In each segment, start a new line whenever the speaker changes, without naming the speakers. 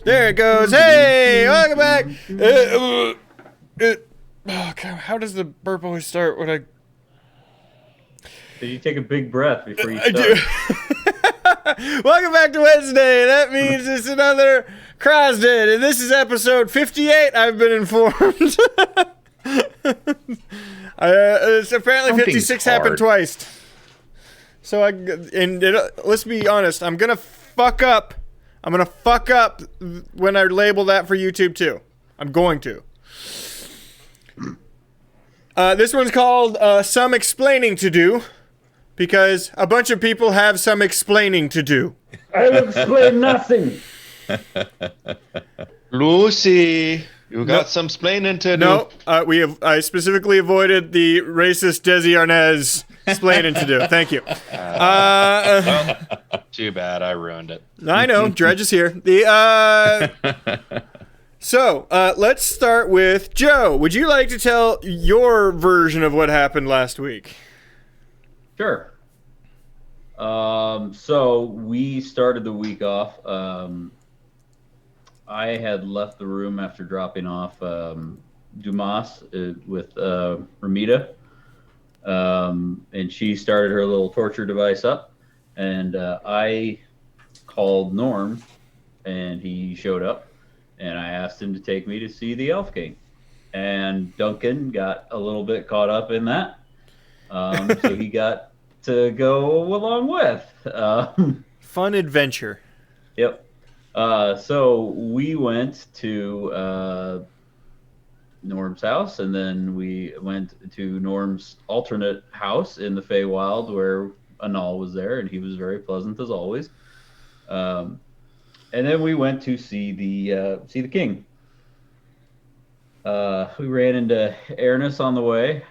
There it goes. Hey, welcome back. Oh, God, how does the burp always start when I...
Did you take a big breath before you
I
start?
do. Welcome back to Wednesday. That means it's another Krasden, and this is episode 58, I've been informed. It's apparently 56 happened twice. So let's be honest, I'm gonna fuck up. I'm gonna fuck up when I label that for YouTube too. I'm going to. This one's called Some Explaining to Do, because a bunch of people have some explaining to do.
I'll explain nothing.
Lucy, you got some explaining to do.
No, I specifically avoided the racist Desi Arnaz explaining to do. Thank you.
Well, too bad, I ruined it.
I know, Dredge is here. So, let's start with Joe. Would you like to tell your version of what happened last week?
Sure. So we started the week off. I had left the room after dropping off Dumas with Ramita. And she started her little torture device up. And I called Norm, and he showed up. And I asked him to take me to see the Elf King. And Duncan got a little bit caught up in that. So he got to go along with.
Fun adventure.
Yep. So we went to Norm's house, and then we went to Norm's alternate house in the Feywild where Anal was there, and he was very pleasant as always. And then we went to see the king. We ran into Ernest on the way.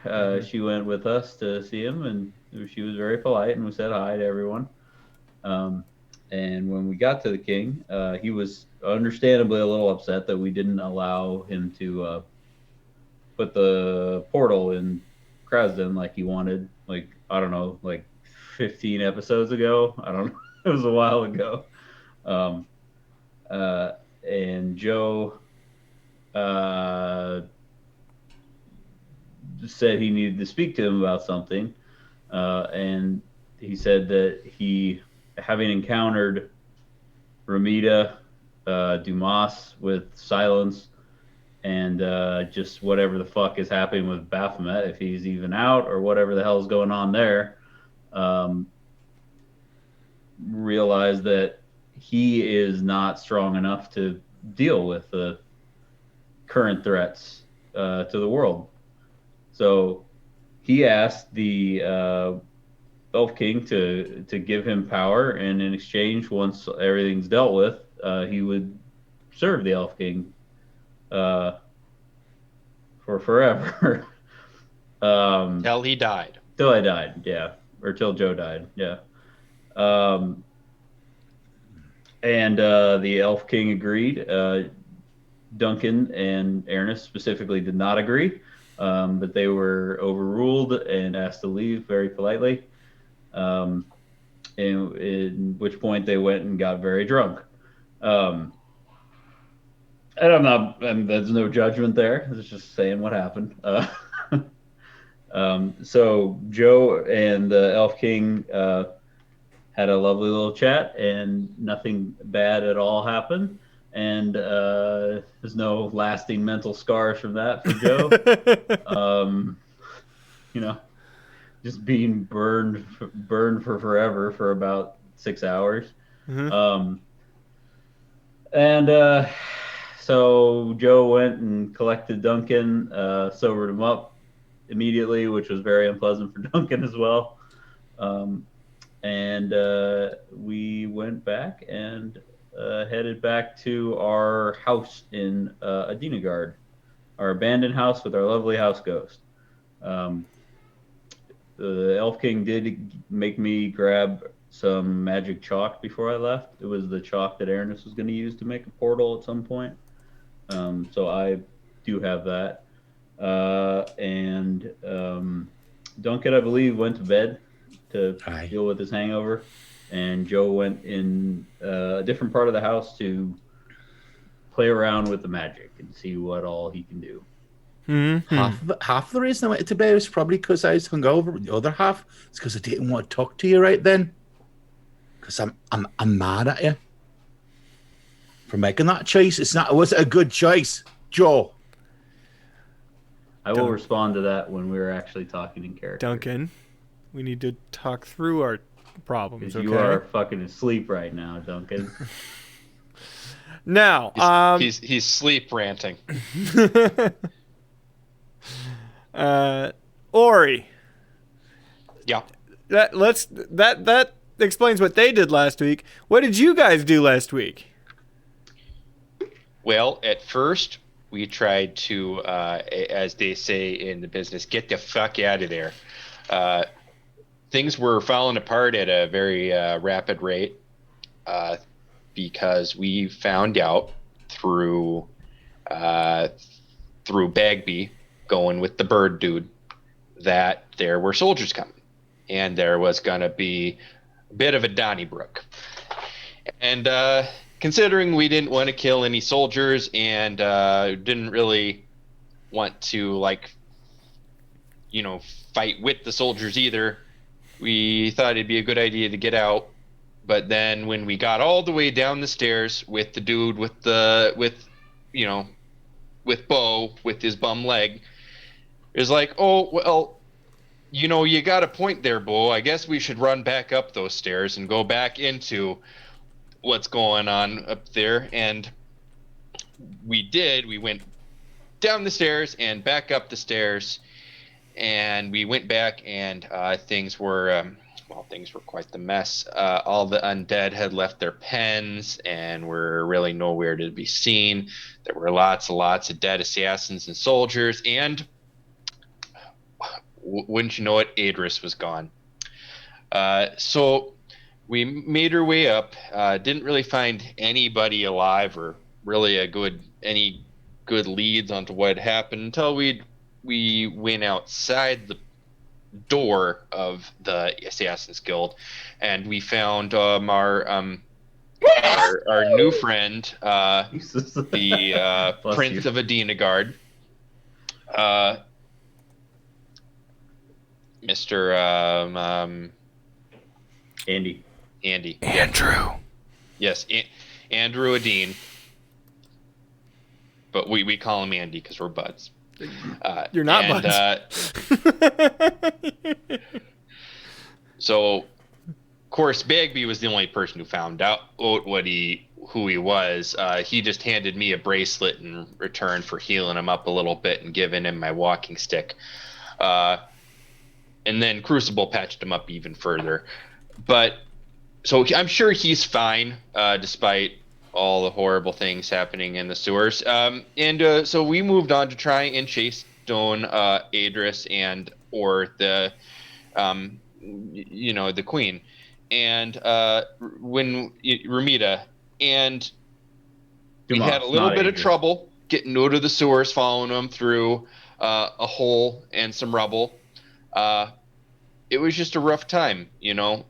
She went with us to see him, and she was very polite, and we said hi to everyone. And when we got to the king, he was understandably a little upset that we didn't allow him to put the portal in Krasden like he wanted, like, I don't know, like 15 episodes ago. I don't know. It was a while ago. And Joe said he needed to speak to him about something. And he said that he, having encountered Ramita, Dumas with silence, and just whatever the fuck is happening with Baphomet, if he's even out or whatever the hell's going on there, realized that he is not strong enough to deal with the current threats to the world. So he asked the Elf King to give him power, and in exchange, once everything's dealt with, he would serve the Elf King for forever.
Till he died.
Till I died, yeah. Or till Joe died, yeah. And the Elf King agreed. Duncan and Ernest specifically did not agree, but they were overruled and asked to leave very politely. And in which point they went and got very drunk. And there's no judgment there. It's just saying what happened. So Joe and the Elf King had a lovely little chat, and nothing bad at all happened. And there's no lasting mental scars from that for Joe. Just being burned for forever for about 6 hours. Mm-hmm. So Joe went and collected Duncan, sobered him up immediately, which was very unpleasant for Duncan as well. And we went back and headed back to our house in Adinagard, our abandoned house with our lovely house ghost. The Elf King did make me grab some magic chalk before I left. It was the chalk that Ernest was going to use to make a portal at some point. So I do have that. And Duncan, I believe, went to bed to deal with his hangover. And Joe went in a different part of the house to play around with the magic and see what all he can do.
Mm-hmm.
Half the reason I went to bed was probably because I was hungover. The other half is because I didn't want to talk to you right then. Because I'm mad at you for making that choice. It wasn't a good choice, Joe.
I will respond to that when we're actually talking in character.
Duncan, we need to talk through our problems. Okay?
You are fucking asleep right now, Duncan.
Now,
he's sleep ranting.
Ori.
Yeah.
That explains what they did last week. What did you guys do last week?
Well, at first we tried to, as they say in the business, get the fuck out of there. Things were falling apart at a very rapid rate because we found out through Bagby going with the bird dude that there were soldiers coming, and there was going to be a bit of a Donnybrook. And considering we didn't want to kill any soldiers and didn't really want to, fight with the soldiers either, we thought it'd be a good idea to get out. But then when we got all the way down the stairs with the dude with Bo with his bum leg, it was like, oh, well, you got a point there, Bo. I guess we should run back up those stairs and go back into what's going on up there. And we did. We went down the stairs and back up the stairs, and we went back, and things were quite the mess. All the undead had left their pens and were really nowhere to be seen. There were lots of dead assassins and soldiers, and wouldn't you know it, Adris was gone. So we made our way up. Didn't really find anybody alive or really any good leads onto what had happened until we went outside the door of the Assassin's Guild, and we found our new friend, the Prince of Adenagard, Mr.
Andy.
Andrew.
Yes, Andrew Adine. But we call him Andy because we're buds.
You're not buds.
So, of course, Bagby was the only person who found out who he was. He just handed me a bracelet in return for healing him up a little bit and giving him my walking stick. And then Crucible patched him up even further. But so I'm sure he's fine, despite all the horrible things happening in the sewers. So we moved on to try and chase down Adris or the the queen, and when Ramita, and we had a little bit of trouble getting out of the sewers, following them through a hole and some rubble. It was just a rough time,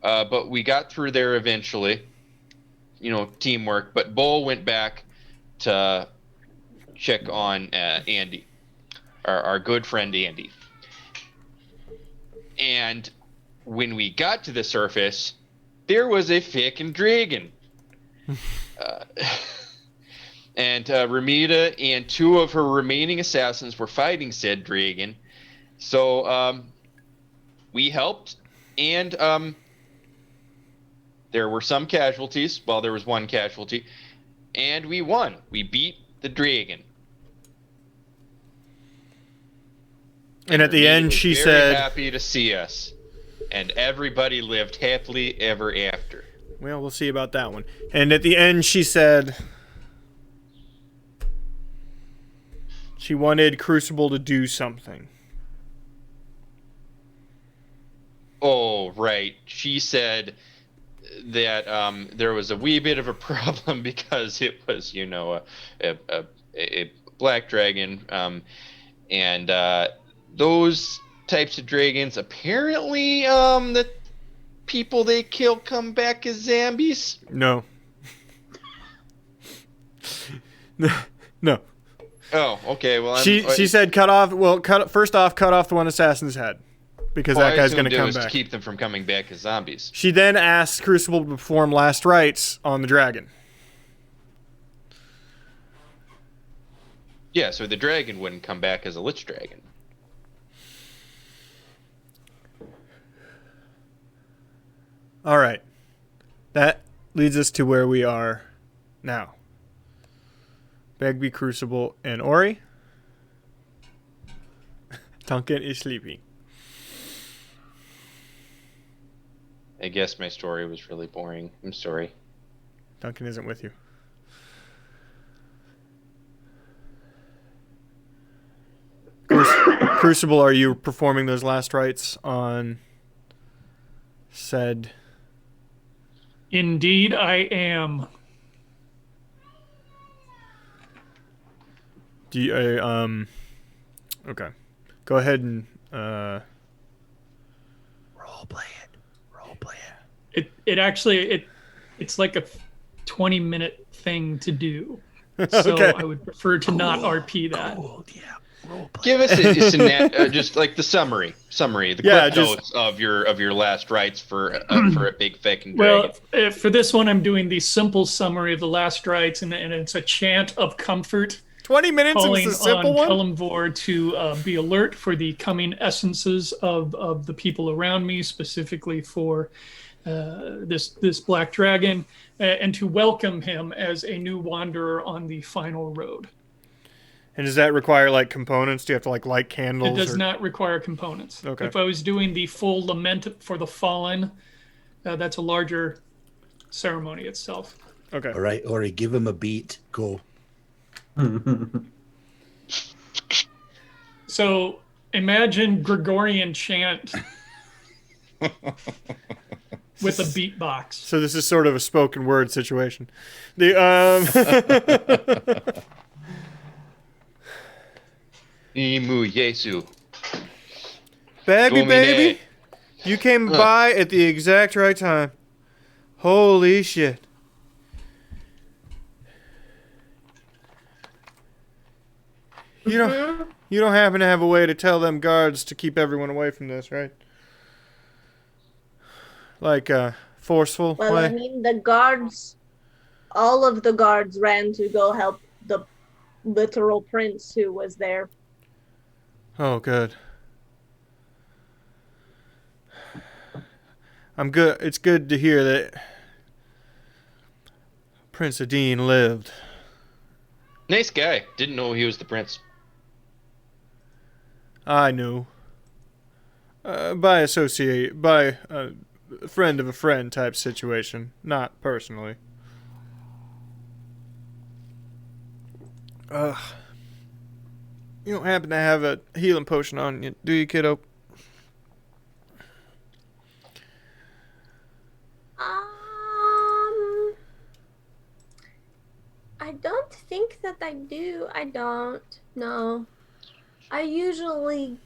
but we got through there eventually. Teamwork. But Bull went back to check on Andy, our good friend Andy. And when we got to the surface, there was a fucking dragon. And Ramita and two of her remaining assassins were fighting said dragon. So we helped, and there were some casualties. Well, there was one casualty, and we won. We beat the dragon.
And at the end, she said,
happy to see us. And everybody lived happily ever after.
Well, we'll see about that one. And at the end, she said she wanted Crucible to do something.
Oh, right. She said that there was a wee bit of a problem because it was, a black dragon. And those types of dragons, apparently, the people they kill come back as zombies.
No. No.
Oh, okay. Well,
She said cut off the one assassin's head. Because that guy's going to come back.
To keep them from coming back as zombies.
She then asks Crucible to perform last rites on the dragon.
Yeah, so the dragon wouldn't come back as a lich dragon.
All right. That leads us to where we are now. Begbie, Crucible, and Ori. Duncan is sleeping.
I guess my story was really boring. I'm sorry.
Duncan isn't with you. Crucible, are you performing those last rites on said?
Indeed, I am.
Do you, okay. Go ahead and,
Role play it.
It actually, it's like a 20-minute thing to do. So
Okay.
I would prefer to not RP that.
Cool, yeah. Role play.
Give us just like the summary, the quick notes of your last rites for a big fucking dragon.
Well, for this one, I'm doing the simple summary of the last rites, and it's a chant of comfort.
20 minutes and
Calling
it's a simple
on
one?
Kelimvor to be alert for the coming essences of the people around me, specifically for this black dragon, and to welcome him as a new wanderer on the final road.
And does that require, like, components? Do you have to, like, light candles?
It does not require components.
Okay.
If I was doing the full lament for the fallen, that's a larger ceremony itself.
Okay.
All right, Ori, give him a beat. Go.
So imagine Gregorian chant with a beatbox.
So this is sort of a spoken word situation. The
Imu Yesu.
Bagby baby, you came by at the exact right time. Holy shit. You don't happen to have a way to tell them guards to keep everyone away from this, right? Like forceful
Well,
way?
I mean, the guards, all of the guards ran to go help the literal prince who was there.
Oh, good. I'm good. It's good to hear that Prince Adine lived.
Nice guy. Didn't know he was the prince.
I knew. By a friend of a friend type situation, not personally. You don't happen to have a healing potion on you, do you, kiddo?
I don't think that I do. I don't. No. I usually,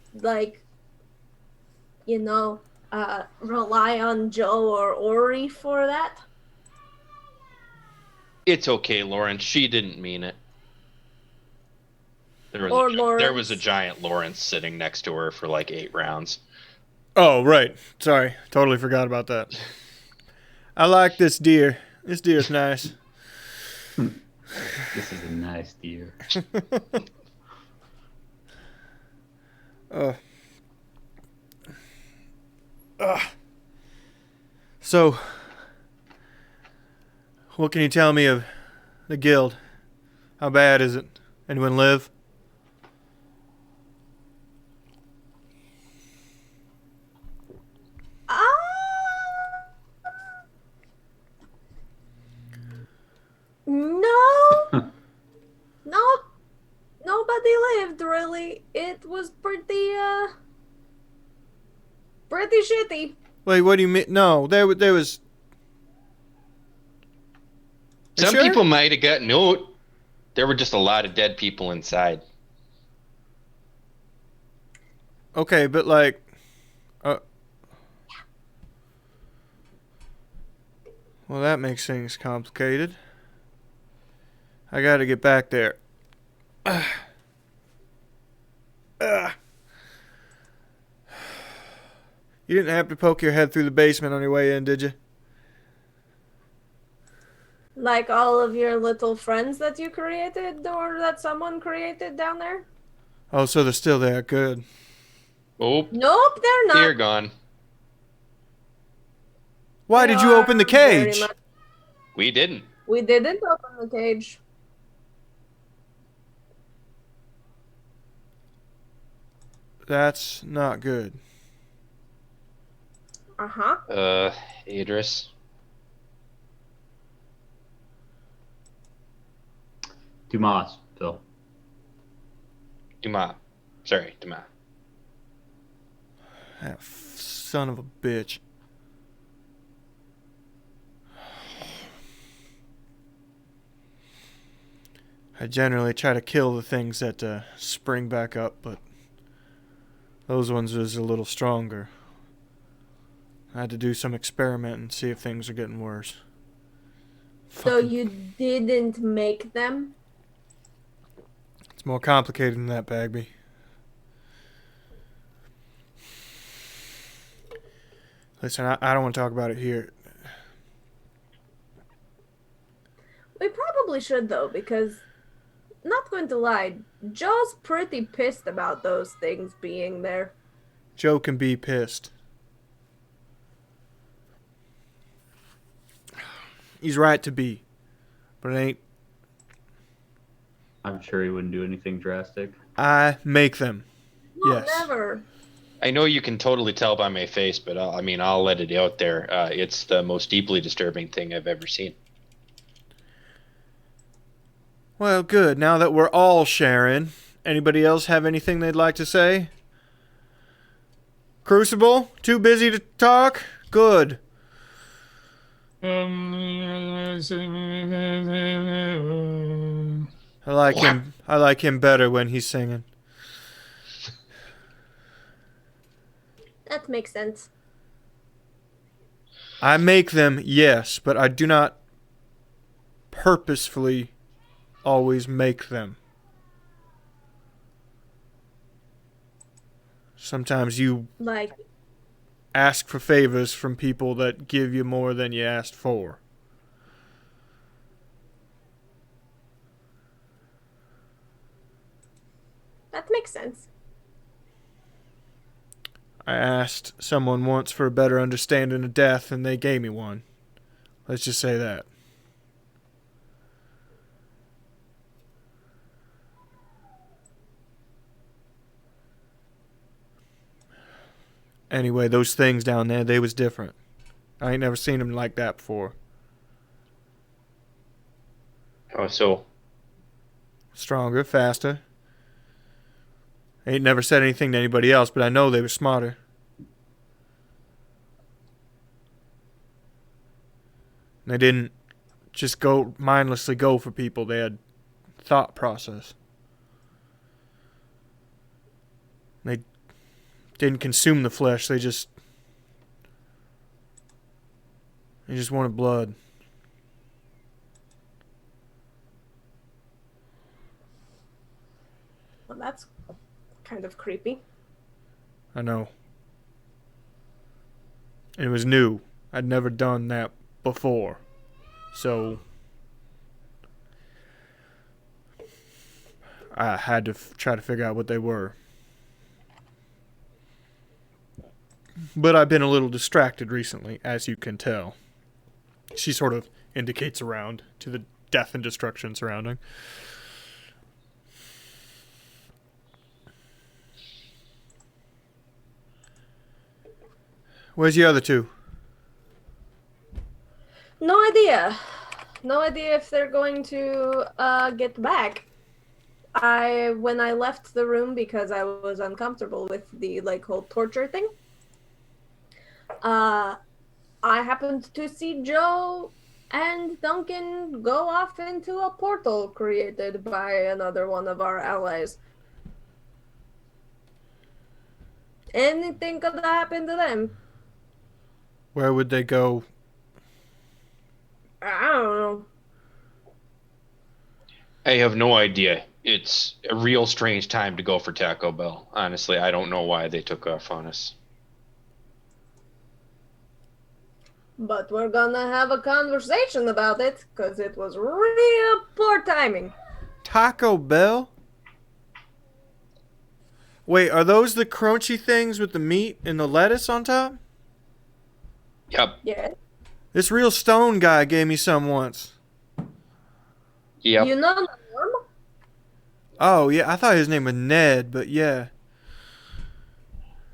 rely on Joe or Ori for that.
It's okay, Lawrence. She didn't mean it. There was a giant Lawrence sitting next to her for like 8 rounds.
Oh, right. Sorry. Totally forgot about that. I like this deer. This deer's nice.
This is a nice deer.
So, what can you tell me of the guild? How bad is it? Anyone live?
No. No. Nobody lived, really. It was pretty shitty.
Wait, what do you mean? No, there was...
Some
Sure?
people might have gotten out. There were just a lot of dead people inside.
Okay, but like... well, that makes things complicated. I gotta get back there. You didn't have to poke your head through the basement on your way in, did you?
Like all of your little friends that you created or that someone created down there?
Oh, so they're still there. Good.
Oh,
Nope, they're not.
they're gone.
Why
They
did you open the
are very
cage?
much-
We didn't.
We didn't open the cage.
That's not good.
Uh-huh.
Idris.
Dumas, Phil.
Dumas. Sorry, Dumas.
That son of a bitch. I generally try to kill the things that spring back up, but those ones is a little stronger. I had to do some experiment and see if things are getting worse.
So you didn't make them?
It's more complicated than that, Bagby. Listen, I don't want to talk about it here.
We probably should, though, because, not going to lie, Joe's pretty pissed about those things being there.
Joe can be pissed. He's right to be, but it ain't.
I'm sure he wouldn't do anything drastic.
I make them.
No,
Yes.
never.
I know you can totally tell by my face, but I'll let it out there. It's the most deeply disturbing thing I've ever seen.
Well, good. Now that we're all sharing, anybody else have anything they'd like to say? Crucible? Too busy to talk? Good. I like him. I like him better when he's singing.
That makes sense.
I make them, yes, but I do not purposefully always make them. Sometimes you
Like,
ask for favors from people that give you more than you asked for.
that makes sense.
I asked someone once for a better understanding of death, and they gave me one. Let's just say that. Anyway, those things down there, they was different. I ain't never seen them like that before.
Oh, so
Stronger, faster. Ain't never said anything to anybody else, but I know they were smarter. They didn't just go mindlessly go for people. They had thought process. They didn't consume the flesh. They just wanted blood.
Well, that's kind of creepy.
I know. And it was new. I'd never done that before. So I had to try to figure out what they were. But I've been a little distracted recently, as you can tell. She sort of indicates around to the death and destruction surrounding. Where's the other two?
No idea. No idea if they're going to get back. When I left the room because I was uncomfortable with the whole torture thing, I happened to see Joe and Duncan go off into a portal created by another one of our allies. Anything could happen to them.
Where would they go?
I don't know.
I have no idea. It's a real strange time to go for Taco Bell. Honestly, I don't know why they took off on us.
But we're gonna have a conversation about it, because it was real poor timing.
Taco Bell? Wait, are those the crunchy things with the meat and the lettuce on top?
Yep.
Yeah.
This real stone guy gave me some once.
Yep.
You know Norm?
Oh, yeah, I thought his name was Ned, but yeah.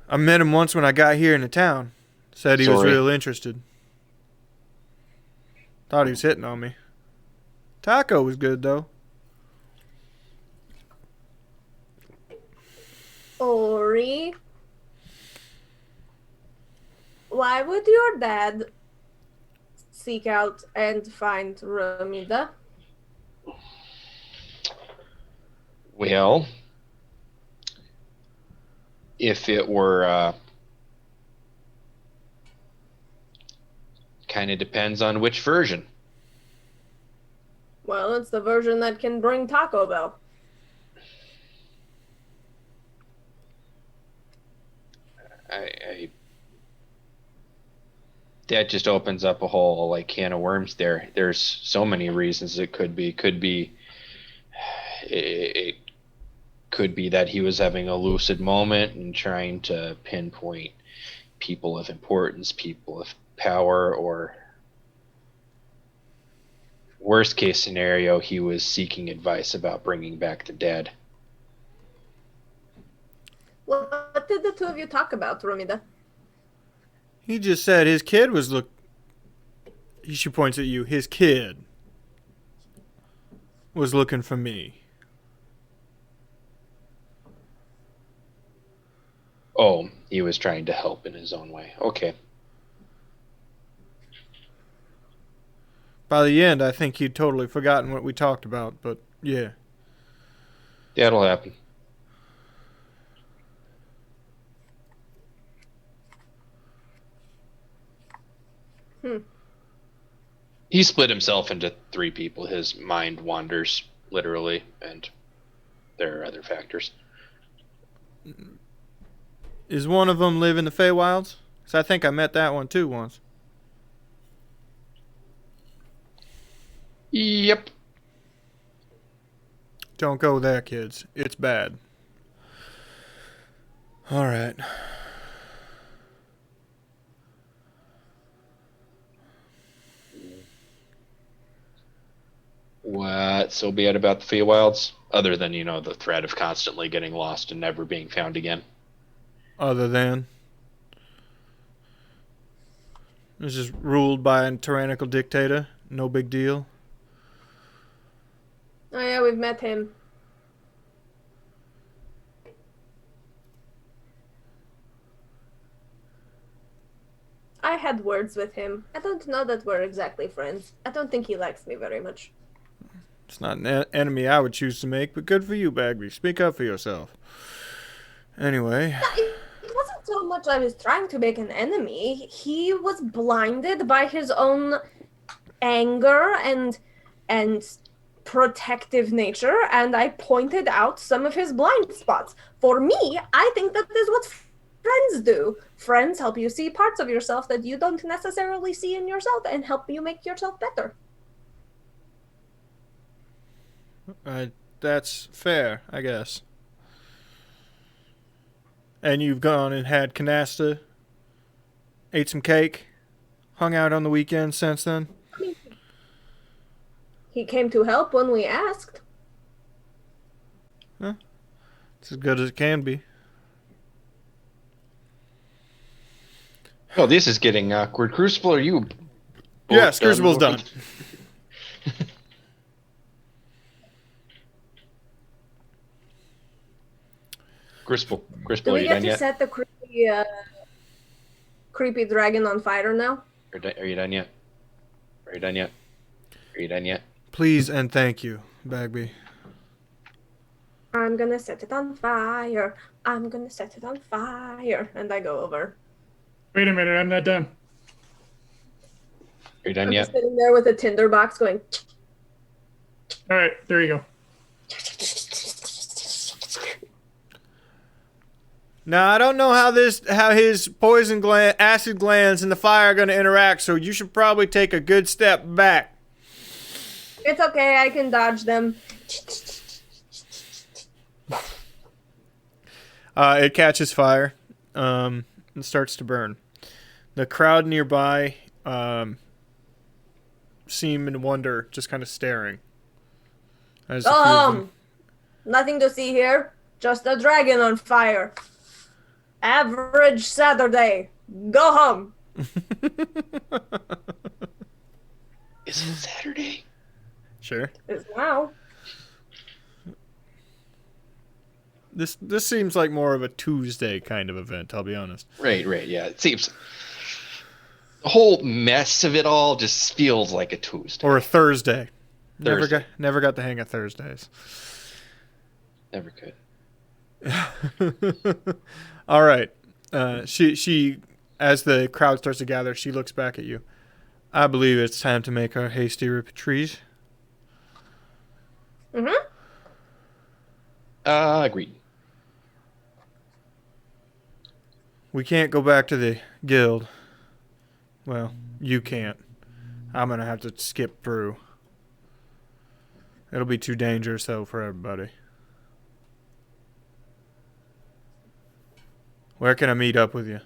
I met him once when I got here into town. Said he was
Sorry.
real interested. Thought he was hitting on me. Taco was good, though.
Ori, why would your dad seek out and find Ramida?
Well, if it were, kind of depends on which version.
Well, it's the version that can bring Taco Bell.
That just opens up a whole like can of worms there. There's so many reasons it could be. It could be that he was having a lucid moment and trying to pinpoint people of importance, people of power, or worst case scenario, he was seeking advice about bringing back the dead.
What did the two of you talk about, Ramida?
He just said his kid was She points at you. His kid was looking for me.
Oh, he was trying to help in his own way. Okay.
By the end, I think he'd totally forgotten what we talked about, but yeah.
That'll happen. He split himself into 3 people. His mind wanders, literally, and there are other factors.
Is one of them live in the Feywilds? Because I think I met that one too once.
Yep.
Don't go there, kids. It's bad. All right.
What's so bad about the Feywilds? Other than, the threat of constantly getting lost and never being found again.
Other than it's just ruled by a tyrannical dictator. No big deal.
Oh yeah, we've met him. I had words with him. I don't know that we're exactly friends. I don't think he likes me very much.
It's not an enemy I would choose to make, but good for you, Bagby. Speak up for yourself. Anyway.
It wasn't so much I was trying to make an enemy. He was blinded by his own anger and protective nature, and I pointed out some of his blind spots. For me, I think that is what friends do. Friends help you see parts of yourself that you don't necessarily see in yourself and help you make yourself better.
That's fair, I guess. And you've gone and had canasta, ate some cake, hung out on the weekend since then?
He came to help when we asked.
Huh? It's as good as it can be.
Oh, this is getting awkward. Crucible, are you?
Yes, Crucible's done.
Crucible,
Do
are
we
you
get
done
to
yet?
set the creepy dragon on fire now?
Are you done yet? Are you done yet? Are you done yet?
Please and thank you, Bagby.
I'm gonna set it on fire. I'm gonna set it on fire. And I go over.
Wait a minute, I'm not done.
Are you done
I'm
yet?
just sitting there with a tinderbox going.
All right, there you go.
Now I don't know how his acid glands and the fire are going to interact. So you should probably take a good step back.
It's okay. I can dodge them.
It catches fire, and starts to burn. The crowd nearby seem in wonder, just kind of staring.
Nothing to see here. Just a dragon on fire. Average Saturday. Go home.
Is it Saturday?
Sure.
It's now.
This seems like more of a Tuesday kind of event, I'll be honest.
Right, yeah. It seems the whole mess of it all just feels like a Tuesday.
Or a Thursday.
Thursday.
Never got the hang of Thursdays.
Never could.
All right. She, as the crowd starts to gather, she looks back at you. I believe it's time to make our hasty retreat.
Mm-hmm.
Agreed.
We can't go back to the guild. Well, you can't. I'm going to have to skip through. It'll be too dangerous, though, for everybody. Where can I meet up with you?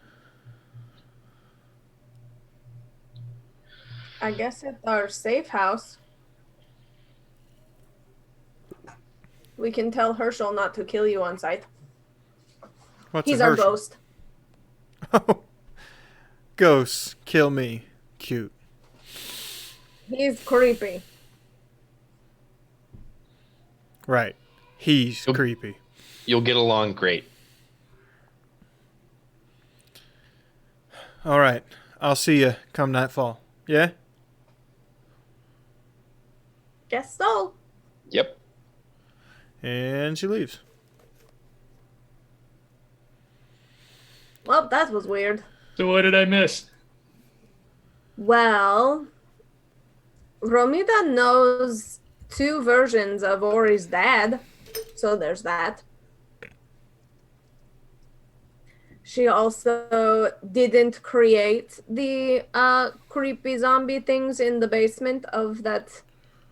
I guess at our safe house. We can tell Herschel not to kill you on sight. He's our ghost.
Oh. Ghosts. Kill me. Cute.
He's creepy.
Right. He's creepy.
You'll get along great.
All right. I'll see you come nightfall. Yeah?
Guess so.
Yep.
And she leaves.
Well, that was weird.
So what did I miss?
Well, Romita knows 2 versions of Ori's dad, so there's that. She also didn't create the creepy zombie things in the basement of that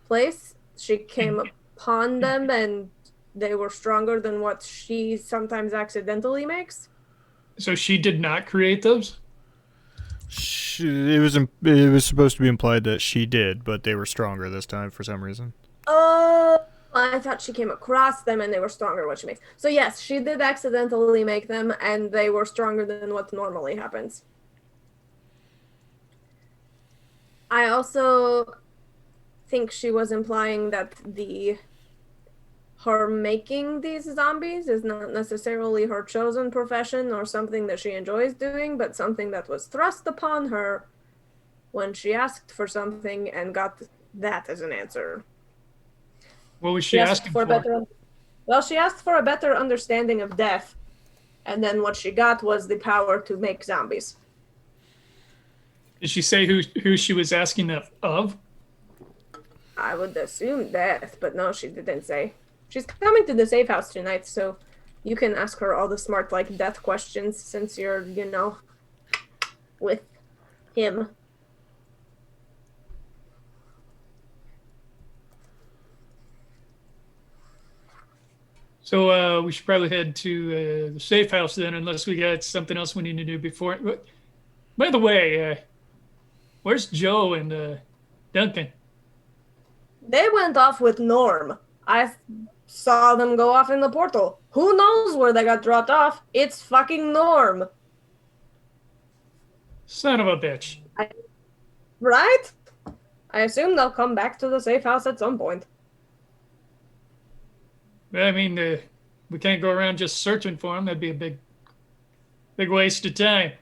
place. She came upon them and they were stronger than what she sometimes accidentally makes.
So she did not create those?
It was supposed to be implied that she did, but they were stronger this time for some reason.
Oh, I thought she came across them and they were stronger than what she makes. So yes, she did accidentally make them and they were stronger than what normally happens. I also think she was implying that her making these zombies is not necessarily her chosen profession or something that she enjoys doing, but something that was thrust upon her when she asked for something and got that as an answer.
What was she asking for?
Well, she asked for a better understanding of death, and then what she got was the power to make zombies.
Did she say who she was asking that of?
I would assume death, but no, she didn't say. She's coming to the safe house tonight, so you can ask her all the smart, death questions since you're, with him.
So we should probably head to the safe house then, unless we got something else we need to do before. By the way, where's Joe and Duncan?
They went off with Norm. I saw them go off in the portal. Who knows where they got dropped off? It's fucking Norm.
Son of a bitch.
Right? I assume they'll come back to the safe house at some point.
I mean, we can't go around just searching for them. That'd be a big waste of time.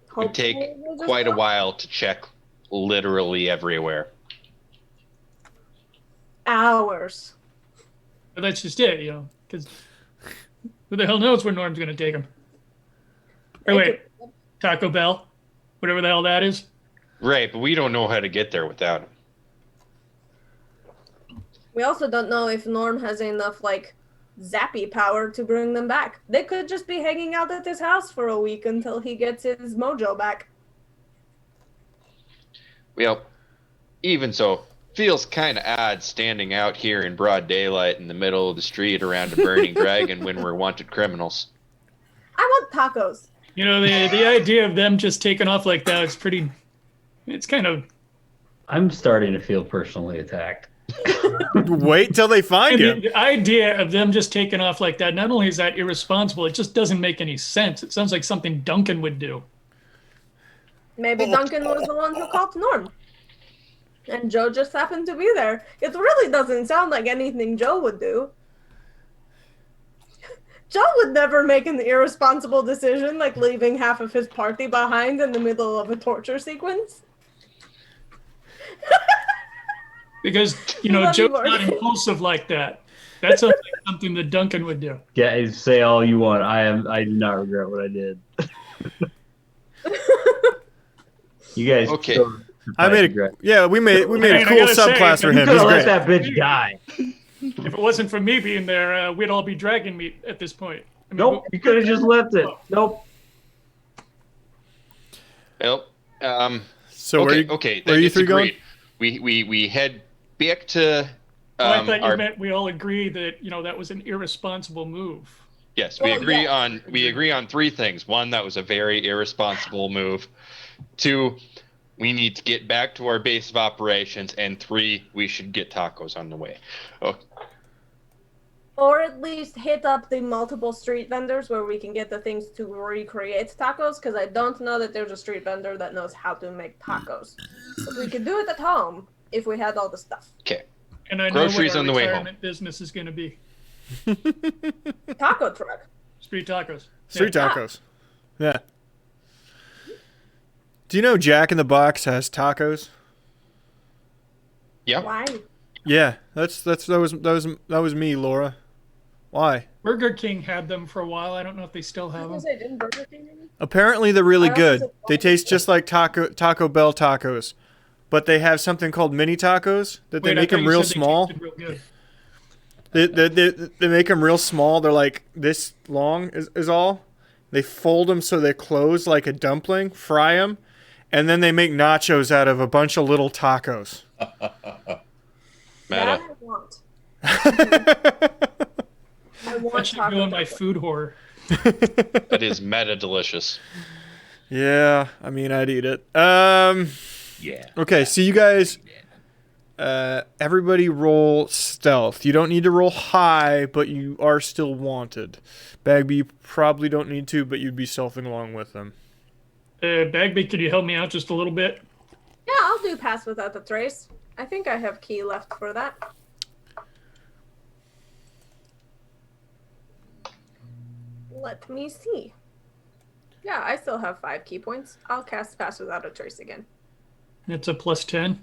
It would take quite a while to check literally everywhere.
Hours.
But that's just it, because who the hell knows where Norm's going to take him? Or wait, Taco Bell? Whatever the hell that is?
Right, but we don't know how to get there without him.
We also don't know if Norm has enough, zappy power to bring them back. They could just be hanging out at his house for a week until he gets his mojo back.
Well, even so, feels kind of odd standing out here in broad daylight in the middle of the street around a burning dragon when we're wanted criminals.
I want tacos.
You know, the idea of them just taking off like that is pretty. It's kind of.
I'm starting to feel personally attacked.
Wait till they find you.
The idea of them just taking off like that, not only is that irresponsible, it just doesn't make any sense. It sounds like something Duncan would do.
Maybe Duncan was the one who called Norm. And Joe just happened to be there. It really doesn't sound like anything Joe would do. Joe would never make an irresponsible decision like leaving half of his party behind in the middle of a torture sequence.
Because, you know, Joe's not impulsive like that. That sounds like something that Duncan would do.
Guys, say all you want. I do not regret what I did. You guys.
Okay.
I made a, yeah, we made a cool subclass for him.
You could have let that bitch die.
If it wasn't for me being there, we'd all be dragon meat at this point. I mean,
Nope, you could have just left it. Nope.
Well,
So
okay,
where you,
okay.
where are you
it's
three going?
agreed. We head back to.
I thought you meant we all agree that, you know, that was an irresponsible move.
Yes, we agree on three things. One, that was a very irresponsible move. Two, we need to get back to our base of operations. And three, we should get tacos on the way. Oh,
Or at least hit up the multiple street vendors where we can get the things to recreate tacos, because I don't know that there's a street vendor that knows how to make tacos. But we could do it at home if we had all the stuff.
okay.
And I know
Groceries
what our
on the way home.
retirement business is going to be.
Taco truck.
Street tacos.
Street tacos. Yeah. Do you know Jack in the Box has tacos?
Yeah.
Why?
Yeah, that was me, Laura. Why?
Burger King had them for a while. I don't know if they still
I
have
was
them.
gonna say, didn't Burger King maybe?
Apparently they're really
I
good.
also-
They taste just like Taco Bell tacos, but they have something called mini tacos that they
Wait, I
make
thought
them
you
real
said they
small.
tasted real good.
They make them real small. They're like this long is all. They fold them so they close like a dumpling, fry them, and then they make nachos out of a bunch of little tacos.
That
Meta.
I want. I want
That should
taco
go in my
truck.
food horror.
That is meta delicious.
Yeah, I mean I'd eat it.
Yeah.
Okay, so you guys, everybody roll stealth. You don't need to roll high, but you are still wanted. Bagby, you probably don't need to, but you'd be stealthing along with them.
Bagby, could you help me out just a little bit?
Yeah, I'll do pass without a trace. I think I have key left for that. Let me see. Yeah, I still have 5 key points. I'll cast pass without a trace again.
It's a +10.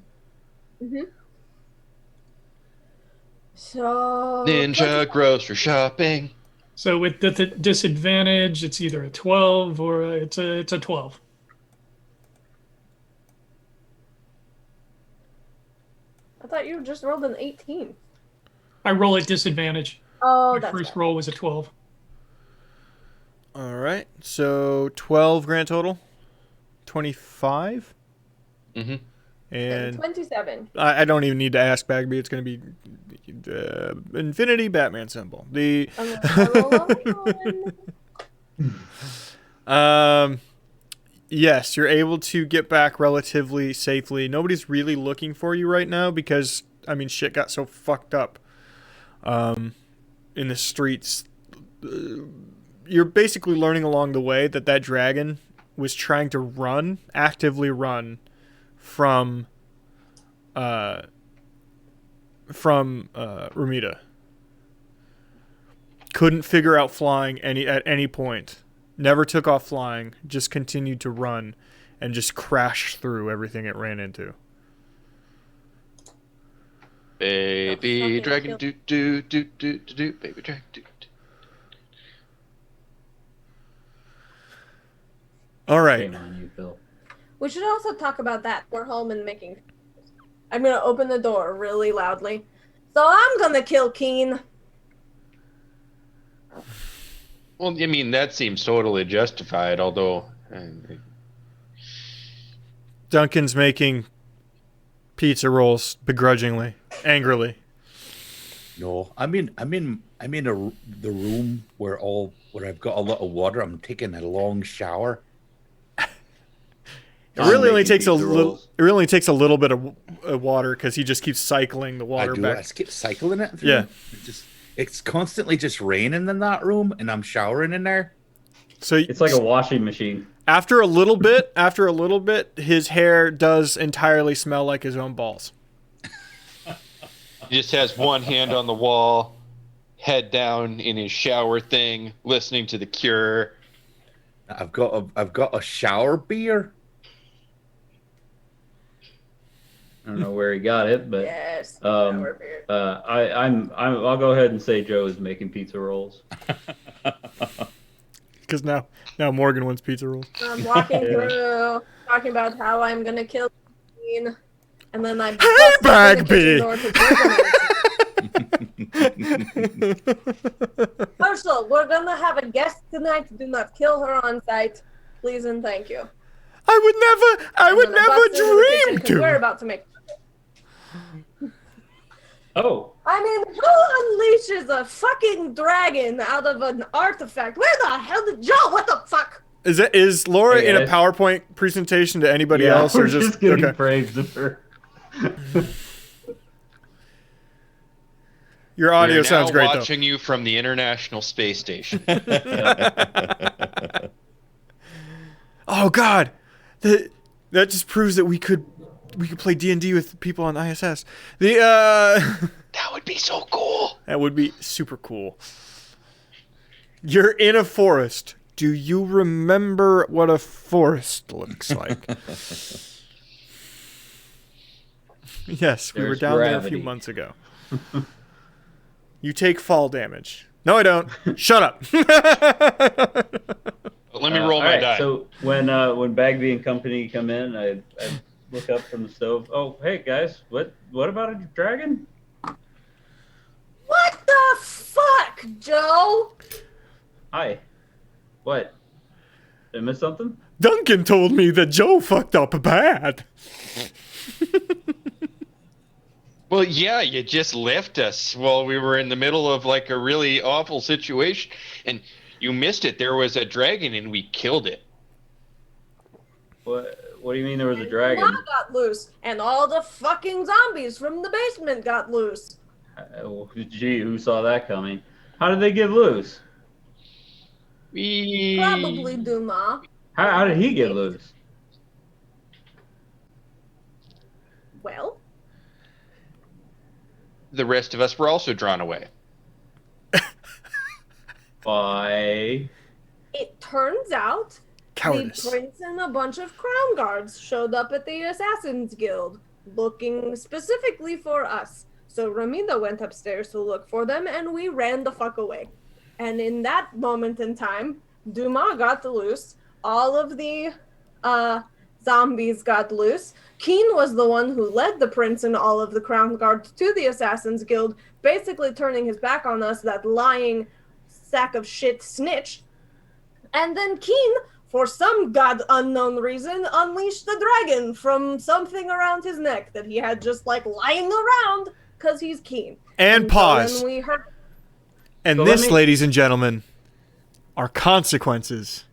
So
Ninja grocery shopping.
So with the disadvantage, it's either a 12 or it's a 12.
I thought you just rolled an 18.
I roll at disadvantage.
Oh,
My
that's
first
right.
roll was a 12.
All right, so 12 grand total, 25,
Mm-hmm.
and
27.
I don't even need to ask Bagby. It's going to be Infinity Batman symbol. The yes, you're able to get back relatively safely. Nobody's really looking for you right now because I mean shit got so fucked up in the streets. You're basically learning along the way that dragon was trying to actively run from Ramita. Couldn't figure out flying at any point. Never took off flying. Just continued to run, and just crashed through everything it ran into.
Baby
fucking
dragon,
kill-
do, baby dragon, do.
All right.
Shame on you, Phil.
We should also talk about that. We're home and making. I'm gonna open the door really loudly. So I'm gonna kill Keen.
Well, I mean, that seems totally justified, although...
Duncan's making pizza rolls begrudgingly, angrily.
No, I'm in the room where I've got a lot of water. I'm taking a long shower.
It really only takes a little. It really only takes a little bit of water because he just keeps cycling the water back.
I keep cycling it through.
Yeah,
it's constantly just raining in that room, and I'm showering in there.
So it's like a washing machine.
After a little bit, his hair does entirely smell like his own balls.
He just has one hand on the wall, head down in his shower thing, listening to The Cure.
I've got a shower beer.
I don't know where he got it, but
yes,
I'll go ahead and say Joe is making pizza rolls.
Because now Morgan wants pizza rolls.
I'm walking through, talking about how I'm gonna kill Queen, and then I
Bagby.
Marshall, we're gonna have a guest tonight. Do not kill her on sight, please and thank you.
I would never dream to.
We're about to make.
Oh.
I mean, who unleashes a fucking dragon out of an artifact? Where the hell did Joe? What the fuck?
Is Laura in a PowerPoint presentation to anybody else, or
just getting praise of her?
Your audio sounds great, though.
Watching you from the International Space Station.
Oh God, that just proves that we could play D&D with people on ISS.
That would be so cool.
That would be super cool. You're in a forest. Do you remember what a forest looks like? Yes, we were down there a few months ago. You take fall damage. No, I don't. Shut up.
Let me roll my die.
So when Bagby and company come in, I look up from the stove. Oh, hey guys, what about a dragon?
What the fuck, Joe?
Hi. What? Did I miss something?
Duncan told me that Joe fucked up bad.
Well, yeah, you just left us while we were in the middle of like a really awful situation, and you missed it. There was a dragon, and we killed it.
What do you mean there was a dragon?
Duma got loose, and all the fucking zombies from the basement got loose.
Gee, who saw that coming? How did they get loose?
Probably Duma.
How did he get loose?
Well,
the rest of us were also drawn away.
Why?
It turns out
Cowardice.
the prince and a bunch of crown guards showed up at the Assassin's Guild, looking specifically for us. So Ramita went upstairs to look for them, and we ran the fuck away. And in that moment in time, Duma got loose. All of the zombies got loose. Keen was the one who led the prince and all of the crown guards to the Assassin's Guild, basically turning his back on us, that lying sack of shit snitch. And then Keen, for some god unknown reason, unleashed the dragon from something around his neck that he had just like lying around because he's Keen.
And pause.
So we heard...
And so this, ladies and gentlemen, are consequences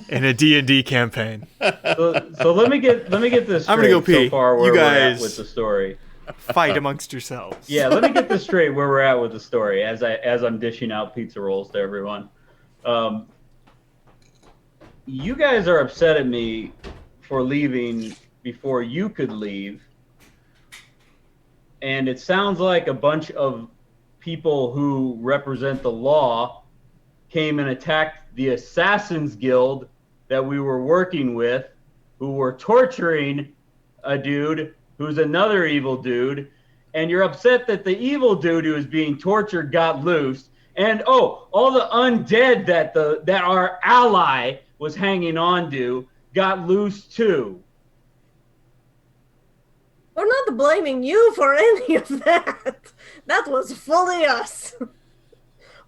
in a D&D campaign.
So let me get this straight.
I'm gonna go pee.
So far where
you guys
we're at with the story.
Fight amongst yourselves.
Yeah, let me get this straight where we're at with the story as I'm dishing out pizza rolls to everyone. You guys are upset at me for leaving before you could leave. And it sounds like a bunch of people who represent the law came and attacked the Assassin's Guild that we were working with, who were torturing a dude who's another evil dude, and you're upset that the evil dude who is being tortured got loose, and all the undead that our ally was hanging on to got loose too.
We're not blaming you for any of that. That was fully us.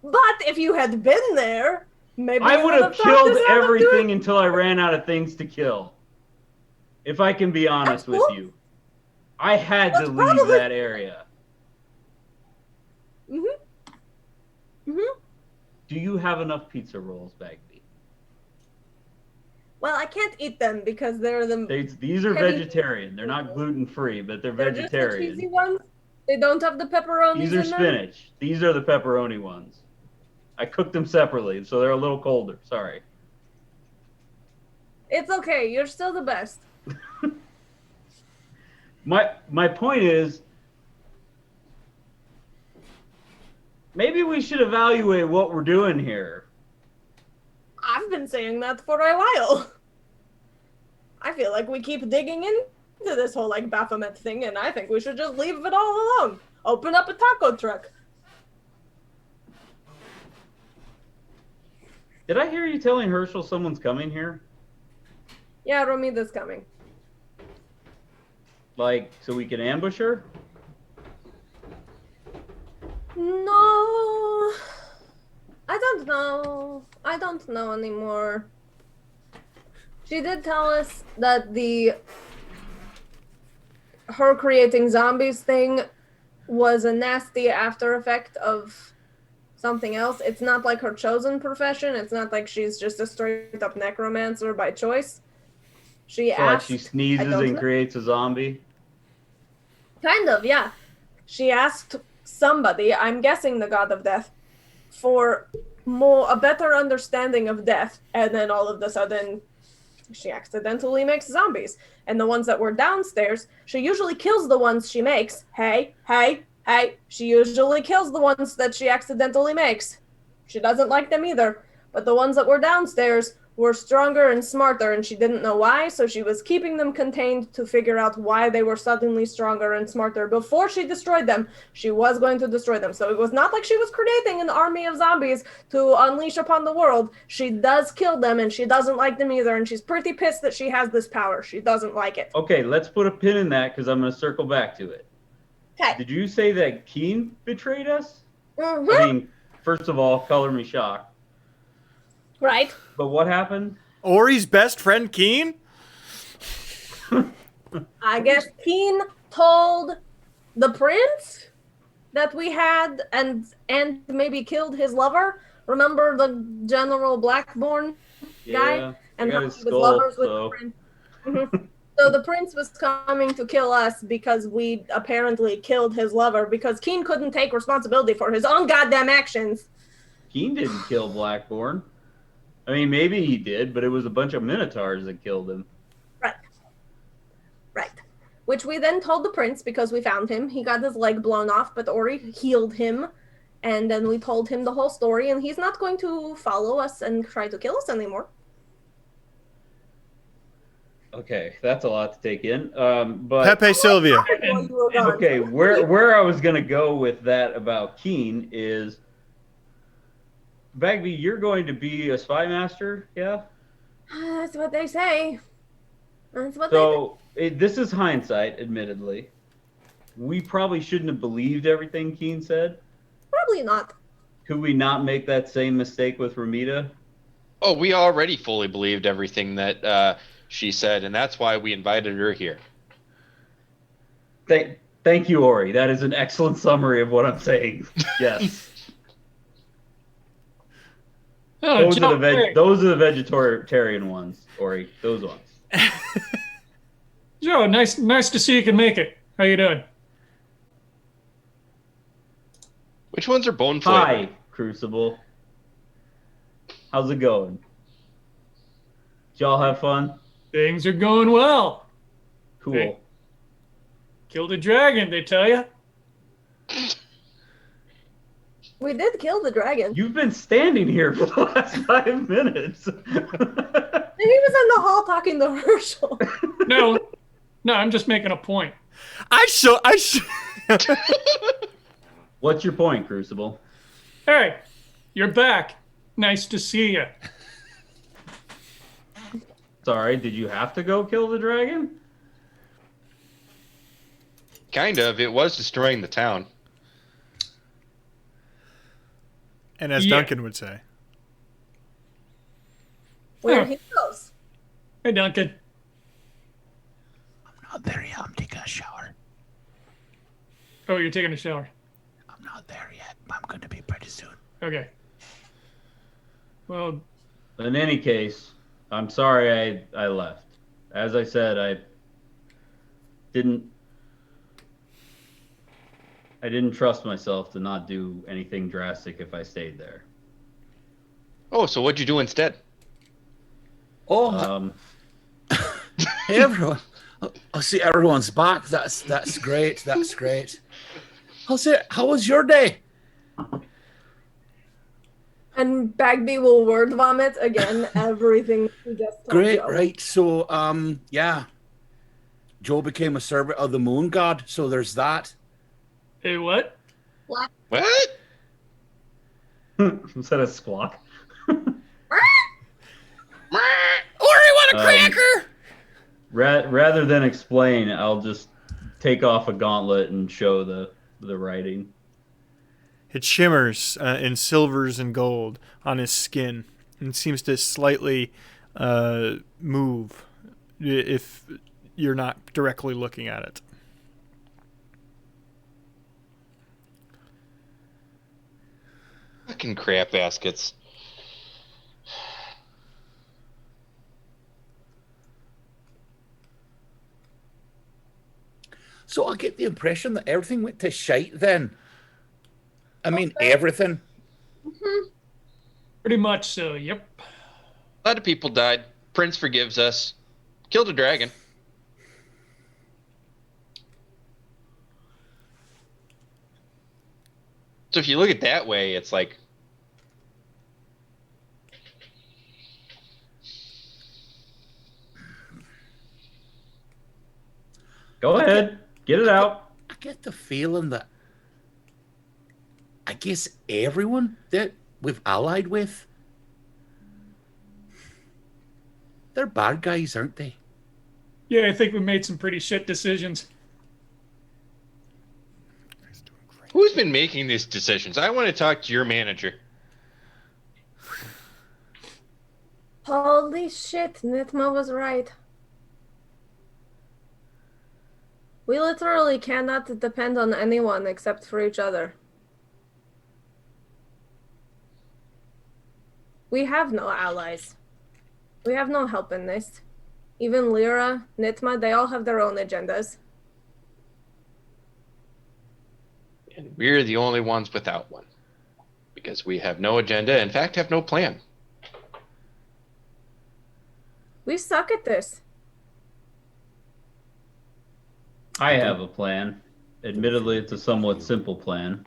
But if you had been there, Maybe
I
you
would have
would've talked
killed
us out of doing
everything until I ran out of things to kill. If I can be honest
That's
with
cool.
you. I had to
That's
leave
probably-
that area. Do you have enough pizza rolls, Bagby?
Well, I can't eat them because they're the.
These are
Heavy-
vegetarian. They're not gluten-free, but they're
They're just the
vegetarian.
cheesy ones. They don't have the pepperonis
These are
in them.
spinach. These are the pepperoni ones. I cooked them separately, so they're a little colder. Sorry.
It's okay. You're still the best.
My point is, maybe we should evaluate what we're doing here.
I've been saying that for a while. I feel like we keep digging into this whole like Baphomet thing, and I think we should just leave it all alone. Open up a taco truck.
Did I hear you telling Herschel someone's coming here?
Yeah, Romida's coming.
Like, so we can ambush her?
No. I don't know. I don't know anymore. She did tell us that her creating zombies thing was a nasty after effect of something else. It's not like her chosen profession. It's not like she's just a straight up necromancer by choice. She
So like
asked.
she sneezes
I don't
and
know.
creates a zombie?
Kind of, yeah. She asked somebody, I'm guessing the god of death, for a better understanding of death, and then all of a sudden she accidentally makes zombies. And the ones that were downstairs, she usually kills the ones she makes. Hey. She usually kills the ones that she accidentally makes. She doesn't like them either. But the ones that were downstairs were stronger and smarter, and she didn't know why, so she was keeping them contained to figure out why they were suddenly stronger and smarter. Before she destroyed them, she was going to destroy them. So it was not like she was creating an army of zombies to unleash upon the world. She does kill them, and she doesn't like them either, and she's pretty pissed that she has this power. She doesn't like it.
Okay, let's put a pin in that because I'm going to circle back to it.
Okay.
Did you say that Keen betrayed us?
Mm-hmm.
I mean, first of all, color me shocked.
Right.
But what happened?
Ori's best friend Keen?
I guess Keen told the prince that we had and maybe killed his lover. Remember the General Blackborn guy?
Yeah,
And
I
how
got
he
his
was
skull,
lovers with
so.
the prince. Mhm. So the prince was coming to kill us because we apparently killed his lover because Keen couldn't take responsibility for his own goddamn actions.
Keen didn't kill Blackborn. I mean, maybe he did, but it was a bunch of Minotaurs that killed him.
Right. Which we then told the prince because we found him. He got his leg blown off, but Ori healed him. And then we told him the whole story, and he's not going to follow us and try to kill us anymore.
Okay, that's a lot to take in. But
Pepe Sylvia.
While you were gone.
okay, where I was gonna go with that about Keen is, Bagby, you're going to be a spy master, yeah?
That's what they say. That's what
So this is hindsight, admittedly. We probably shouldn't have believed everything Keen said.
Probably not.
Could we not make that same mistake with Ramita?
Oh, we already fully believed everything that she said, and that's why we invited her here.
Thank you, Ori. That is an excellent summary of what I'm saying. Yes.
Oh,
Those are the vegetarian ones, Ori. Those ones.
Joe, nice to see you can make it. How you doing?
Which ones are bone flavored?
Hi, Crucible. How's it going? Did y'all have fun?
Things are going well.
Cool.
Hey. Killed a dragon, they tell you.
We did kill the dragon.
You've been standing here for the last 5 minutes.
He was in the hall talking to Herschel.
No, I'm just making a point.
What's your point, Crucible?
Hey, you're back. Nice to see you.
Sorry, did you have to go kill the dragon?
Kind of. It was destroying the town.
And as
Yeah.
Duncan would say.
where
Oh.
he goes.
Hey, Duncan.
I'm not there yet. I'm taking a shower.
Oh, you're taking a shower.
I'm not there yet, but I'm going to be pretty soon.
Okay. Well,
In any case, I'm sorry I left. As I said, I didn't trust myself to not do anything drastic if I stayed there.
Oh, so what'd you do instead?
Oh, hey everyone! I see everyone's back. That's great. That's great. How was your day?
And Bagby will word vomit again everything he just told
Great,
Joe.
right? So, yeah, Joe became a servant of the moon god. So there's that.
hey, what?
What?
Is that a squawk?
Ori, want a cracker?
Rather than explain, I'll just take off a gauntlet and show the writing.
It shimmers in silvers and gold on his skin and seems to slightly move if you're not directly looking at it.
Fucking crap baskets.
So I get the impression that everything went to shite then. I mean, everything.
Pretty much so, yep.
A lot of people died. Prince forgives us. Killed a dragon. So if you look at it that way, it's like,
Go ahead, get it out.
I get the feeling that I guess everyone that we've allied with, they're bad guys, aren't they?
Yeah, I think we made some pretty shit decisions.
who's been making these decisions? I want to talk to your manager.
Holy shit, Nitma was right. We literally cannot depend on anyone except for each other. We have no allies. We have no help in this. Even Lyra, Nitma, they all have their own agendas.
And we're the only ones without one. Because we have no agenda, in fact, have no plan.
We suck at this.
I have a plan. Admittedly, it's a somewhat simple plan.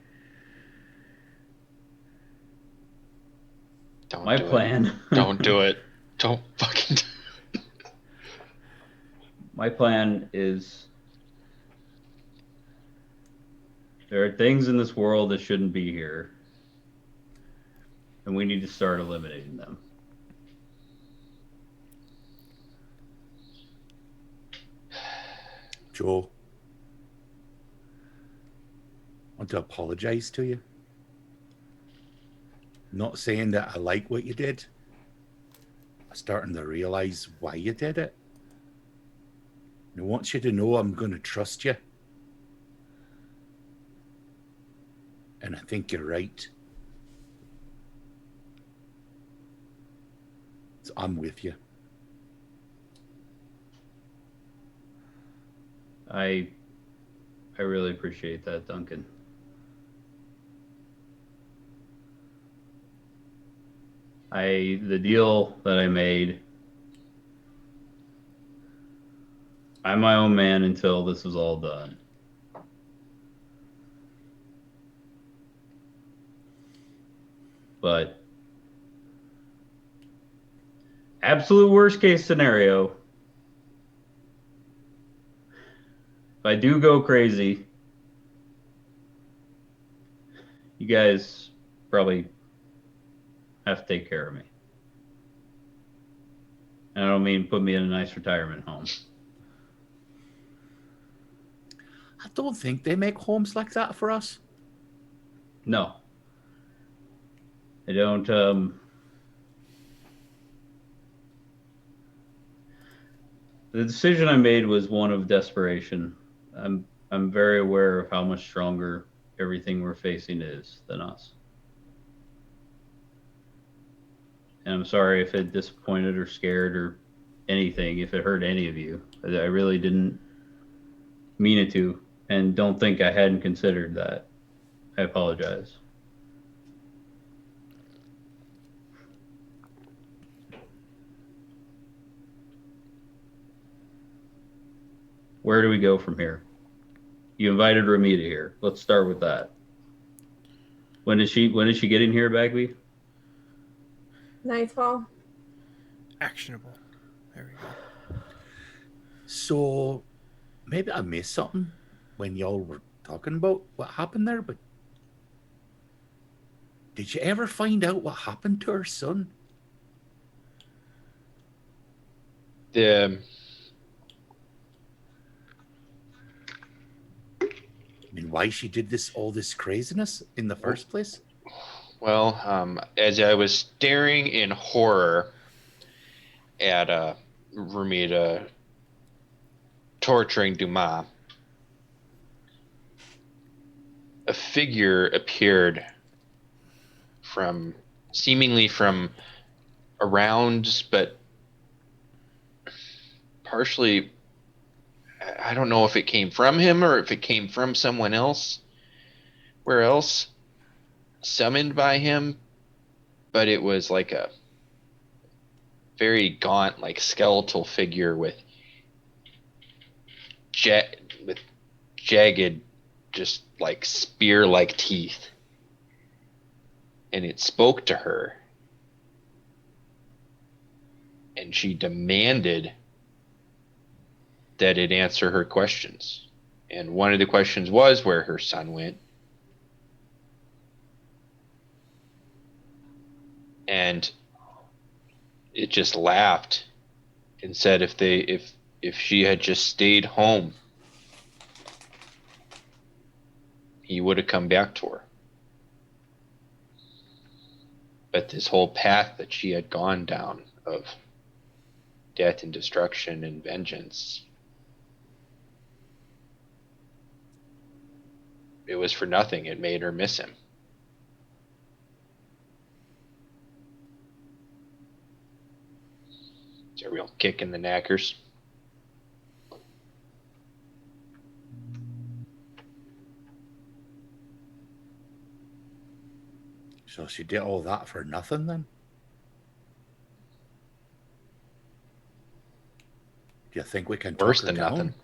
Don't
My
do
plan.
It. Don't do it. Don't fucking do it.
My plan is there are things in this world that shouldn't be here. And we need to start eliminating them.
Joe, I want to apologize to you. Not saying that I like what you did. I'm starting to realize why you did it. And I want you to know I'm going to trust you. And I think you're right. So I'm with you.
I really appreciate that, Duncan. The deal that I made, I'm my own man until this is all done. But absolute worst case scenario, if I do go crazy, you guys probably have to take care of me. And I don't mean put me in a nice retirement home.
I don't think they make homes like that for us.
No. I don't The decision I made was one of desperation. I'm very aware of how much stronger everything we're facing is than us. And I'm sorry if it disappointed or scared or anything, if it hurt any of you. I really didn't mean it to, and don't think I hadn't considered that. I apologize. Where do we go from here? You invited Ramita here. Let's start with that. When is she getting here, Bagby?
Nightfall.
Actionable. There we go.
So maybe I missed something when y'all were talking about what happened there, but did you ever find out what happened to her son? I mean, why she did all this craziness in the first place?
Well, as I was staring in horror at Ramita torturing Dumas, a figure appeared seemingly from around, but partially, I don't know if it came from him or if it came from someone else. Where else? Summoned by him, but it was like a very gaunt, like skeletal figure with jagged, just like spear-like teeth. And it spoke to her. And she demanded that it answer her questions. And one of the questions was where her son went. And it just laughed and said if she had just stayed home, he would have come back to her. But this whole path that she had gone down of death and destruction and vengeance, it was for nothing. It made her miss him. It's a real kick in the knackers.
So she did all that for nothing then? Do you think we can
Worse
talk her
than
down?
nothing.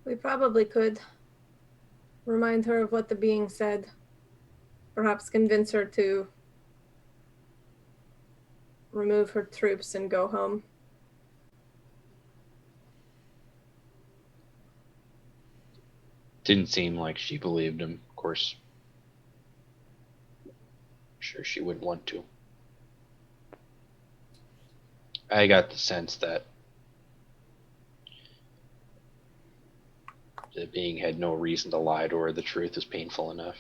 We probably could remind her of what the being said. Perhaps convince her to remove her troops and go home.
Didn't seem like she believed him, of course. I'm sure she wouldn't want to. I got the sense that the being had no reason to lie to her. The truth is painful enough.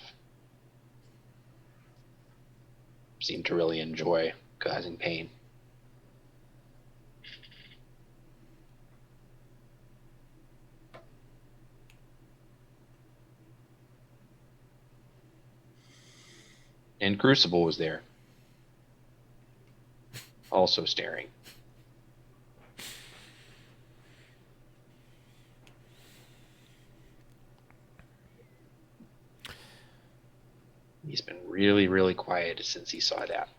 Seemed to really enjoy causing pain. And Crucible was there, also staring. He's been really, really quiet since he saw that.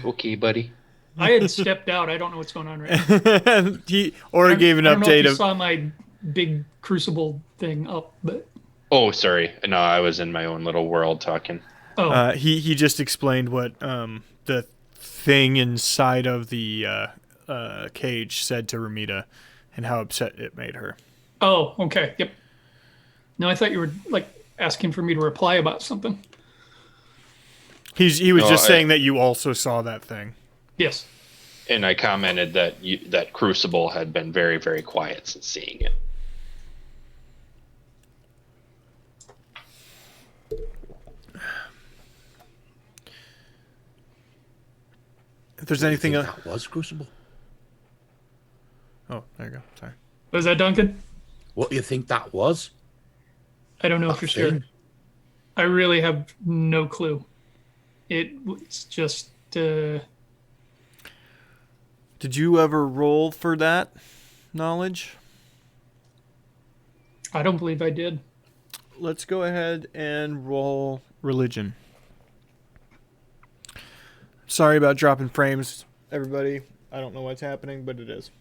Okay, buddy.
I had stepped out. I don't know what's going on right now.
He gave an
I don't know if
update
you
of.
saw my big crucible thing up, but
Oh, sorry. No, I was in my own little world talking.
oh,
He just explained what the thing inside of the cage said to Ramita, and how upset it made her.
oh, okay, yep. No, I thought you were like asking for me to reply about something.
He was
No,
just saying that you also saw that thing.
Yes.
And I commented that that Crucible had been very, very quiet since seeing it.
If there's anything else.
That was Crucible.
Oh, there you go. Sorry.
Was that Duncan?
What do you think that was?
I don't know
That
for sure.
thing?
I really have no clue. It's just.
Did you ever roll for that knowledge?
I don't believe I did.
Let's go ahead and roll religion. Sorry about dropping frames, everybody. I don't know what's happening, but it is.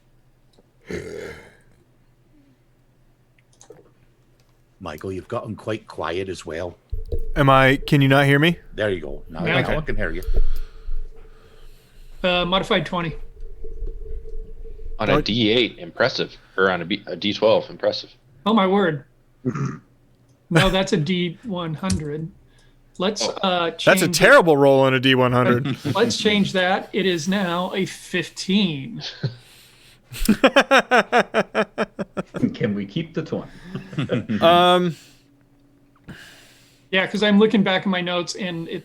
Michael, you've gotten quite quiet as well.
Can you not hear me?
There you go. Now,
Yeah,
now I can hear you.
Modified 20.
On a D8, impressive. Or on a D12, impressive.
Oh my word. No, that's a D100. Let's change.
That's a terrible roll on a D100.
Let's change that. It is now a 15.
Can we keep the 20?
Yeah, because I'm looking back in my notes and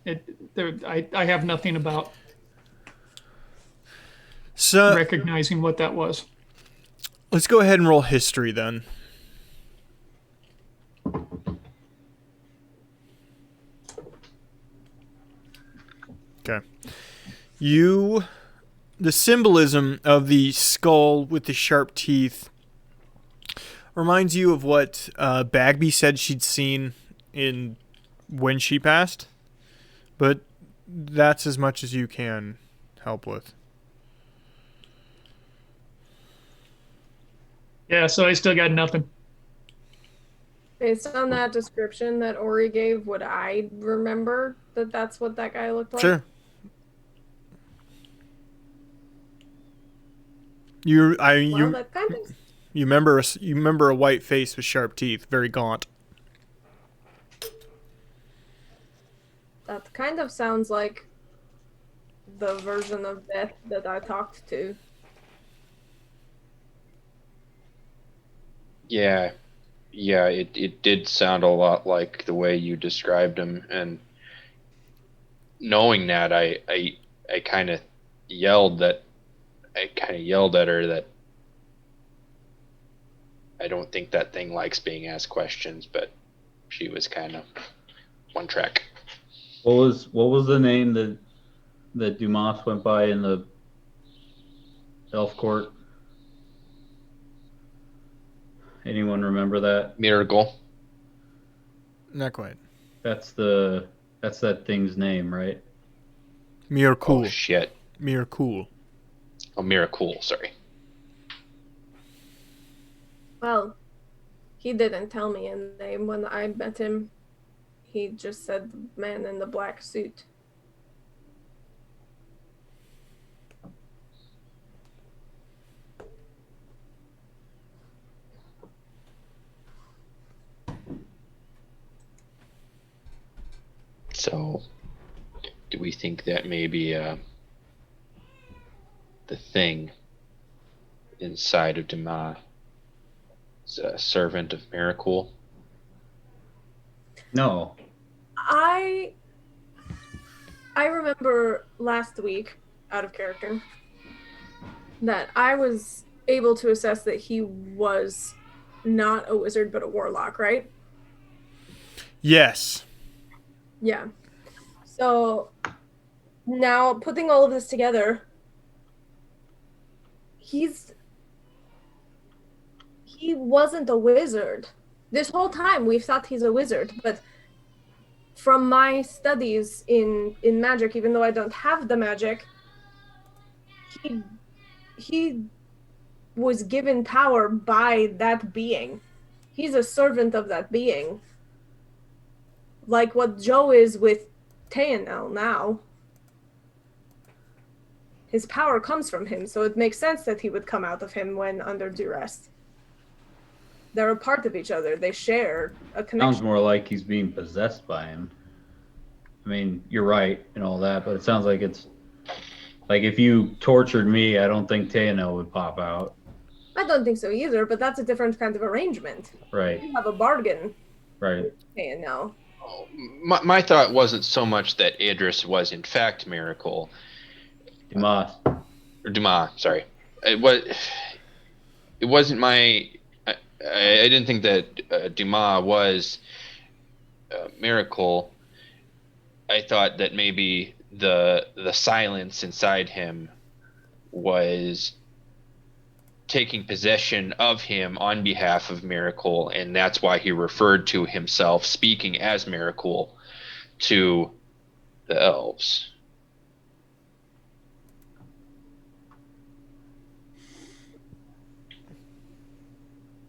I have nothing about
So
recognizing what that was.
let's go ahead and roll history then. Okay. The symbolism of the skull with the sharp teeth reminds you of what Bagby said she'd seen when she passed, but that's as much as you can help with.
Yeah, so I still got nothing.
Based on that description that Ori gave, would I remember that that's what that guy looked like?
Sure.
Well, that kind of...
You remember a white face with sharp teeth, very gaunt.
That kind of sounds like the version of death that I talked to.
Yeah, it did sound a lot like the way you described him, and knowing that, I kind of yelled at her that I don't think that thing likes being asked questions, but she was kind of one track.
What was the name that Dumas went by in the Elf Court? Anyone remember that?
Miracle.
Not quite.
That's that thing's name, right?
Miracle.
Oh shit.
Miracle.
Oh, Miracle. Sorry.
Well, he didn't tell me a name when I met him. He just said the man in the black suit.
So, do we think that maybe the thing inside of Dumas is a servant of Miracle?
No.
I remember last week, out of character, that I was able to assess that he was not a wizard but a warlock, right?
Yes.
Yeah. So now putting all of this together, he wasn't a wizard. This whole time we've thought he's a wizard, but from my studies in magic, even though I don't have the magic, he was given power by that being. He's a servant of that being. Like what Joe is with Tayanel now. His power comes from him, so it makes sense that he would come out of him when under duress. They're a part of each other. They share a connection.
Sounds more like he's being possessed by him. I mean, you're right and all that, but it sounds like it's like if you tortured me, I don't think Tayanel would pop out.
I don't think so either, but that's a different kind of arrangement.
Right.
You have a bargain
Right.
with Tayanel.
My thought wasn't so much that Idris was in fact Miracle.
Dumas.
Or Dumas, sorry. It wasn't my. I didn't think that Dumas was Miracle. I thought that maybe the silence inside him was taking possession of him on behalf of Miracle, and that's why he referred to himself speaking as Miracle to the elves.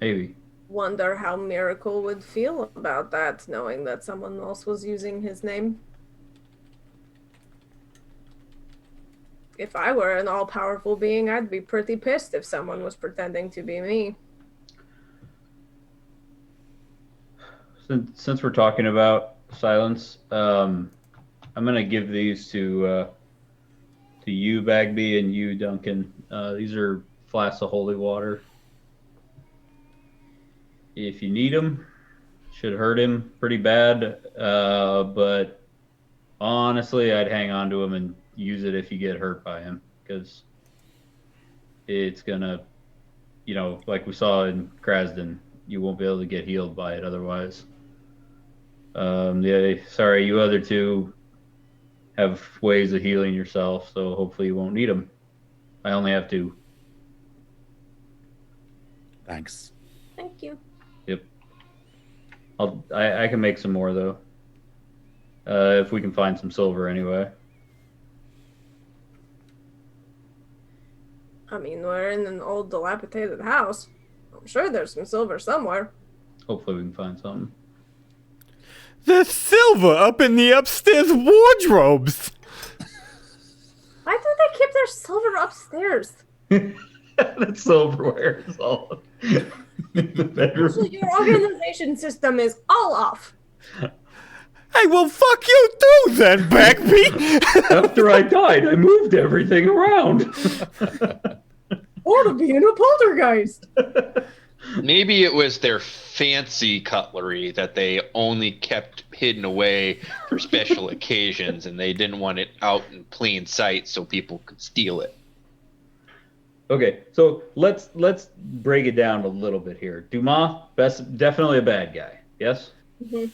Maybe.
Wonder how Miracle would feel about that, knowing that someone else was using his name. If I were an all-powerful being, I'd be pretty pissed if someone was pretending to be me.
Since we're talking about silence, I'm gonna give these to you, Bagby, and you, Duncan. These are flasks of holy water. If you need them, should hurt him pretty bad. But honestly, I'd hang on to him and use it if you get hurt by him, because it's gonna, like we saw in Krasden, you won't be able to get healed by it otherwise. Sorry, you other two have ways of healing yourself, so hopefully you won't need them. I only have two.
Thanks.
Thank you.
Yep. I can make some more though. If we can find some silver anyway.
I mean, we're in an old dilapidated house. I'm sure there's some silver somewhere.
Hopefully we can find something.
There's silver up in the upstairs wardrobes.
Why do they keep their silver upstairs?
That silverware is all in the bedroom.
So your organization system is all off.
Hey, well, fuck you too, then, Bagby.
After I died, I moved everything around.
Or to being a poltergeist.
Maybe it was their fancy cutlery that they only kept hidden away for special occasions, and they didn't want it out in plain sight so people could steal it.
Okay, so let's break it down a little bit here. Dumas, definitely a bad guy. Yes.
Mm-hmm.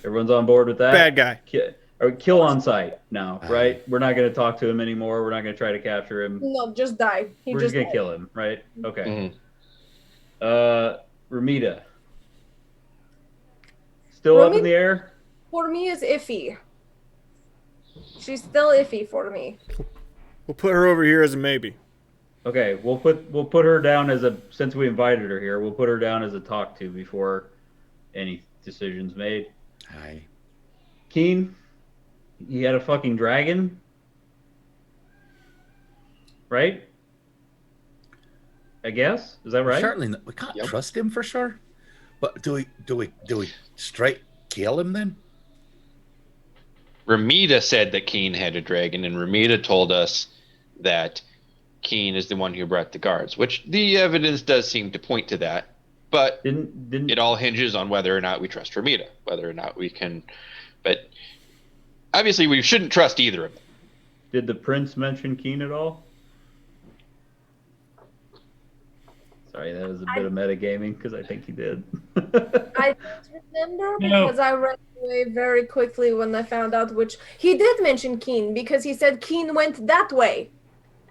Everyone's on board with that.
Bad guy.
Kill on sight now, right? We're not going to talk to him anymore. We're not going to try to capture him.
No, just die.
We're just going to kill him, right? Okay. Ramita. Still up in the air?
For me is iffy. She's still iffy for me.
We'll put her over here as a maybe.
Okay, we'll put her down as since we invited her here, we'll put her down as a talk to before any decisions made.
Aye.
Keen, he had a fucking dragon, right? I guess, is that right?
Certainly not. We can't trust him for sure. But do we straight kill him then?
Ramita said that Keen had a dragon, and Ramita told us that Keen is the one who brought the guards, which the evidence does seem to point to that. But it all hinges on whether or not we trust Ramita, whether or not we can. But obviously, we shouldn't trust either of them.
Did the prince mention Keen at all? Sorry, that was a bit of metagaming because I think he did.
I don't remember because I ran away very quickly when I found out which. He did mention Keen because he said Keen went that way.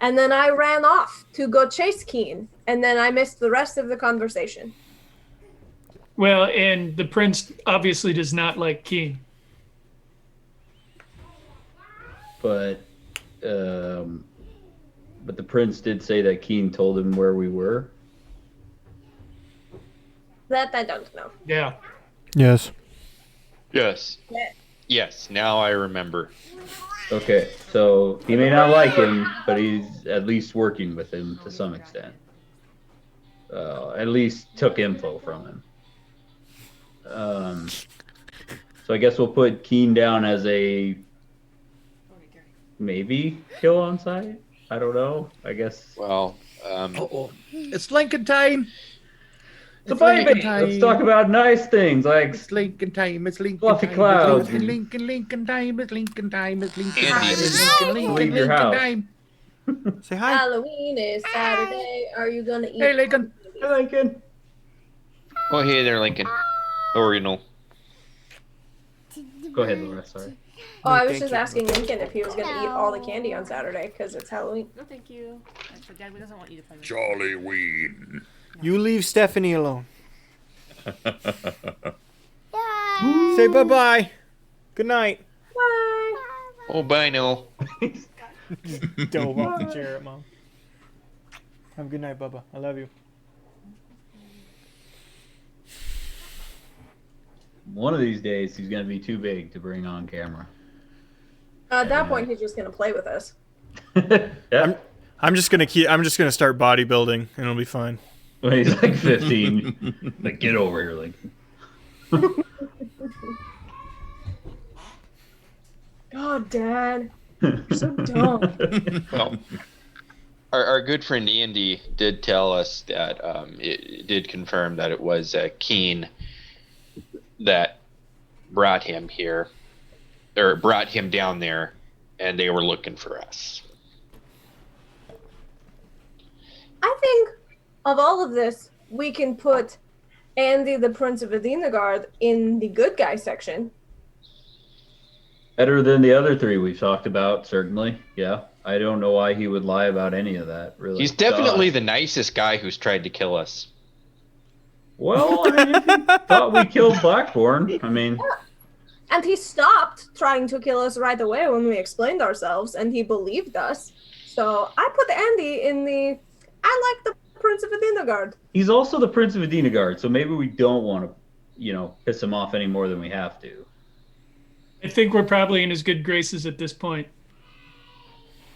And then I ran off to go chase Keen. And then I missed the rest of the conversation.
Well, and the prince obviously does not like Keen.
But the prince did say that Keen told him where we were.
That I don't know.
Yeah.
Yes.
Yes. Yes, now I remember.
Okay, so he may not like him, but he's at least working with him to some extent. At least took info from him. So I guess we'll put Keen down as a maybe kill on sight. I don't know. I guess.
Well,
It's Lincoln time. It's
baby.
Lincoln time.
Let's talk about nice things like
It's Lincoln time. It's Lincoln
fluffy
time.
clouds.
It's Lincoln time. It's Lincoln time. It's Lincoln
Andy.
time. It's Lincoln
Leave your house.
time.
Say hi.
Halloween is Saturday. Are you gonna eat?
Hey, Lincoln.
Hey, Lincoln.
Oh, hey there, Lincoln. Or, you know.
Go ahead, Laura. Sorry.
Oh, I was just asking Lincoln if he was gonna eat all the candy on Saturday because it's Halloween.
No, thank you. But Dad doesn't want you to play with
Jolly Ween.
You leave Stephanie alone. Say bye-bye. Good night.
Bye.
Oh, bye, Noel.
Dove off the chair at Mom. Have a good night, Bubba. I love you.
One of these days, he's gonna be too big to bring on camera.
At that point, he's just gonna play with us.
Yeah.
I'm just gonna start bodybuilding and it'll be fine.
When he's like 15, like get over here, Lincoln.
God, Dad, you're so dumb.
No. Our good friend Andy did tell us that it did confirm that it was Keen that brought him here, or brought him down there, and they were looking for us.
I think of all of this, we can put Andy, the Prince of Adenagard, in the good guy section.
Better than the other three we've talked about, certainly. Yeah. I don't know why he would lie about any of that, really.
He's definitely the nicest guy who's tried to kill us.
Well, I mean, if he thought we killed Blackborn, I mean...
And he stopped trying to kill us right away when we explained ourselves, and he believed us. So I put Andy in the, I like the Prince of Adenagard.
He's also the Prince of Adenagard, so maybe we don't want to, piss him off any more than we have to.
I think we're probably in his good graces at this point.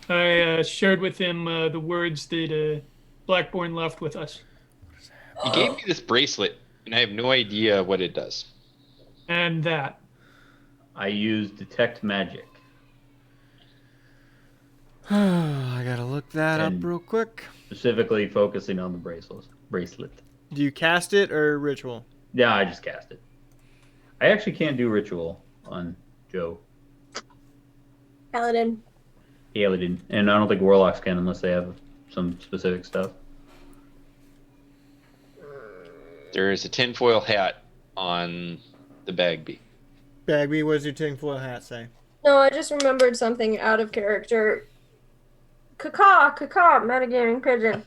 I shared with him the words that Blackborn left with us.
He gave me this bracelet, and I have no idea what it does.
And that.
I use Detect Magic.
I gotta look that up
And-
real quick.
Specifically focusing on the bracelet.
Do you cast it or ritual?
Yeah, I just cast it. I actually can't do ritual on Joe.
Paladin.
Paladin. And I don't think warlocks can unless they have some specific stuff.
There is a tinfoil hat on the Bagby.
Bagby, what does your tinfoil hat say?
No, I just remembered something out of character. Caw, metagaming pigeon.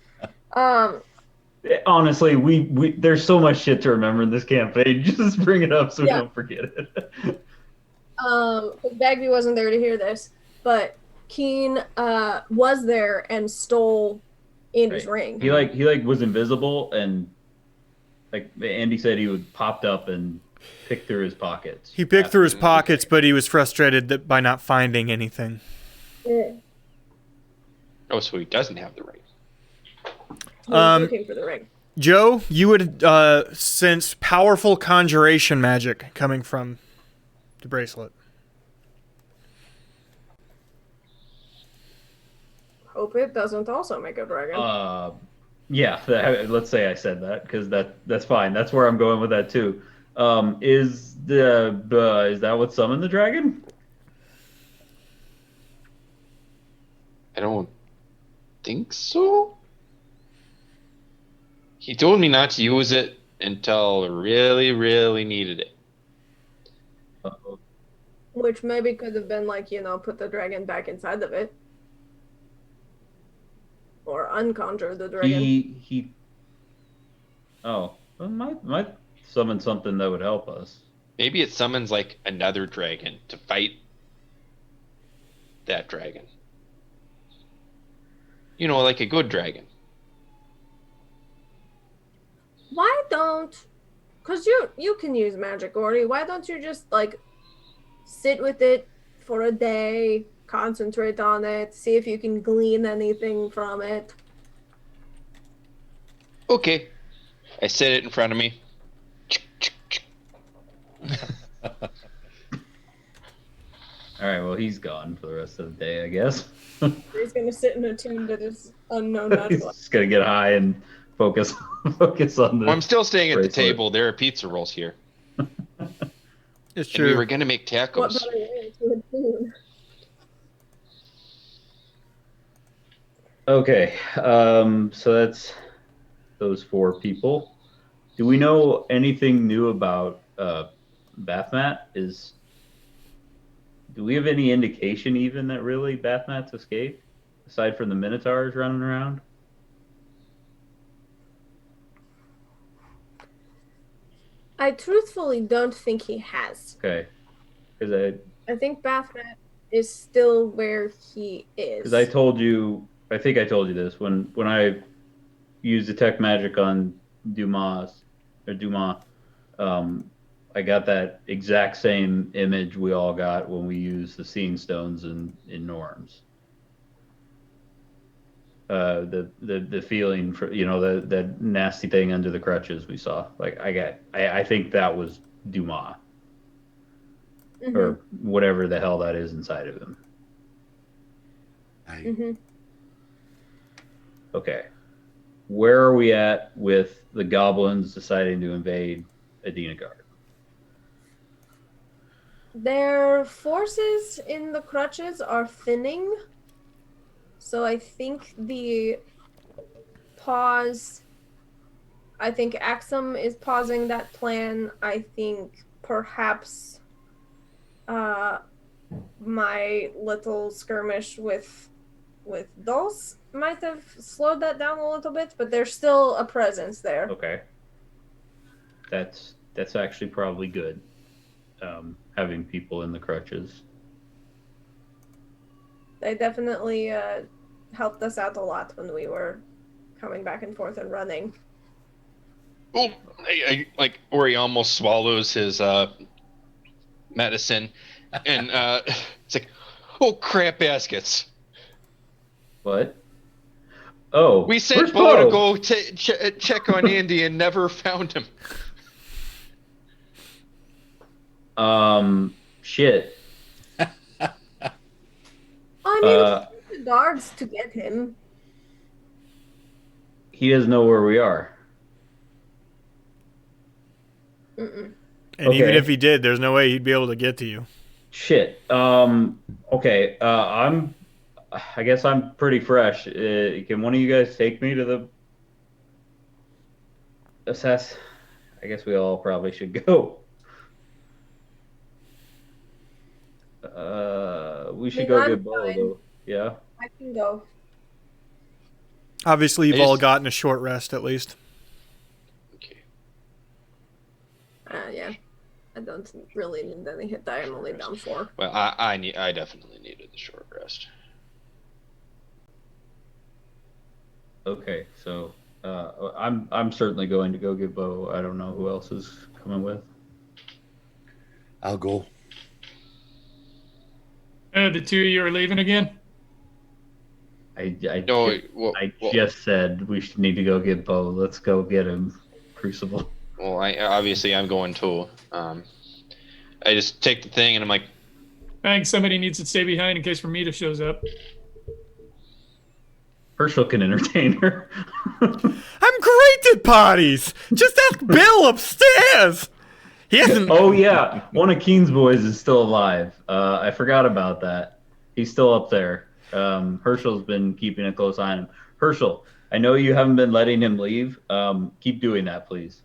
Honestly, we there's so much shit to remember in this campaign. Just bring it up so we
Yeah.
don't forget it.
Bagby wasn't there to hear this, but Keen was there and stole Andy's ring.
He was invisible, and like Andy said, he would popped up and picked through his pockets.
He picked through his pockets, but he was frustrated by not finding anything.
Yeah.
Oh, so he doesn't have the ring.
He was looking for the ring.
Joe, you would sense powerful conjuration magic coming from the bracelet.
Hope it doesn't also make a dragon.
Yeah, let's say I said that because that's fine. That's where I'm going with that too. Is that what summoned the dragon?
I don't think so. He told me not to use it until I really, really needed it.
Uh-oh.
Which maybe could have been like, put the dragon back inside of it. Or unconjure the dragon.
He. Oh, well, might summon something that would help us.
Maybe it summons like another dragon to fight that dragon. Like a good dragon.
Why don't... Because you can use magic, Gordy. Why don't you just, sit with it for a day, concentrate on it, see if you can glean anything from it?
Okay. I set it in front of me.
All right, well, he's gone for the rest of the day, I guess.
He's going to sit and attune to this unknown
He's
magic.
just gonna get high and focus on the.
Well, I'm still staying at the
bracelet.
table. There are pizza rolls here.
It's
And we
true.
were going to make
What
tacos.
better way to have food?
Okay, so that's those 4 people. Do we know anything new about Bathmat? Do we have any indication even that really Bathmat's escaped, aside from the Minotaurs running around?
I truthfully don't think he has.
Okay, because
I think Baphomet is still where he is.
I told you, I think I told you this when I used detect magic on Dumas. I got that exact same image we all got when we used the seeing stones in Norms. The feeling for the nasty thing under the crutches we saw. Like I think that was Dumas or whatever the hell that is inside of him. Okay, where are we at with the goblins deciding to invade Adinagard?
Their forces in the crutches are thinning. So I think the pause. I think Axum is pausing that plan. I think perhaps my little skirmish with Dulce might have slowed that down a little bit, but there's still a presence there.
Okay, that's actually probably good. Having people in the crutches.
They definitely helped us out a lot when we were coming back and forth and running.
Oh, I like where he almost swallows his medicine, and it's like, oh crap, baskets.
What? Oh,
We sent
where's
Bo to go check on Andy and never found him.
Shit.
I mean, we sent the guards to get him.
He doesn't know where we are.
Mm-mm.
And even if he did, there's no way he'd be able to get to you.
Shit. Okay. I guess I'm pretty fresh. Can one of you guys take me to the assess? I guess we all probably should go. We should go get Bo though. Yeah.
I can go.
Obviously, you've all gotten a short rest at least.
Okay.
Yeah. I don't really need any hit die. I'm only down 4.
Well, I definitely needed the short rest.
Okay, so I'm certainly going to go get Bo. I don't know who else is coming with.
I'll go.
The 2 of you are leaving again?
I just said we should need to go get Bo. Let's go get him, Crucible.
Well, I'm going too. I just take the thing and I'm like,
I think somebody needs to stay behind in case Ramita shows up.
Herschel can entertain her.
I'm great at parties. Just ask Bill upstairs. He hasn't.
Oh yeah, one of Keen's boys is still alive. I forgot about that. He's still up there. Herschel's been keeping a close eye on him. Herschel, I know you haven't been letting him leave. Keep doing that, please.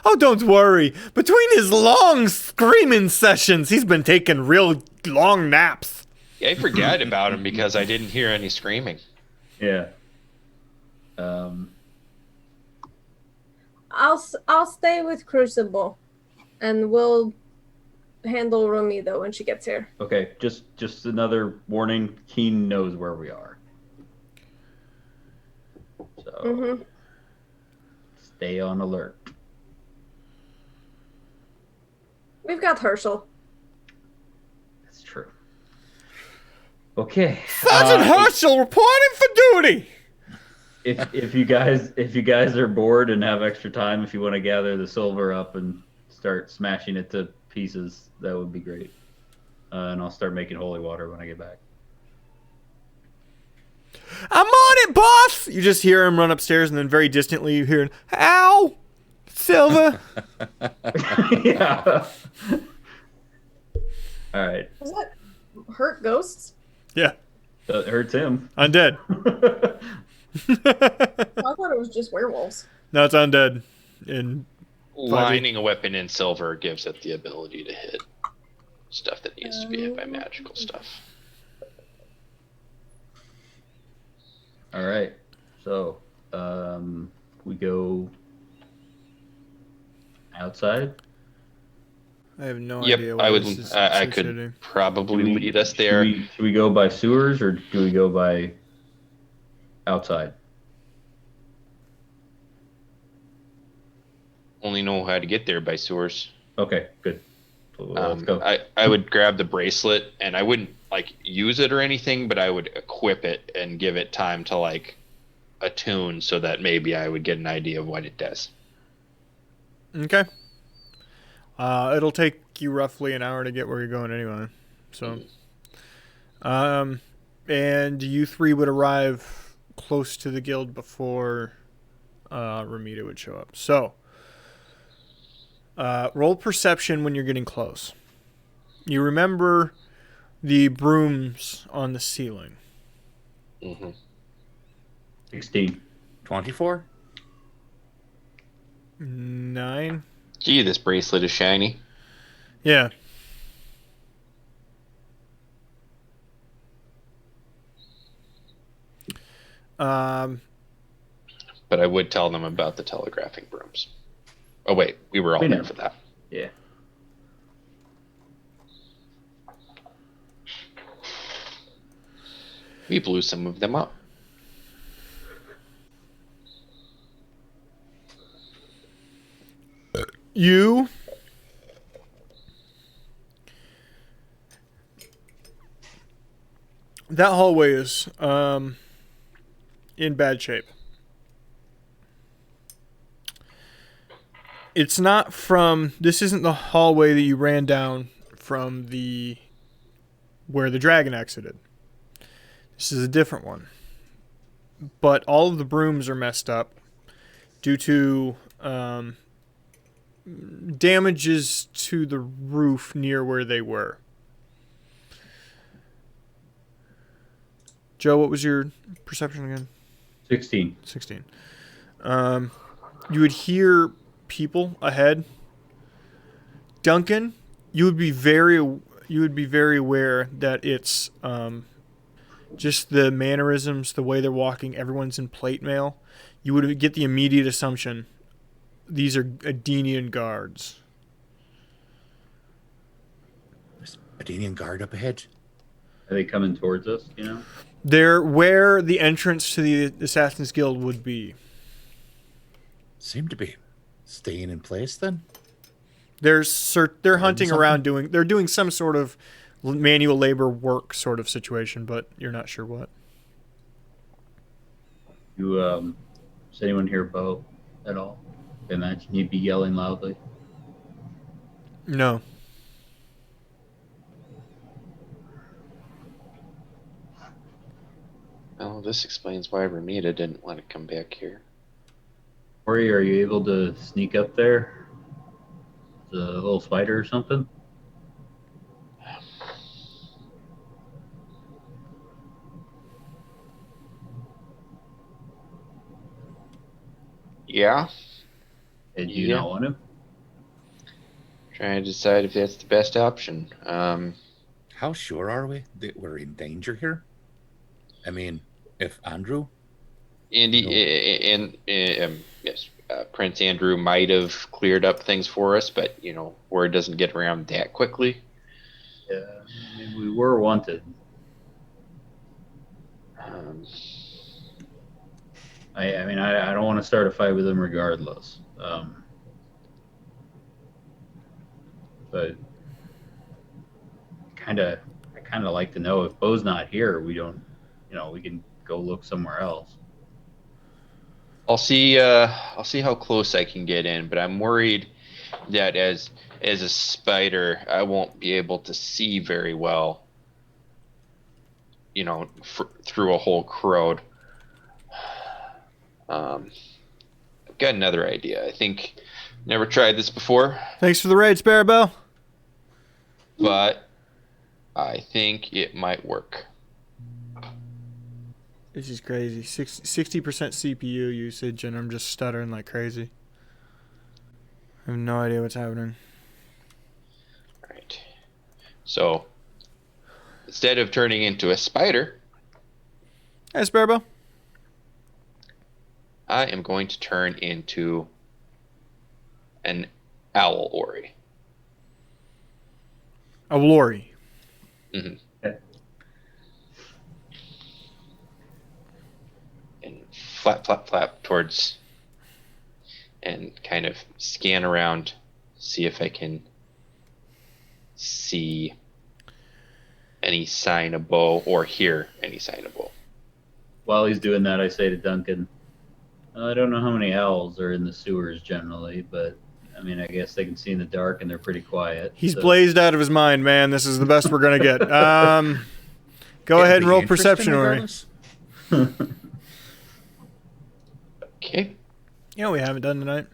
Oh, don't worry. Between his long screaming sessions, he's been taking real long naps.
yeah, I forgot about him because I didn't hear any screaming.
Yeah.
I'll stay with Crucible, and we'll handle Romita when she gets here.
Okay, just another warning. Keen knows where we are. So stay on alert.
We've got Herschel.
That's true. Okay.
Sergeant Herschel reporting for duty.
If you guys are bored and have extra time, if you want to gather the silver up and start smashing it to pieces, that would be great. And I'll start making holy water when I get back.
I'm on it, boss! You just hear him run upstairs, and then very distantly you hear, ow! Silva!
Yeah. All right.
Was that hurt ghosts?
Yeah.
That hurts him.
Undead.
I thought it was just werewolves.
No, it's undead. In 5e.
Lining a weapon in silver gives it the ability to hit stuff that needs to be hit by magical stuff.
All right. So, we go outside.
I have no
Yep,
idea.
I
what
would.
this is
I
associated.
could probably
Should we-
lead us there.
Should we go by sewers or do we go by outside?
Only know how to get there by sewers.
Okay, good. Let's go.
I would grab the bracelet and I wouldn't like use it or anything, but I would equip it and give it time to like attune so that maybe I would get an idea of what it does.
Okay. It'll take you roughly an hour to get where you're going anyway. So, and you three would arrive close to the guild before Ramita would show up. So, roll perception when you're getting close. You remember the brooms on the ceiling.
16.
24?
9.
Gee, this bracelet is shiny.
Yeah.
But I would tell them about the telegraphing brooms. Oh wait, we were all
We
there
know.
for that.
Yeah.
We blew some of them up.
You that hallway is in bad shape. It's not from this isn't the hallway that you ran down from the where the dragon exited. This is a different one. But all of the brooms are messed up due to damages to the roof near where they were. Joe, what was your perception again?
16.
16. You would hear people ahead. Duncan, you would be very aware that it's just the mannerisms, the way they're walking, everyone's in plate mail. You would get the immediate assumption these are Adenian guards.
There's a Danian guard up ahead.
Are they coming towards us, you know?
They're where the entrance to the Assassin's Guild would be.
Seem to be staying in place then.
They're hunting
something?
around they're doing some sort of manual labor work sort of situation, but you're not sure what.
Does anyone hear Bo at all? I imagine he'd be yelling loudly.
No.
Well, this explains why Ramita didn't want to come back here.
Ori, are you able to sneak up there? The little spider or something?
Yeah,
And do you
Yeah.
not want to?
trying to decide if that's the best option.
How sure are we that we're in danger here? I mean, if Andrew,
Yes, Prince Andrew might have cleared up things for us, but word doesn't get around that quickly.
Yeah, I mean, we were wanted. I don't want to start a fight with him regardless. But I kind of like to know if Bo's not here, we don't, we can go look somewhere else.
I'll see how close I can get in, but I'm worried that as a spider, I won't be able to see very well through a whole crowd. I've got another idea. I think never tried this before,
Thanks for the raid, Sparrow.
but I think it might work.
This is crazy. 60% CPU usage, and I'm just stuttering like crazy. I have no idea what's happening.
All right. So instead of turning into a spider,
Hey, Sparrow.
I am going to turn into an owl Ori.
A Lori.
Mm-hmm. And flap towards, and kind of scan around, see if I can see any sign of Bo or hear any sign of Bo.
While he's doing that, I say to Duncan, I don't know how many owls are in the sewers generally, but I mean, I guess they can see in the dark and they're pretty quiet.
He's blazed out of his mind, man. This is the best we're going to get. Go ahead and roll perception, Ori.
Okay.
You know what we haven't done tonight?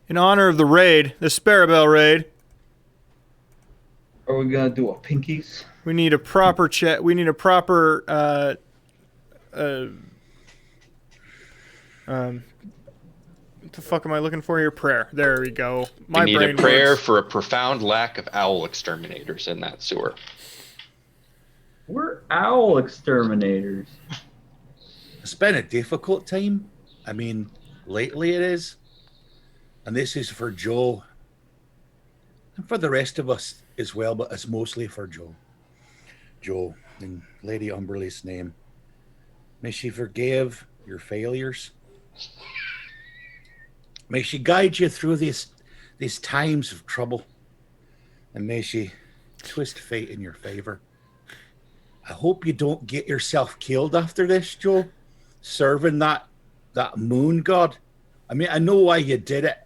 In honor of the raid, the Sparrow raid,
Are we gonna do a pinkies?
we need a proper check. We need a proper what the fuck am I looking for here? Prayer. There we go.
We need a prayer for a profound lack of owl exterminators in that sewer.
We're owl exterminators.
It's been a difficult time. I mean, lately it is. And this is for Joe. And for the rest of us as well, but it's mostly for Joe. Joe, in Lady Umberly's name, may she forgive your failures. May she guide you through these times of trouble. And may she twist fate in your favor. I hope you don't get yourself killed after this, Joe, serving that moon god. I mean, I know why you did it,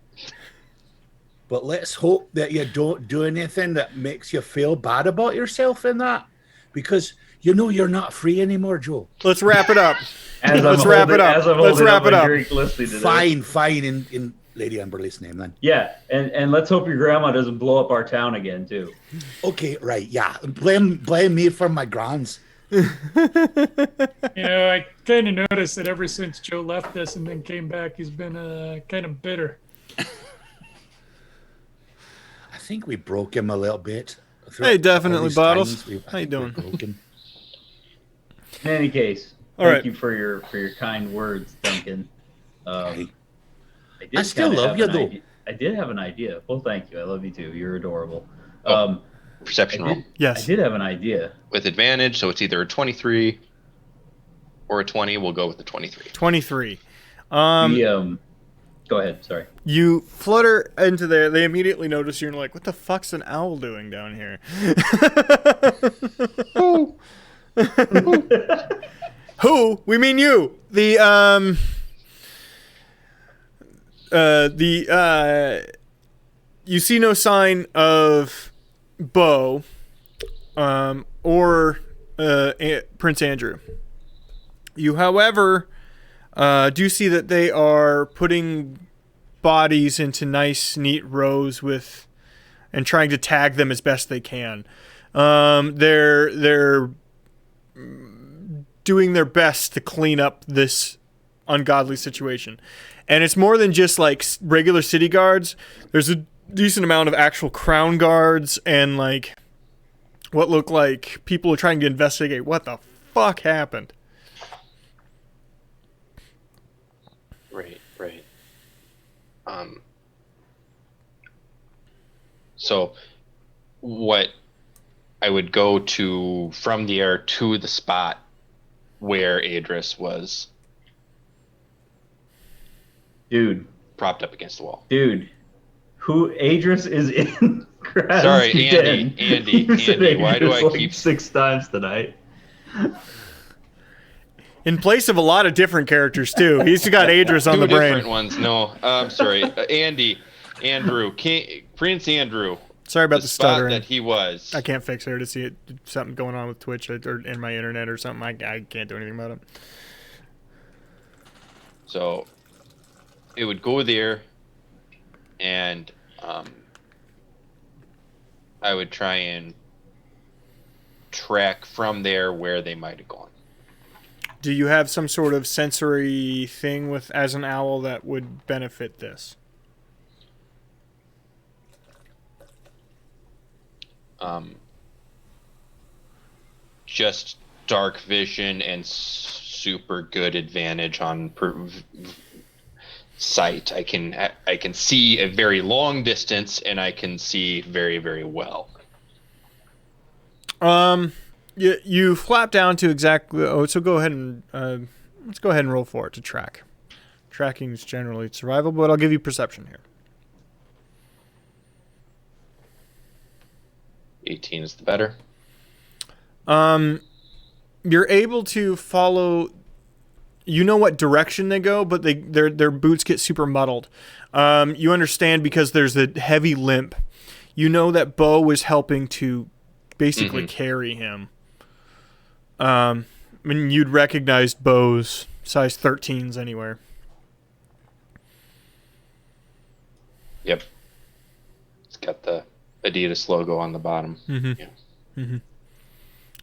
but let's hope that you don't do anything that makes you feel bad about yourself in that, because you know you're not free anymore, Joe.
Let's wrap it up.
Let's
wrap it up. Let's wrap it up.
Fine, in Lady Umberly's name then.
Yeah, and let's hope your grandma doesn't blow up our town again too.
Okay, right, yeah. Blame me for my grands.
I kind of noticed that ever since Joe left us and then came back, he's been kind of bitter.
I think we broke him a little bit.
Hey, definitely, Bottles. How you doing?
In any case, thank you for your kind words, Duncan. I still love you, though. I did have an idea. Well, thank you. I love you too. You're adorable.
Perception roll.
Yes.
I did have an idea.
With advantage, so it's either a 23 or a 20. We'll go with the 23.
23.
Go ahead. Sorry.
You flutter into there. They immediately notice you and like, what the fuck's an owl doing down here? Who? We mean you. You see no sign of Bo or Prince Andrew. You, however, do see that they are putting bodies into nice, neat rows and trying to tag them as best they can. They're doing their best to clean up this ungodly situation. And it's more than just like regular city guards. There's a decent amount of actual crown guards and like what look like people are trying to investigate what the fuck happened.
Right. So what I would go to from the air to the spot where Adris was.
Dude.
Propped up against the wall.
Dude. Who Adris is in Krasden?
Sorry, Andy, why do I keep
6 times tonight?
In place of a lot of different characters too. He's got Adris on the brain.
Different ones. No, I'm sorry. Andrew, Prince Andrew.
Sorry about
the
the
spot
stuttering.
that he was.
I can't fix it. To see it, something going on with Twitch or in my internet or something. I can't do anything about it.
So it would go there, and I would try and track from there where they might have gone.
Do you have some sort of sensory thing with as an owl that would benefit this?
Just dark vision and super good advantage on sight. I can see a very long distance, and I can see very, very well.
You flap down to exactly. Oh, so go ahead and let's go ahead and roll for it to track. Tracking is generally survival, but I'll give you perception here.
18 is the better.
You're able to follow. You know what direction they go, but their boots get super muddled. You understand because there's a heavy limp. You know that Bo was helping to basically carry him. I mean, you'd recognize Bo's size 13s anywhere.
Yep. It's got the Adidas logo on the bottom.
Mm-hmm.
Yeah.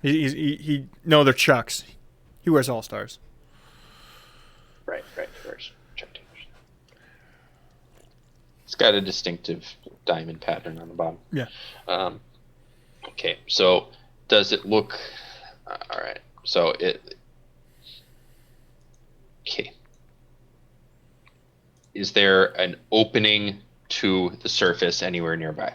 Mm-hmm. No, they're Chucks. He wears All Stars.
Right. Where's Chuck Taylor's? It's got a distinctive diamond pattern on the bottom.
Yeah.
Okay, so does it look... all right, so it... Okay. Is there an opening to the surface anywhere nearby?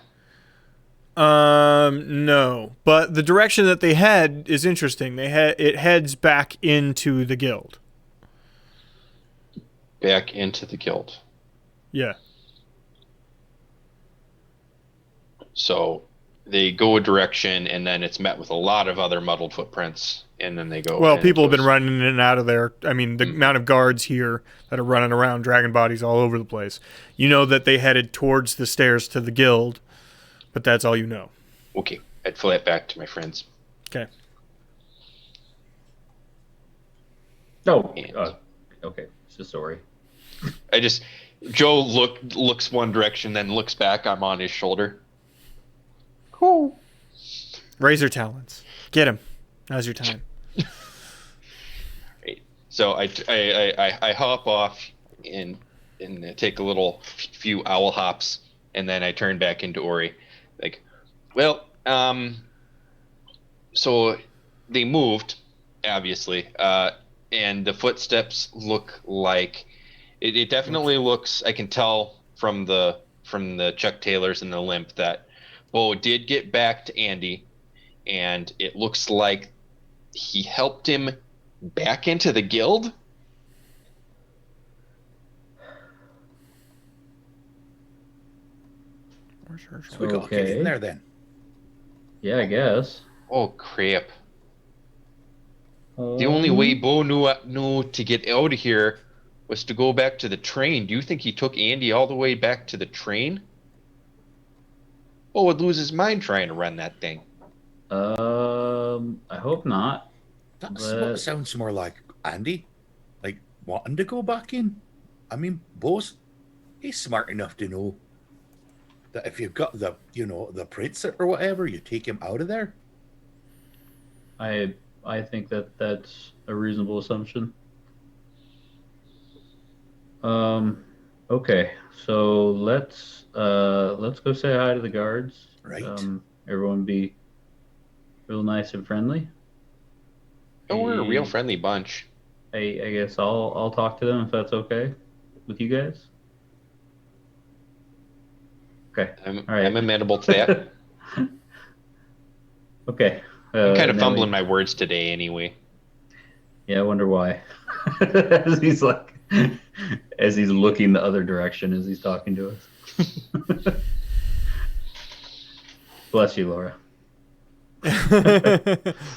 No. But the direction that they head is interesting. It heads back into the guild.
Back into the guild.
Yeah.
So they go a direction, and then it's met with a lot of other muddled footprints, and then they go...
Well, people have been running in and out of there. I mean, the amount of guards here that are running around, dragging bodies all over the place. You know that they headed towards the stairs to the guild, but that's all you know.
Okay, I'd flip back to my friends.
Okay.
Oh,
And
okay. It's a story.
Joe looks one direction, then looks back. I'm on his shoulder.
Cool. Razor talons. Get him. Now's your time.
Right. So I hop off and take a little few owl hops, and then I turn back into Ori. Like, well, so they moved, obviously, and the footsteps look like it definitely looks. I can tell from the Chuck Taylors and the limp that Bo did get back to Andy, and it looks like he helped him back into the guild.
So we got to get in there then.
Yeah, I guess.
Oh crap! The only way Bo knew to get out of here was to go back to the train. Do you think he took Andy all the way back to the train? Bo would lose his mind trying to run that thing.
I hope not.
That's what sounds more like Andy, like wanting to go back in. I mean, he's smart enough to know that if you've got the prince or whatever, you take him out of there.
I think that's a reasonable assumption. Okay, so let's go say hi to the guards.
Right.
Everyone be real nice and friendly.
Oh, we're a real friendly bunch.
I guess I'll talk to them if that's okay with you guys. Okay.
I'm
All right.
I'm amenable to that.
Okay.
I'm kind of fumbling my words today, anyway.
Yeah, I wonder why. as he's looking the other direction as he's talking to us. Bless you, Laura.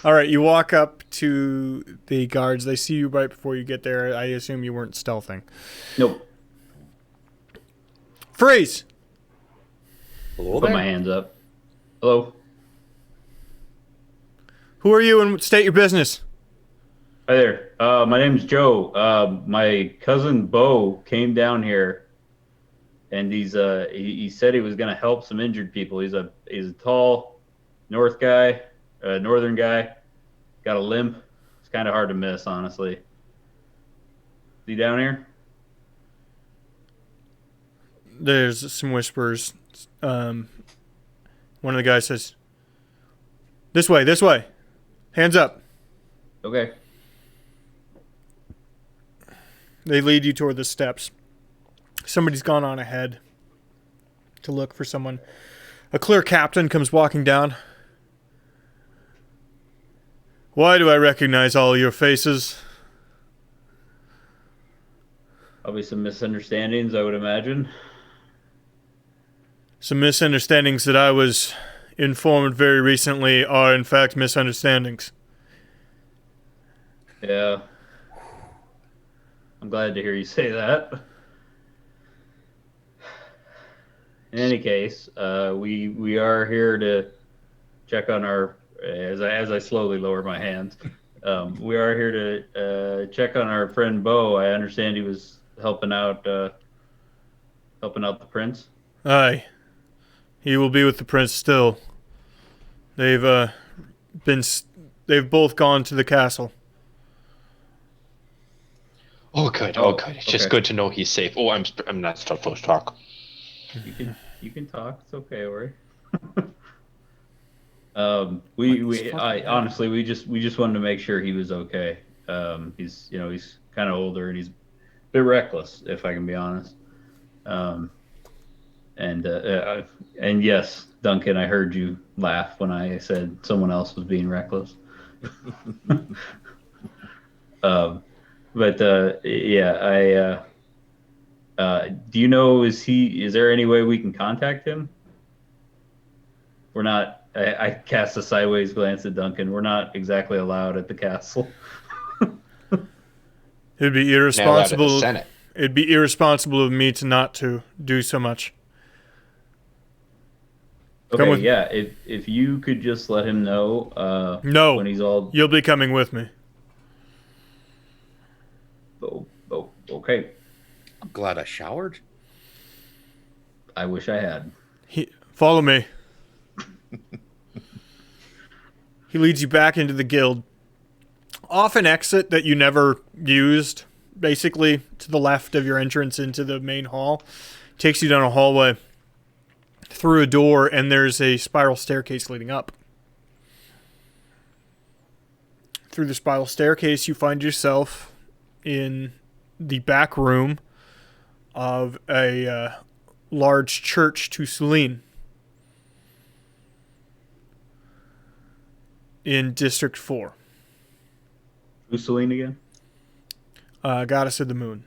All right, you walk up to the guards. They see you right before you get there. I assume you weren't stealthing.
Nope.
Freeze!
Hello
Put
there.
my hands up.
Hello.
Who are you and state your business?
Hi there. My name's Joe. My cousin Bo came down here, and he said he was gonna help some injured people. He's a tall northern guy, got a limp. It's kind of hard to miss, honestly. Is he down here?
There's some whispers. One of the guys says, this way. Hands up.
Okay.
They lead you toward the steps. Somebody's gone on ahead to look for someone. A clear captain comes walking down. Why do I recognize all your faces?
Probably some misunderstandings, I would imagine.
Some misunderstandings that I was informed very recently are in fact misunderstandings.
Yeah. I'm glad to hear you say that. In any case, we are here to check on our, as I slowly lower my hands, we are here to check on our friend Bo. I understand he was helping out the prince.
Aye. He will be with the prince still. They've both gone to the castle.
Oh, good. Oh, good. It's just good to know he's safe. Oh, I'm not supposed to talk.
You can talk. It's okay, Ori. Honestly, we just wanted to make sure he was okay. He's kind of older and he's a bit reckless, if I can be honest. And yes, Duncan, I heard you laugh when I said someone else was being reckless. Do you know, is there any way we can contact him? We're not, I cast a sideways glance at Duncan. We're not exactly allowed at the castle.
It'd be irresponsible. It'd be irresponsible of me to do so much.
Okay, yeah. If you could just let him know.
No.
When he's all.
You'll be coming with me.
Oh, okay.
I'm glad I showered.
I wish I had.
Follow me. He leads you back into the guild. Off an exit that you never used, basically to the left of your entrance into the main hall. Takes you down a hallway, through a door, and there's a spiral staircase leading up. Through the spiral staircase, you find yourself in the back room of a large church to Celine in District 4.
Who's Celine again?
Goddess of the Moon.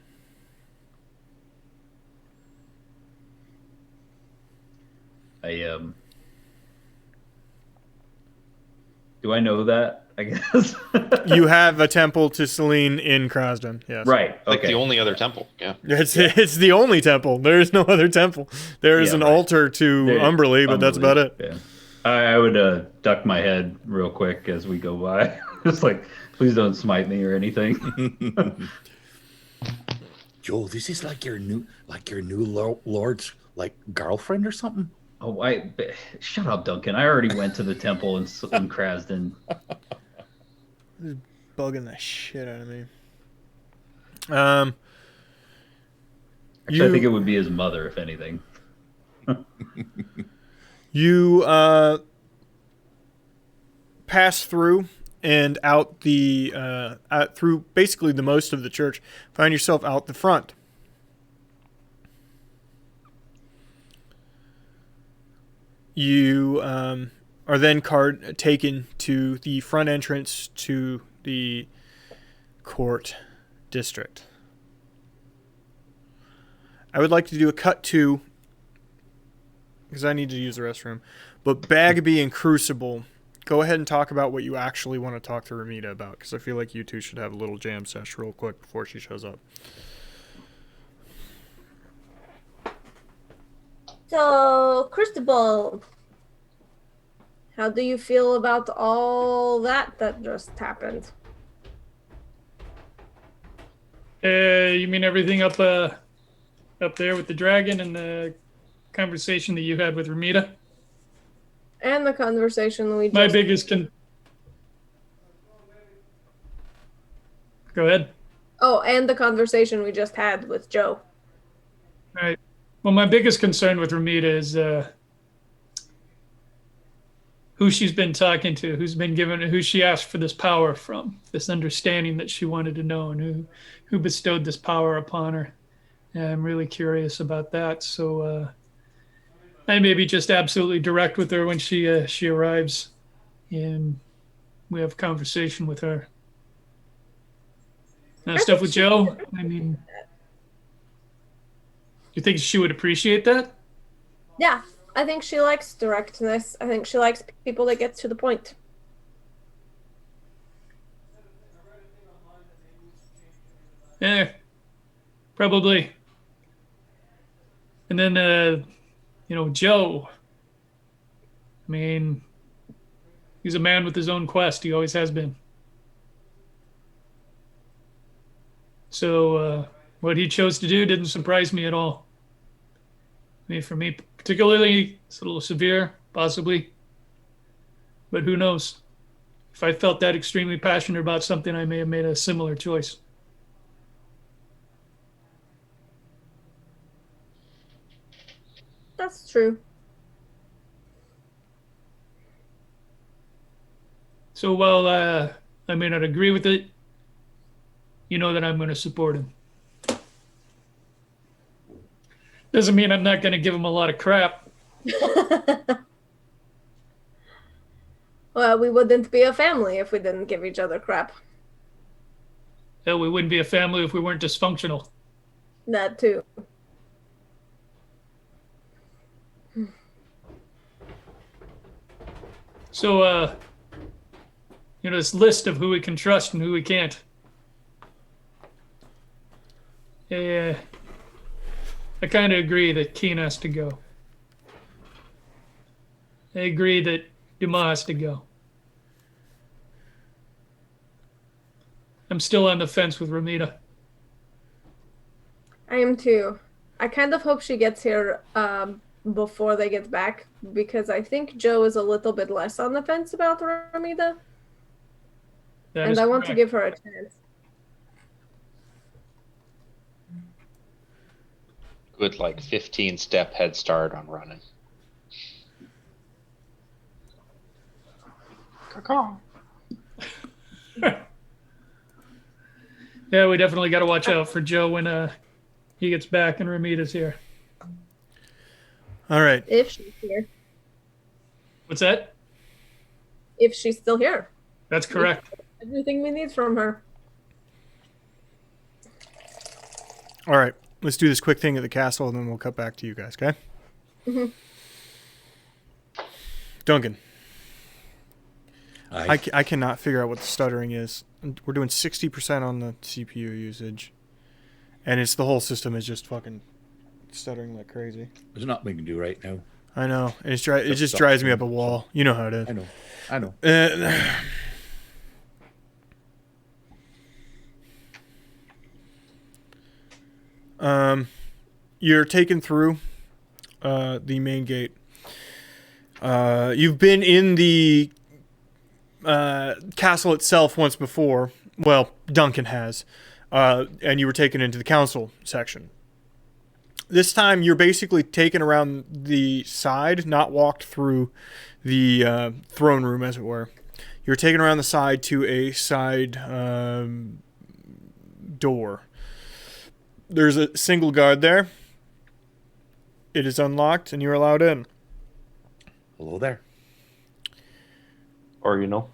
Do I know that? I guess.
You have a temple to Celine in Krasden, yes.
Right. Okay.
Like the only other temple, yeah.
It's the only temple. There is no other temple. There is an altar to Umberly, but that's about it.
Yeah. I would duck my head real quick as we go by. Just like, please don't smite me or anything.
Joe, this is like your new lord's like girlfriend or something.
Oh, shut up, Duncan. I already went to the temple in Krasden.
This is bugging the shit out of me.
Actually, I think it would be his mother, if anything.
You pass through and out through basically the most of the church. Find yourself out the front. You are then taken to the front entrance to the court district. I would like to do a cut to, because I need to use the restroom, but Bagby and Crucible, go ahead and talk about what you actually want to talk to Ramita about, because I feel like you two should have a little jam sesh real quick before she shows up.
So, Crucible, How do you feel about all that just happened?
You mean everything up there with the dragon and the conversation that you had with Ramita?
And the conversation we
My
just...
biggest Go ahead.
Oh, and the conversation we just had with Joe.
All right. Well, my biggest concern with Ramita is who she's been talking to, who she asked for this power from, this understanding that she wanted to know, and who bestowed this power upon her. And I'm really curious about that. So I maybe just absolutely direct with her when she arrives, and we have a conversation with her. Now, stuff with Joe. I mean, you think she would appreciate that?
Yeah, I think she likes directness. I think she likes people that get to the point.
Yeah, probably. And then, Joe. I mean, he's a man with his own quest. He always has been. So what he chose to do didn't surprise me at all. I mean, for me particularly, it's a little severe, possibly. But who knows? If I felt that extremely passionate about something, I may have made a similar choice.
That's true.
So while I may not agree with it, you know that I'm going to support him. Doesn't mean I'm not going to give him a lot of crap.
Well, we wouldn't be a family if we didn't give each other crap.
Hell, we wouldn't be a family if we weren't dysfunctional.
That too.
So, this list of who we can trust and who we can't. Yeah, I kind of agree that Keen has to go. I agree that Dumas has to go. I'm still on the fence with Ramita.
I am too. I kind of hope she gets here before they get back, because I think Joe is a little bit less on the fence about Ramita. And I want to give her a chance.
Good, 15-step head start on running.
Yeah, we definitely got to watch out for Joe when he gets back and Ramita's here.
All right.
If she's here.
What's that?
If she's still here.
That's correct.
Everything we need from her.
All right. Let's do this quick thing at the castle, and then we'll cut back to you guys, okay?
Mm-hmm.
Duncan.
Aye.
I cannot figure out what the stuttering is. We're doing 60% on the CPU usage. And it's the whole system is just fucking stuttering like crazy.
There's nothing we can do right now.
I know. And it just drives me up a wall. You know how it is.
I know.
You're taken through the main gate. You've been in the castle itself once before. Well, Duncan has. And you were taken into the council section. This time, you're basically taken around the side, not walked through the throne room, as it were. You're taken around the side to a side door. There's a single guard there. It is unlocked, and you're allowed in.
Hello there.
Or,
You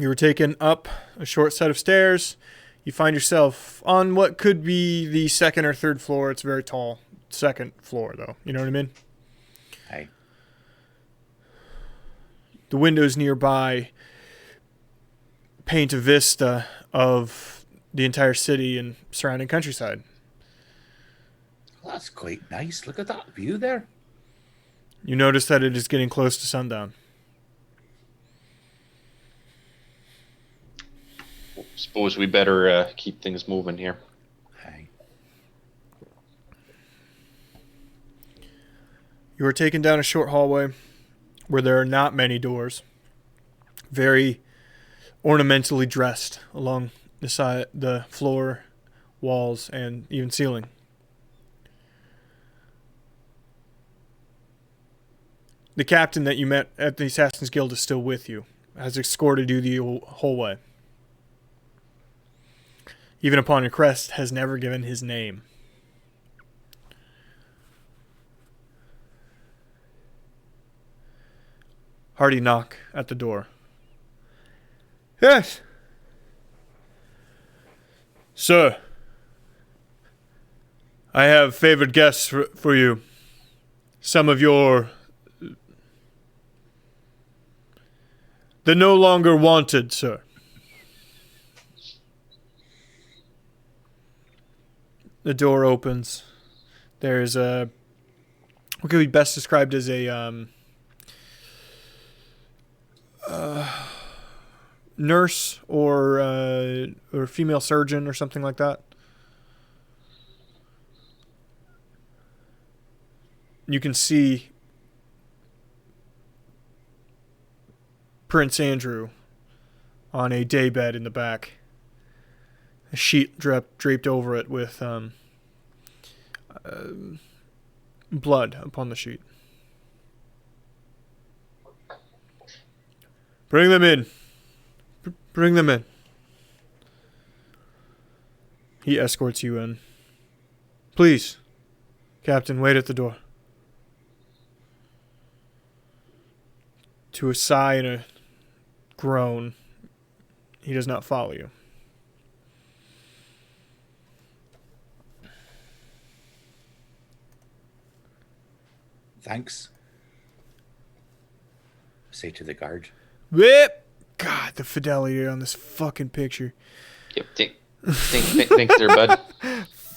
were taken up a short set of stairs. You find yourself on what could be the second or third floor. It's very tall. Second floor, though. You know what I mean?
Hey.
The windows nearby paint a vista of the entire city and surrounding countryside.
Well, that's quite nice. Look at that view there.
You notice that it is getting close to sundown.
Suppose we better keep things moving here.
Aye.
You are taken down a short hallway where there are not many doors. Very ornamentally dressed along the side, the floor, walls, and even ceiling. The captain that you met at the Assassin's Guild is still with you, has escorted you the whole way. Even upon your crest, has never given his name. Hearty knock at the door. Yes. Sir, I have favored guests for you. Some of your... the no longer wanted, sir. The door opens. There's a... what could be best described as a... nurse or female surgeon or something like that. You can see Prince Andrew on a daybed in the back. A sheet draped over it with blood upon the sheet. Bring them in. Bring them in. He escorts you in. Please, Captain, wait at the door. To a sigh and a groan, he does not follow you.
Thanks. Say to the guard.
Whip! God, the fidelity on this fucking picture.
Yep, thanks there, bud.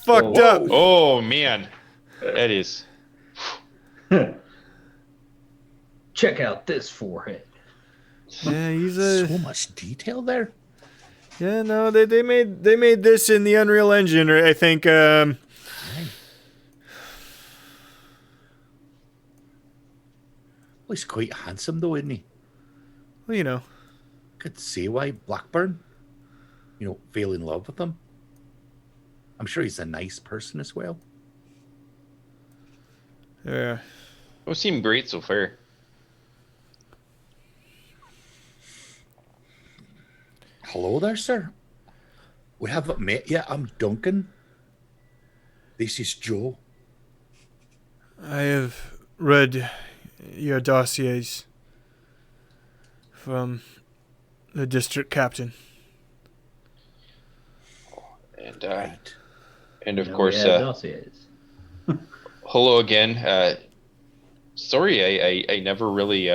Fucked up.
Oh, man. That is...
Check out this forehead.
Yeah, he's a...
so much detail there.
Yeah, no, they made this in the Unreal Engine, or I think.
Well, he's quite handsome, though, isn't he?
Well, you know.
Could see why Blackburn, fell in love with him. I'm sure he's a nice person as well.
Yeah.
Don't seem great so far.
Hello there, sir. We haven't met yet. I'm Duncan. This is Joe.
I have read your dossiers from the district captain.
And
Right.
and of
You know,
course,
we have dossiers.
hello again. Sorry, I never really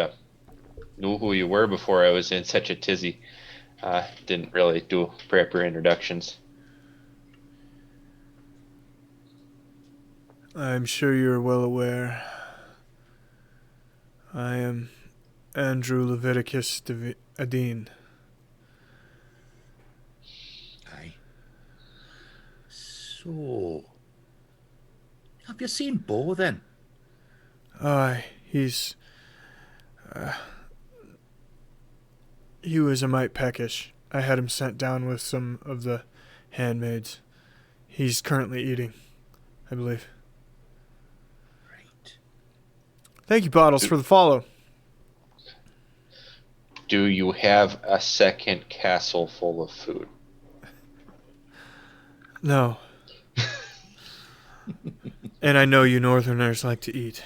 knew who you were before I was in such a tizzy. Didn't really do proper introductions.
I'm sure you're well aware. I am Andrew Leviticus Adine.
Aye. So, have you seen Bo then?
Aye, he was a mite peckish. I had him sent down with some of the handmaids. He's currently eating, I believe.
Right.
Thank you, Bottles, for the follow.
Do you have a second castle full of food?
No. And I know you Northerners like to eat.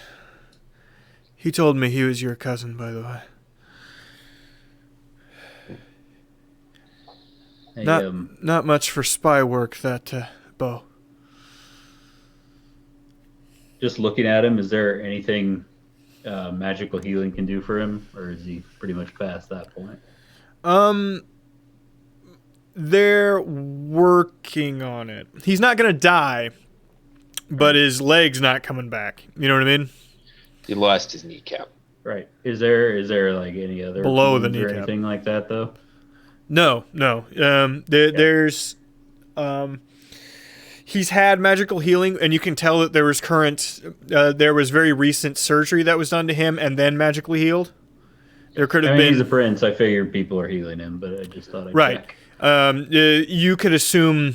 He told me he was your cousin, by the way.
Hey,
Not much for spy work, that Bo.
just looking at him, is there anything magical healing can do for him, or is he pretty much past that point?
They're working on it. He's not gonna die, but his leg's not coming back. You know what I mean?
He lost his kneecap.
Right. Is there like any other
Below the
wounds or
kneecap.
anything like that though?
No. There's he's had magical healing, and you can tell that there was very recent surgery that was done to him, and then magically healed. There could have been.
He's a prince. I figured people are healing him, but I just thought I'd check.
You could assume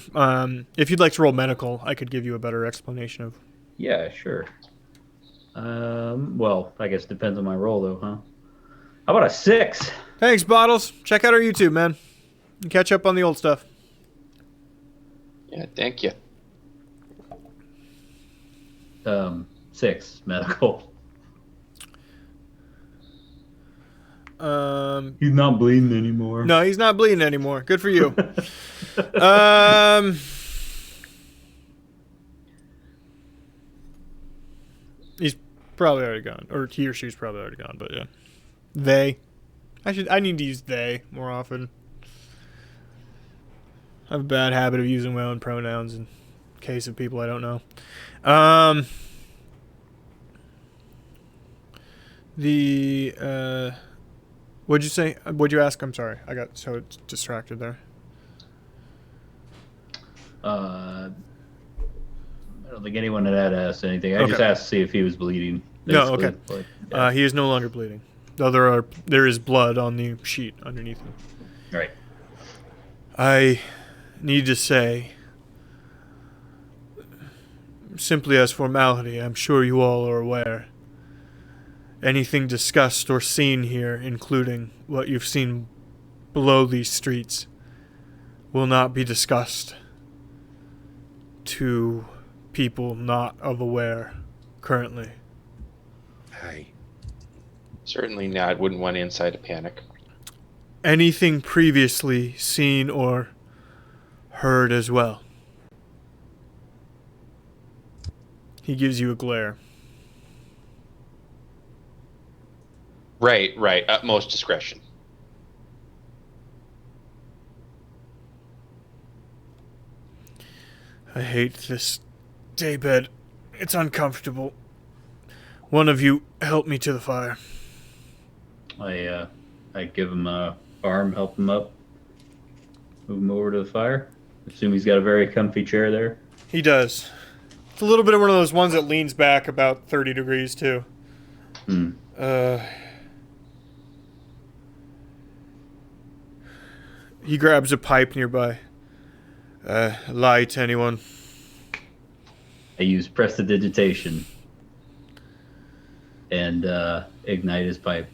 if you'd like to roll medical, I could give you a better explanation of.
Yeah, sure. Well, I guess it depends on my roll, though, huh? How about a 6?
Thanks, Bottles. Check out our YouTube, man. And catch up on the old stuff.
Yeah, thank you.
6 medical. He's not bleeding anymore.
No, he's not bleeding anymore. Good for you. He's probably already gone, or he or she's probably already gone. But yeah, they. I need to use they more often. I have a bad habit of using my own pronouns in case of people I don't know. What'd you say? What'd you ask? I'm sorry. I got so distracted there.
I don't think anyone had asked anything. I just asked to see if he was bleeding.
No, okay.
Like, yeah.
He is no longer bleeding. Though there is blood on the sheet underneath him.
Right.
I need to say, simply as formality, I'm sure you all are aware, anything discussed or seen here, including what you've seen below these streets, will not be discussed to people not of aware currently.
Aye.
Certainly not. Wouldn't want to incite a panic.
Anything previously seen or heard as well. He gives you a glare.
Right. Utmost discretion.
I hate this daybed. It's uncomfortable. One of you help me to the fire.
I give him a arm, help him up, move him over to the fire. Assume he's got a very comfy chair there.
He does. It's a little bit of one of those ones that leans back about 30 degrees too. He grabs a pipe nearby. Light, anyone?
I use prestidigitation and ignite his pipe.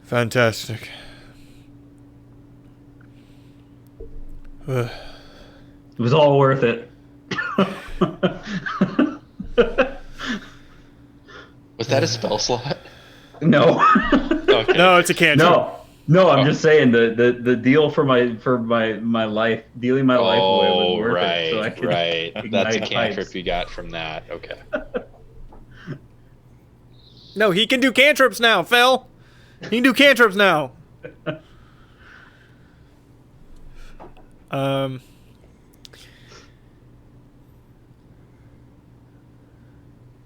Fantastic.
It was all worth it.
Was that a spell slot?
No.
Okay.
No, it's a cantrip.
No, I'm just saying the deal for my life, dealing my life away was worth it. So I could
right. That's a cantrip
pipes.
you got from that. Okay.
No, he can do cantrips now, Phil. He can do cantrips now.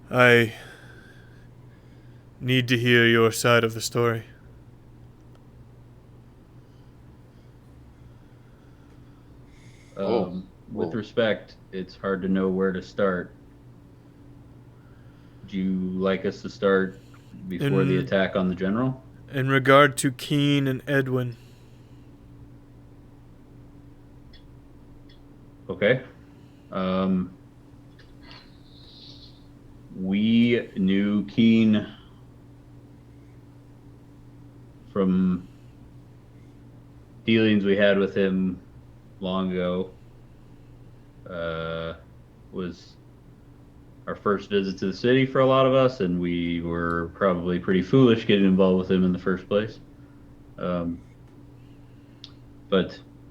I need to hear your side of the story.
With respect, it's hard to know where to start. Would you like us to start before the attack on the general?
In regard to Keen and Edwin.
Okay. We knew Keen from dealings we had with him long ago. Was our first visit to the city for a lot of us, and we were probably pretty foolish getting involved with him in the first place. But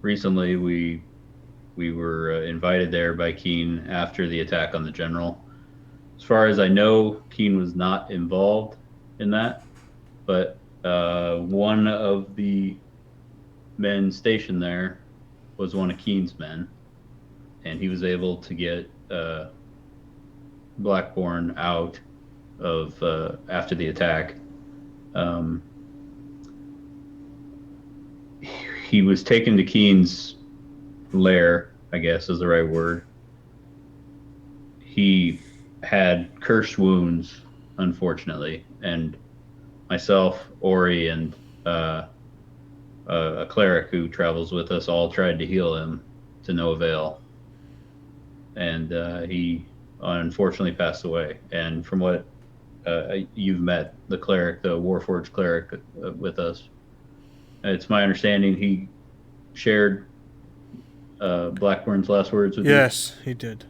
recently we were invited there by Keen after the attack on the general. As far as I know, Keen was not involved in that, but one of the men stationed there was one of Keen's men, and he was able to get Blackbourne out of
he was taken to Keen's lair, I guess is the right word. He had cursed wounds, unfortunately, and myself, Ori, and a cleric who travels with us all tried to heal him to no avail. And he unfortunately passed away. And from what you've met the cleric, the Warforged cleric with us, it's my understanding he shared Blackburn's last words with you.
Yes, he did.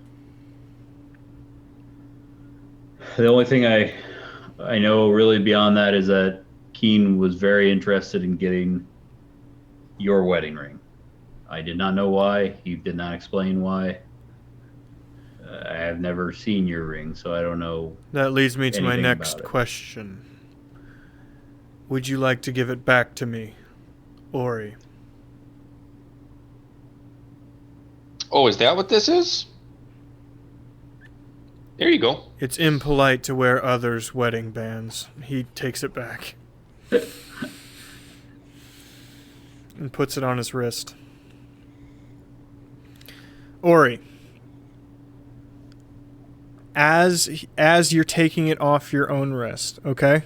The only thing I know really beyond that is that Keen was very interested in getting your wedding ring. I did not know why. He did not explain why. I have never seen your ring, so I don't know.
That leads me to my
anything
next
about it.
question. Would you like to give it back to me, Ori?
Oh, is that what this is? There you go.
It's impolite to wear others' wedding bands. He takes it back. And puts it on his wrist. Ori, as you're taking it off your own wrist, okay?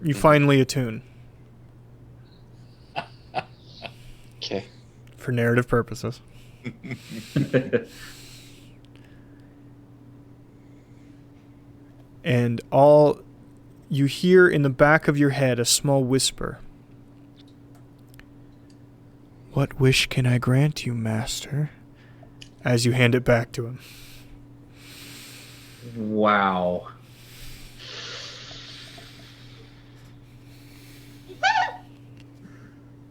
You finally attune.
Okay.
For narrative purposes. And all you hear in the back of your head a small whisper. What wish can I grant you, master? As you hand it back to him.
Wow.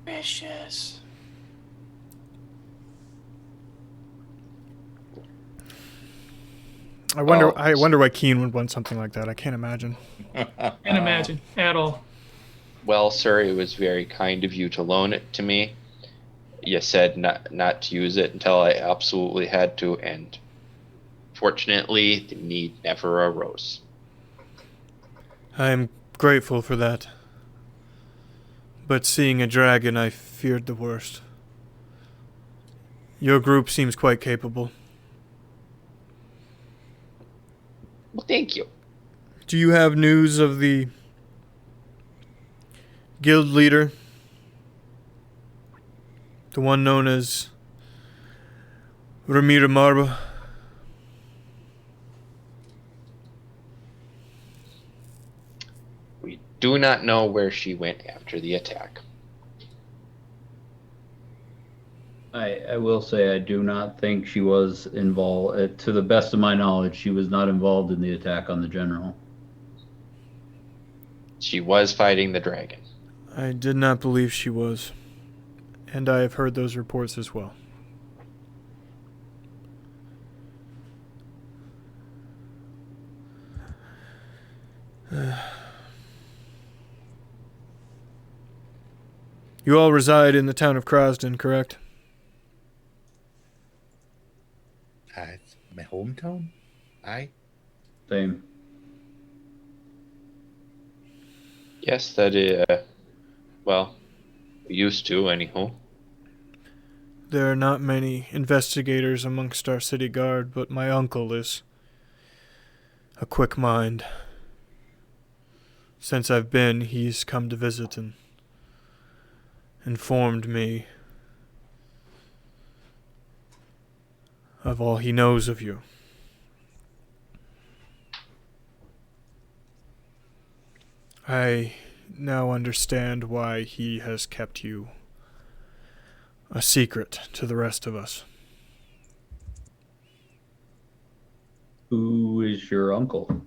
Vicious.
I wonder why Keen would want something like that. I can't imagine.
Can't imagine at all.
Well, sir, it was very kind of you to loan it to me. You said not to use it until I absolutely had to, and fortunately, the need never arose.
I am grateful for that. But seeing a dragon, I feared the worst. Your group seems quite capable.
Well, thank you.
Do you have news of the guild leader? The one known as Ramira Marba?
We do not know where she went after the attack.
I will say I do not think she was involved. To the best of my knowledge, she was not involved in the attack on the general.
She was fighting the dragon.
I did not believe she was. And I have heard those reports as well. You all reside in the town of Krasden, correct?
It's my hometown. Aye.
Same.
Yes, that is. Well, we used to, anyhow.
There are not many investigators amongst our city guard, but my uncle is a quick mind. Since I've been, he's come to visit and informed me of all he knows of you. I now understand why he has kept you a secret to the rest of us.
Who is your uncle?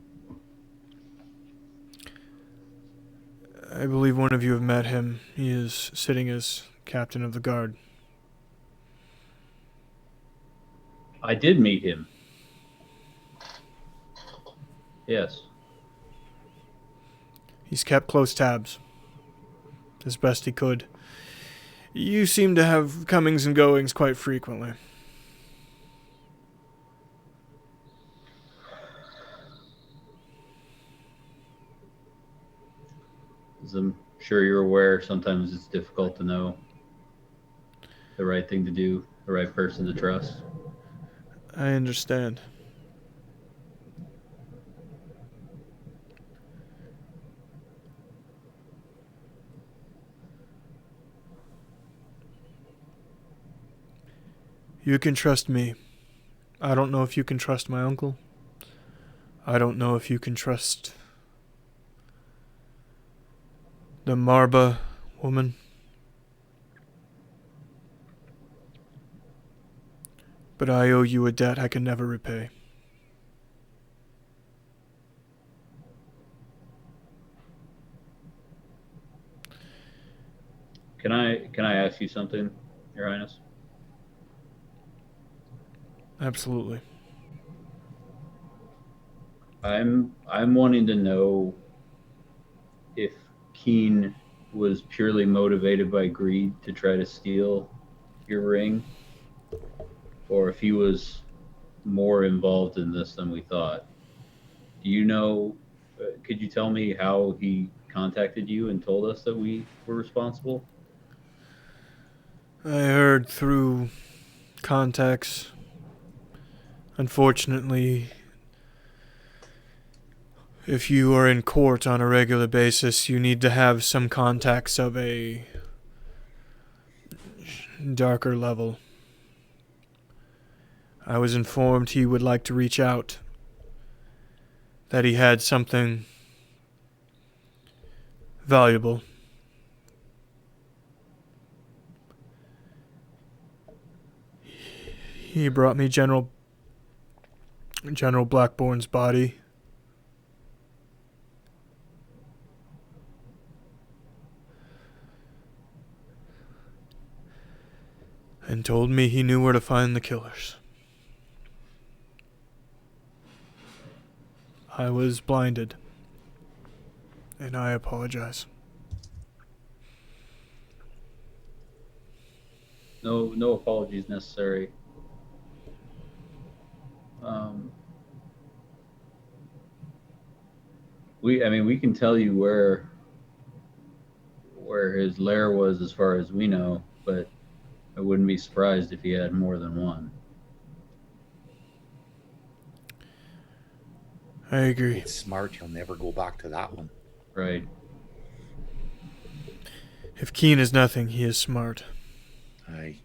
I believe one of you have met him. He is sitting as captain of the guard.
I did meet him. Yes.
He's kept close tabs, as best he could. You seem to have comings and goings quite frequently.
As I'm sure you're aware, sometimes it's difficult to know the right thing to do, the right person to trust.
I understand. You can trust me. I don't know if you can trust my uncle. I don't know if you can trust the Marba woman. But I owe you a debt I can never repay.
Can I ask you something, Your Highness?
Absolutely.
I'm wanting to know if Keen was purely motivated by greed to try to steal your ring, or if he was more involved in this than we thought. Do you know? Could you tell me how he contacted you and told us that we were responsible?
I heard through contacts. Unfortunately, if you are in court on a regular basis, you need to have some contacts of a darker level. I was informed he would like to reach out, that he had something valuable. He brought me General Blackbourne's body. And told me he knew where to find the killers. I was blinded, and I apologize.
No apologies necessary. We can tell you where his lair was as far as we know, but I wouldn't be surprised if he had more than one.
I agree.
It's smart. He'll never go back to that one.
Right.
If Keen is nothing, he is smart.
Aye.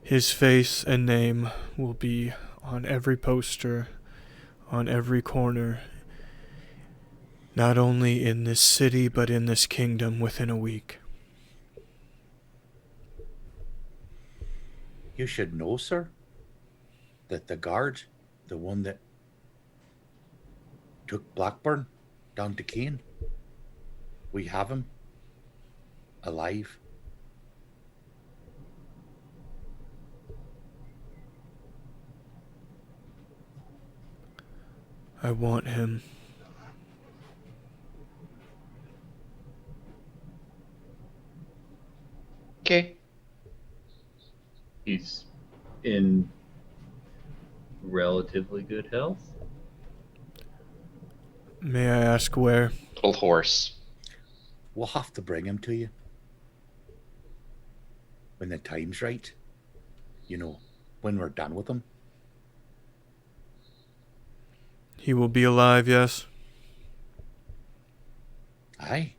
His face and name will be on every poster, on every corner, not only in this city, but in this kingdom within a week.
You should know, sir, that the guard, the one that took Blackburn down to Keene, we have him alive.
I want him.
Okay.
He's in relatively good health.
May I ask where?
Little horse.
We'll have to bring him to you when the time's right. You know, when we're done with him.
He will be alive, yes?
Aye.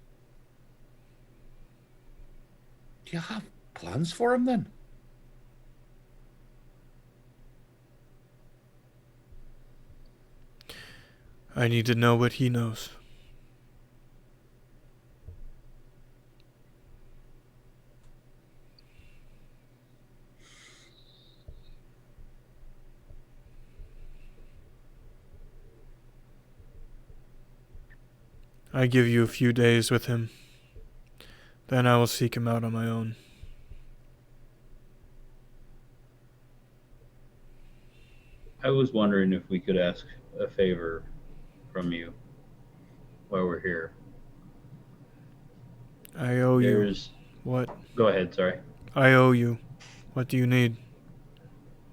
Do you have plans for him then?
I need to know what he knows. I give you a few days with him. Then I will seek him out on my own.
I was wondering if we could ask a favor from you while we're here.
I owe you.
There's...
What?
Go ahead, sorry.
I owe you. What do you need?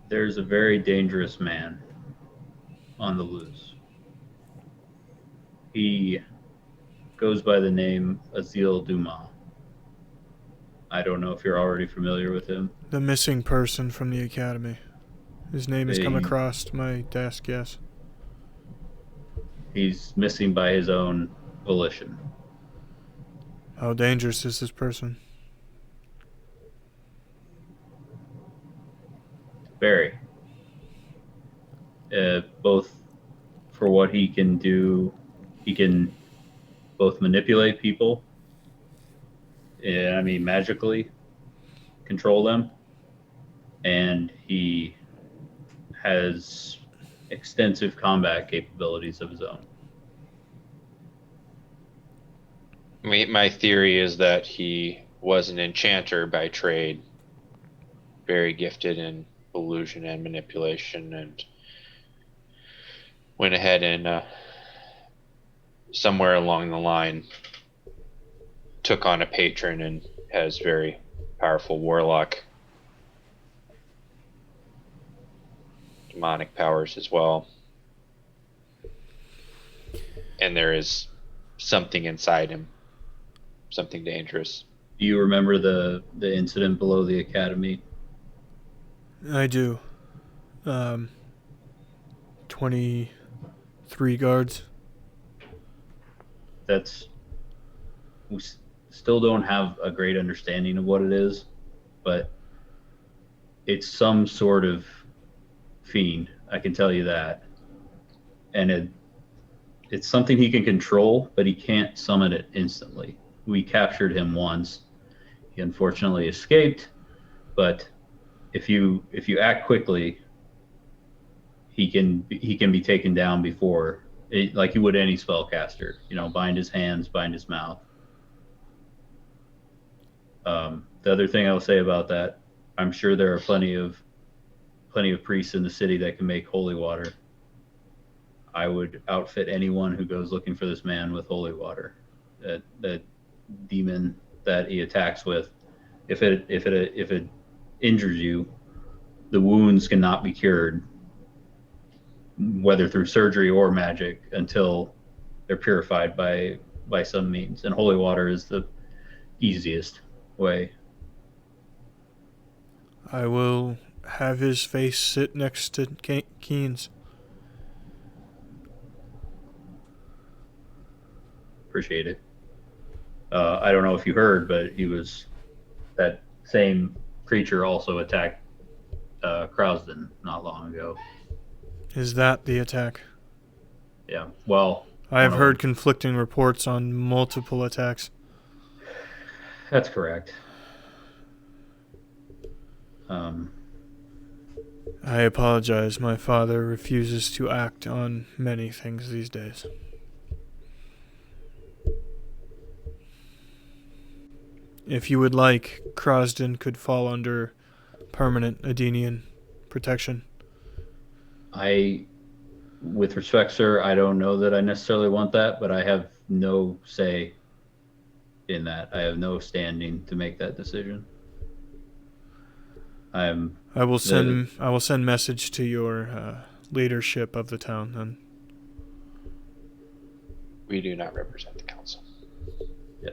There's a very dangerous man on the loose. He
goes by the name Azil Dumas. I don't know if you're already familiar with him.
The missing person from the academy. His name has come
He-
across my desk, yes.
He's missing by his own volition.
How dangerous is this person?
Very. Both for what he can do, he can both manipulate people, magically control them, and he has extensive combat capabilities of his own.
My theory is that he was an enchanter by trade, very gifted in illusion and manipulation, and went ahead and somewhere along the line took on a patron and has very powerful warlock demonic powers as well. And there is something inside him, something dangerous.
Do you remember the incident below the academy?
I do. 23 guards.
We still don't have a great understanding of what it is, but it's some sort of fiend, I can tell you that. And it's something he can control, but he can't summon it instantly. We captured him once. He unfortunately escaped, but if you act quickly, he can be taken down before, like you would any spellcaster. Bind his hands, bind his mouth. The other thing I'll say about that, I'm sure there are plenty of priests in the city that can make holy water. I would outfit anyone who goes looking for this man with holy water. That demon that he attacks with, if it injures you, the wounds cannot be cured, whether through surgery or magic, until they're purified by some means. And holy water is the easiest way.
I will have his face sit next to Keen's.
Appreciate it. I don't know if you heard, but that same creature also attacked Krasden not long ago.
Is that the attack?
Yeah. Well,
I have heard conflicting reports on multiple attacks.
That's correct.
I apologize. My father refuses to act on many things these days. If you would like, Krasden could fall under permanent Adenian protection.
With respect, sir, I don't know that I necessarily want that, but I have no say in that. I have no standing to make that decision. I will
send message to your leadership of the town then.
We do not represent the council.
Yeah,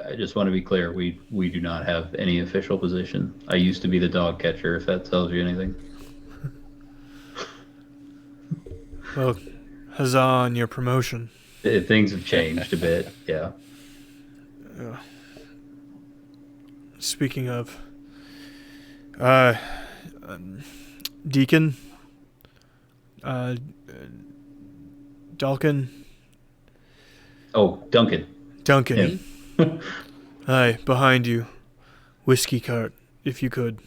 I just want to be clear. We do not have any official position. I used to be the dog catcher, if that tells you anything.
Well, huzzah on your promotion.
Things have changed a bit, yeah.
Speaking of, Deacon, Dalkin.
Oh, Duncan.
Duncan. Yeah. Aye, behind you. Whiskey cart, if you could.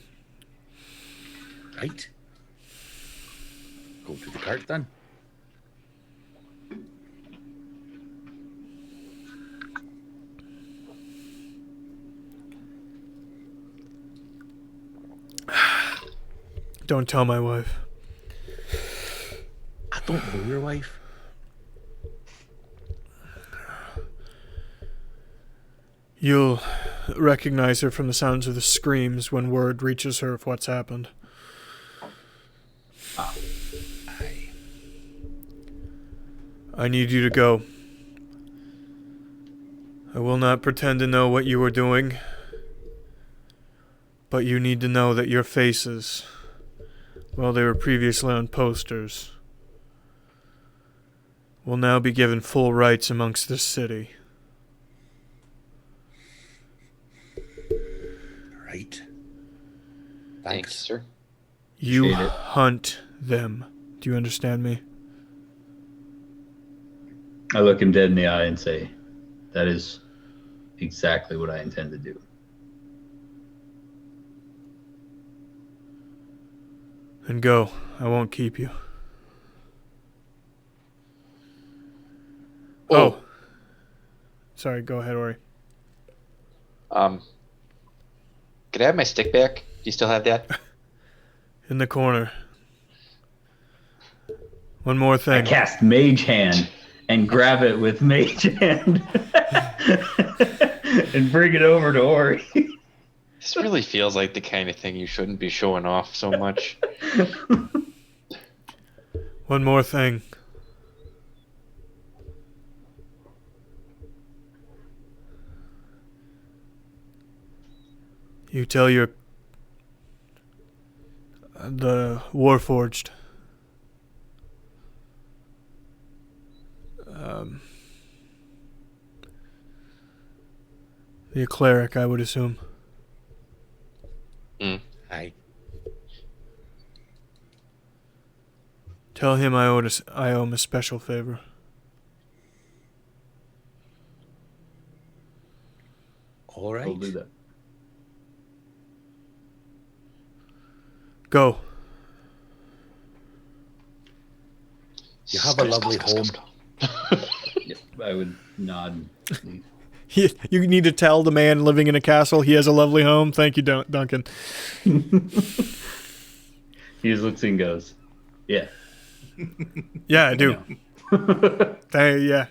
Right. Go to the cart then.
Don't tell my wife.
I don't know your wife.
You'll recognize her from the sounds of the screams when word reaches her of what's happened. I need you to go. I will not pretend to know what you were doing, but you need to know that your faces, while they were previously on posters, will now be given full rights amongst this city.
Right.
Thank you, sir.
You
Appreciate it.
hunt them. Do you understand me?
I look him dead in the eye and say, that is exactly what I intend to do.
Then go. I won't keep you. Oh. Sorry, go ahead, Ori.
Could I have my stick back? Do you still have that?
In the corner. One more
I
thing.
cast Mage Hand and grab it with Mage Hand and bring it over to Ori.
This really feels like the kind of thing you shouldn't be showing off so much.
One more thing. You tell the Warforged. The cleric, I would assume.
Aye.
Tell him I owe him a special favor.
All right.
I'll do that.
Go.
You have a lovely home.
Yep, I would nod. And
You need to tell the man living in a castle he has a lovely home. Thank you, Duncan.
he just looks and goes, yeah.
Yeah, I do. Yeah.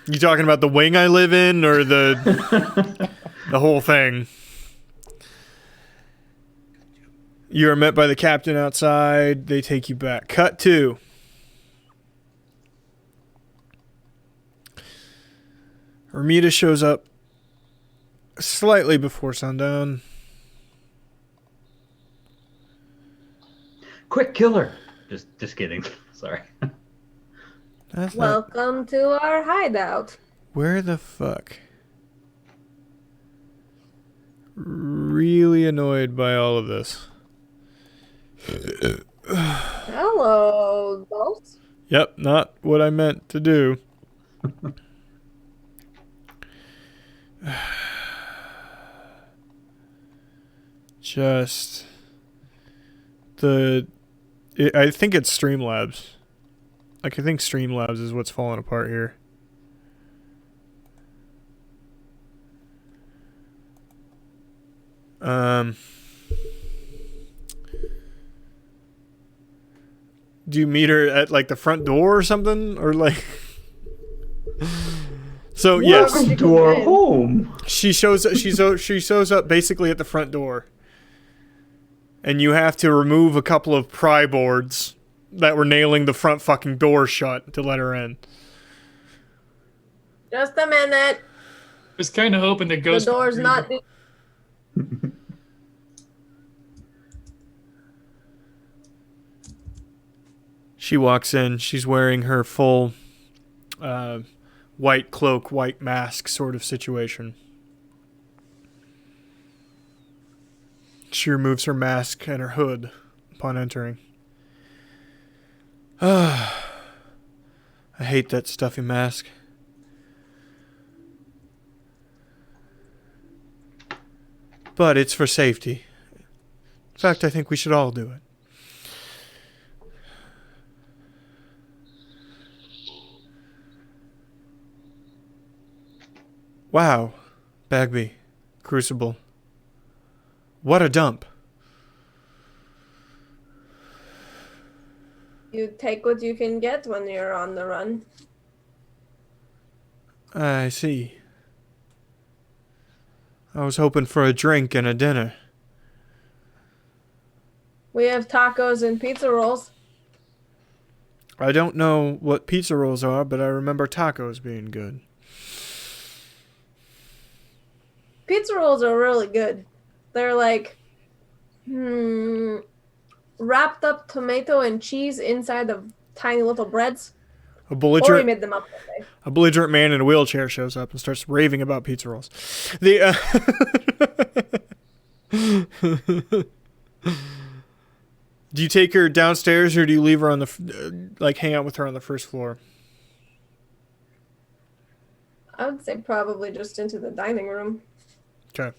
You talking about the wing I live in or the whole thing? You are met by the captain outside. They take you back. Cut 2. Ramita shows up slightly before sundown.
Quick, killer. Just kidding. Sorry.
That's not,
Welcome to our hideout.
where the fuck? Really annoyed by all of this.
Hello, ghost.
Yep, not what I meant to do. Just I think it's Streamlabs. Like, I think Streamlabs is what's falling apart here. Do you meet her at like the front door or something, or like? So yes,
Welcome to our home.
she shows up basically at the front door, and you have to remove a couple of pry boards that were nailing the front fucking door shut to let her in.
Just a minute.
I was kind of hoping the
The
ghost.
door's not.
She walks in. She's wearing her full white cloak, white mask sort of situation. She removes her mask and her hood upon entering. I hate that stuffy mask. But it's for safety. In fact, I think we should all do it. Wow. Bagby. Crucible. What a dump.
You take what you can get when you're on the run.
I see. I was hoping for a drink and a dinner.
We have tacos and pizza rolls.
I don't know what pizza rolls are, but I remember tacos being good.
Pizza rolls are really good. They're like wrapped up tomato and cheese inside of tiny little breads.
A
Or we made them up that way.
A belligerent man in a wheelchair shows up and starts raving about pizza rolls. The do you take her downstairs or do you leave her on the like hang out with her on the first floor?
I would say probably just into the dining room.
Okay.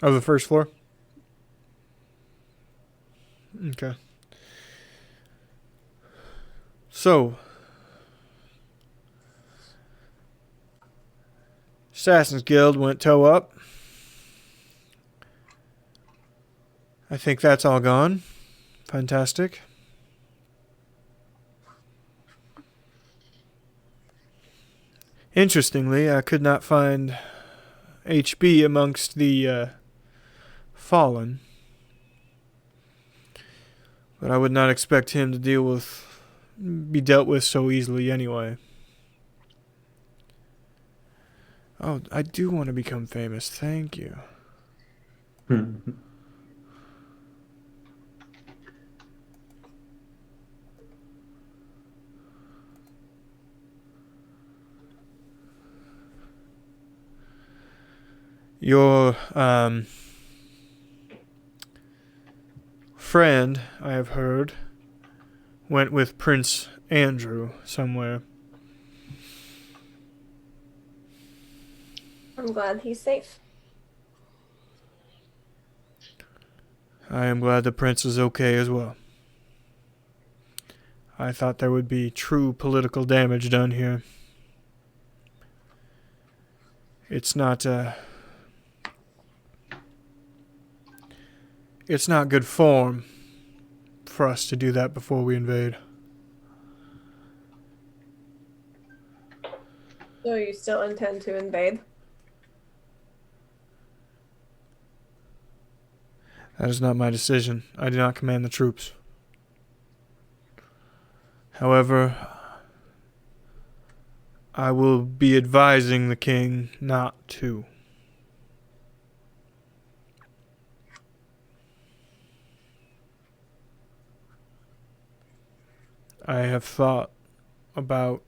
Of the first floor? Okay. So, Assassin's Guild went toe up. I think that's all gone. Fantastic. Interestingly, I could not find HB amongst the fallen. But I would not expect him to be dealt with so easily anyway. Oh, I do want to become famous. Thank you. Your friend, I have heard, went with Prince Andrew somewhere.
I'm glad he's safe.
I am glad the prince is okay as well. I thought there would be true political damage done here. It's not good form for us to do that before we invade.
So you still intend to invade?
That is not my decision. I do not command the troops. However, I will be advising the king not to. I have thought about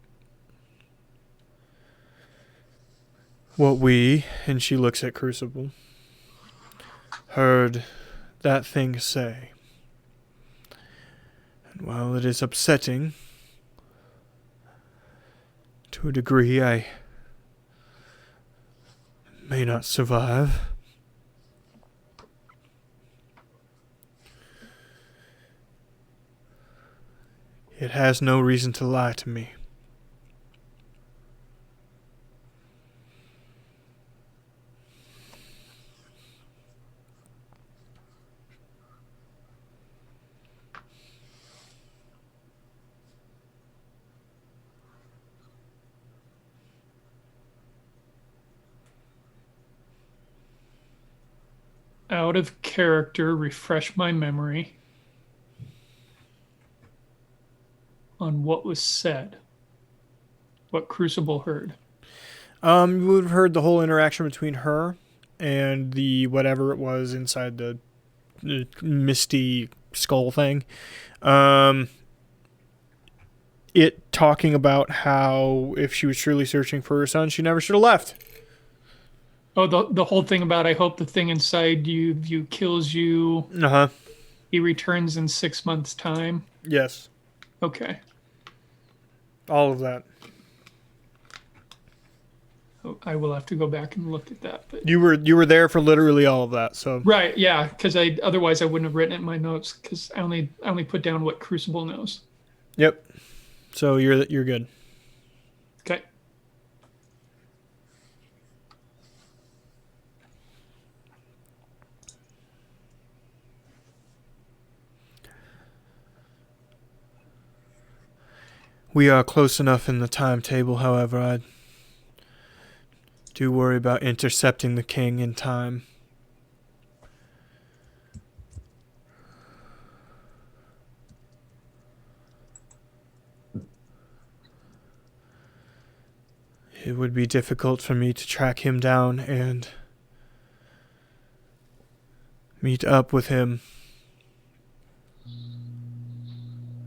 what we, and she looks at Crucible, heard that thing say. And while it is upsetting, to a degree I may not survive. It has no reason to lie to me.
Out of character, refresh my memory on what was said, what Crucible heard.
You would have heard the whole interaction between her and the whatever it was inside the misty skull thing. It talking about how if she was truly searching for her son, she never should have left.
Oh, the whole thing about I hope the thing inside you kills you.
Uh-huh.
He returns in 6 months' time.
Yes.
Okay.
All of that.
Oh, I will have to go back and look at that. But
You were there for literally all of that, so.
right, yeah, because otherwise I wouldn't have written it in my notes because I only put down what Crucible knows.
Yep. So you're good.
Okay.
We are close enough in the timetable, however, I do worry about intercepting the king in time. It would be difficult for me to track him down and meet up with him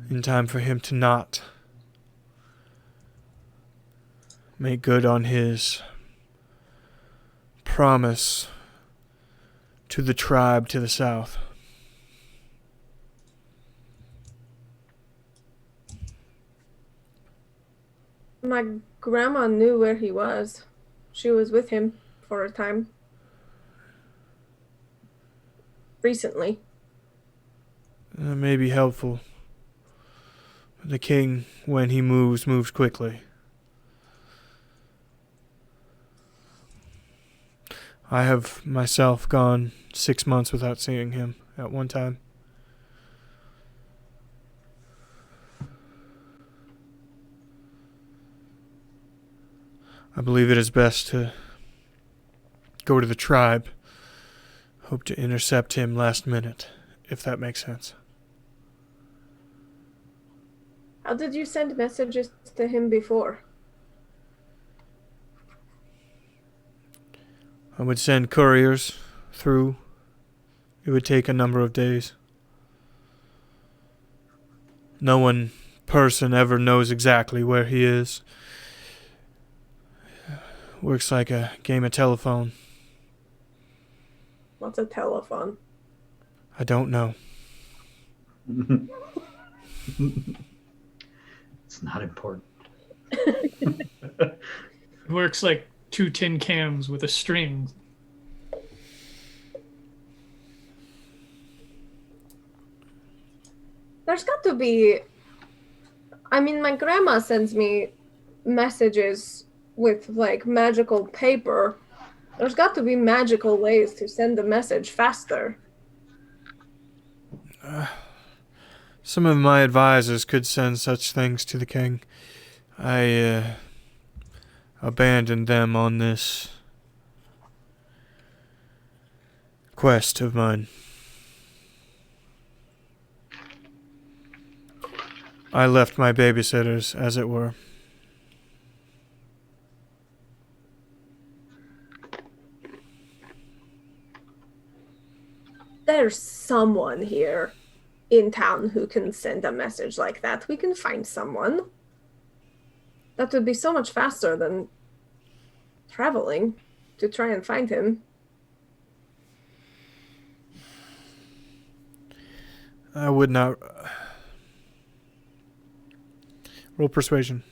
in time for him to not make good on his promise to the tribe to the south.
My grandma knew where he was. She was with him for a time. Recently.
That may be helpful. The king, when he moves quickly. I have myself gone 6 months without seeing him at one time. I believe it is best to go to the tribe. Hope to intercept him last minute, if that makes sense.
How did you send messages to him before?
I would send couriers through. It would take a number of days. No one person ever knows exactly where he is. Works like a game of telephone.
What's a telephone?
I don't know.
It's not important.
It works like 2 tin cans with a string.
There's got to be... I mean, my grandma sends me messages with, like, magical paper. There's got to be magical ways to send a message faster.
Some of my advisors could send such things to the king. I abandoned them on this quest of mine. I left my babysitters, as it were.
There's someone here in town who can send a message like that. We can find someone. That would be so much faster than traveling to try and find him.
I would not... Roll persuasion.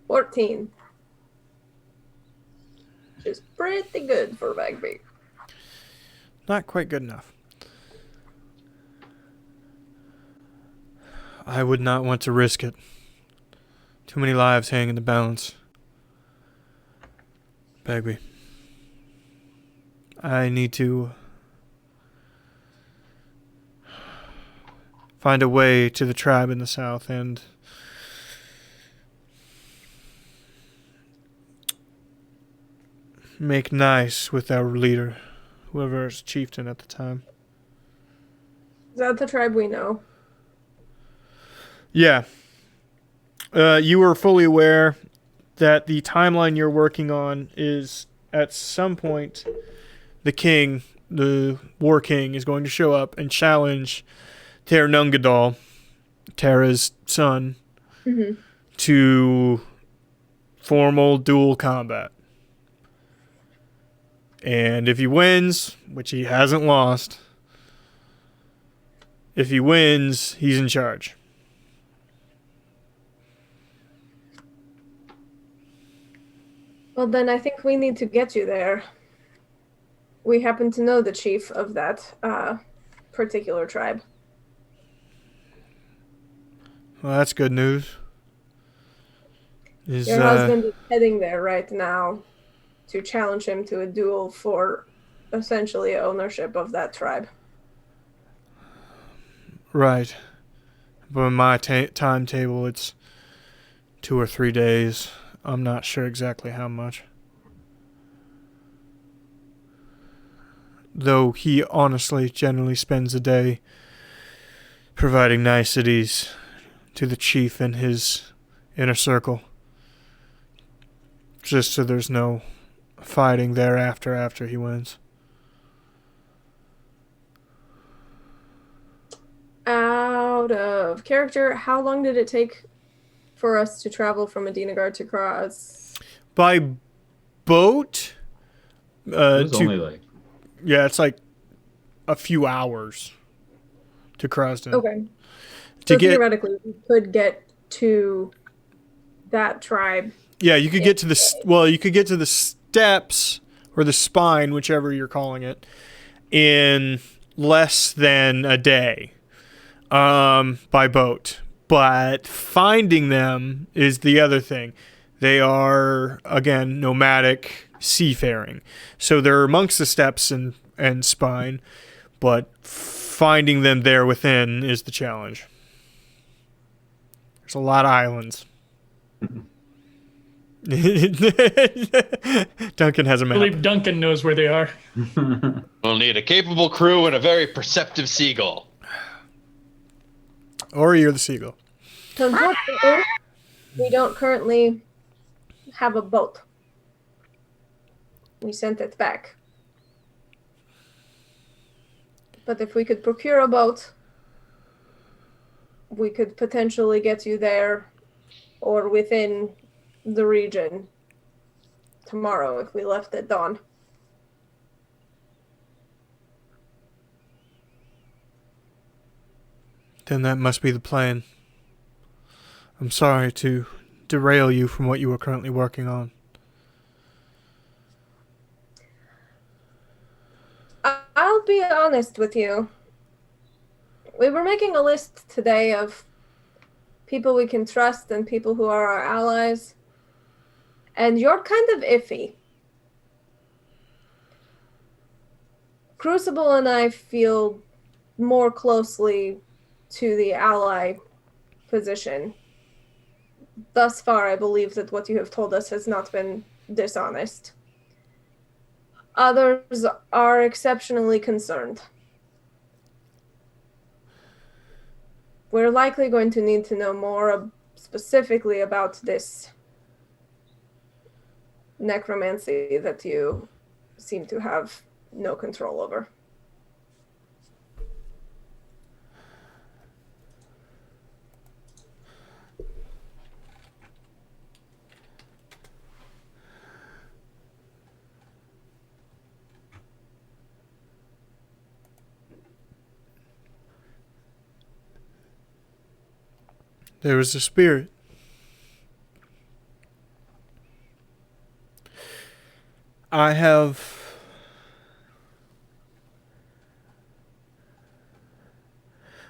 $14. Which is pretty good for Bagby.
Not quite good enough. I would not want to risk it. Too many lives hang in the balance. Bagby. I need to find a way to the tribe in the south and make nice with our leader, whoever is chieftain at the time.
Is that the tribe we know?
Yeah. You were fully aware that the timeline you're working on is at some point the king, the war king, is going to show up and challenge Nungadal, Tara's son, to formal dual combat. And if he wins, which he hasn't lost, if he wins, he's in charge.
Well, then I think we need to get you there. We happen to know the chief of that particular tribe.
Well, that's good news.
Your husband is heading there right now to challenge him to a duel for essentially ownership of that tribe.
Right. But in my timetable, it's 2 or 3 days. I'm not sure exactly how much. Though he honestly generally spends a day providing niceties to the chief and his inner circle. Just so there's no fighting thereafter after he wins.
Out of character, how long did it take for us to travel from Medinagard to Kraz?
By boat?
It was only like...
Yeah, it's like a few hours to Krasden.
Okay. So theoretically, we could get to that tribe.
Yeah, you could get to you could get to the steps or the spine, whichever you're calling it, in less than a day by boat. But finding them is the other thing. They are, again, nomadic seafaring. So they're amongst the steps and spine, but finding them there within is the challenge. There's a lot of islands. Duncan has a map.
I believe Duncan knows where they are.
We'll need a capable crew and a very perceptive seagull.
Or you're the seagull.
Unfortunately, we don't currently have a boat. We sent it back. But if we could procure a boat, we could potentially get you there or within the region tomorrow if we left at dawn.
Then that must be the plan. I'm sorry to derail you from what you are currently working on.
I'll be honest with you. We were making a list today of people we can trust and people who are our allies. And you're kind of iffy. Crucible and I feel more closely to the ally position. Thus far, I believe that what you have told us has not been dishonest. Others are exceptionally concerned. We're likely going to need to know more specifically about this necromancy that you seem to have no control over.
There is a spirit. I have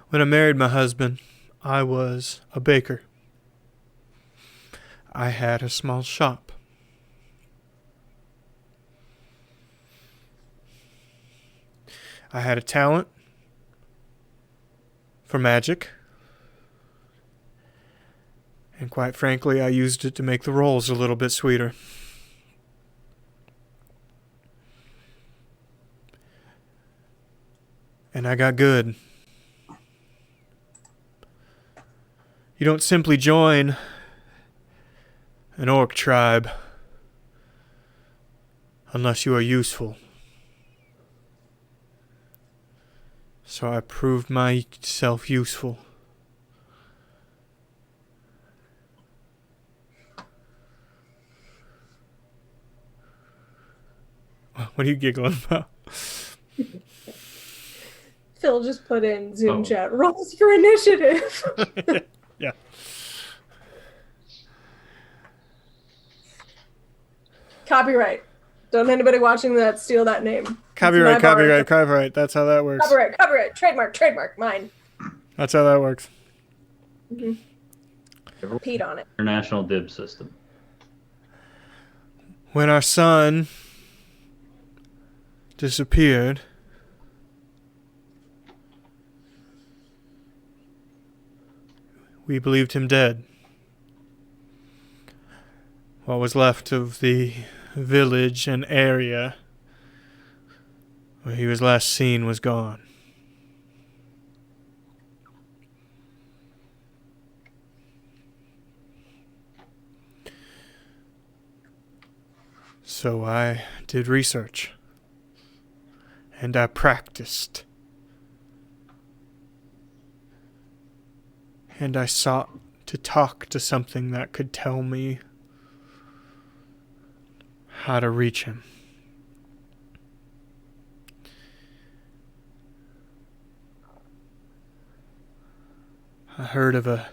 when I married my husband, I was a baker. I had a small shop. I had a talent for magic. And quite frankly, I used it to make the rolls a little bit sweeter. And I got good. You don't simply join an orc tribe unless you are useful. So I proved myself useful. What are you giggling about?
Phil just put in Zoom chat. Rolls for initiative.
Yeah.
Copyright. Don't anybody watching that steal that name.
Copyright. That's how that works.
Copyright. Trademark. Mine.
That's how that works.
Mm-hmm. Pete on it.
International dib system.
When our son disappeared, we believed him dead. What was left of the village and area where he was last seen was gone. So I did research. And I practiced. And I sought to talk to something that could tell me how to reach him. I heard of a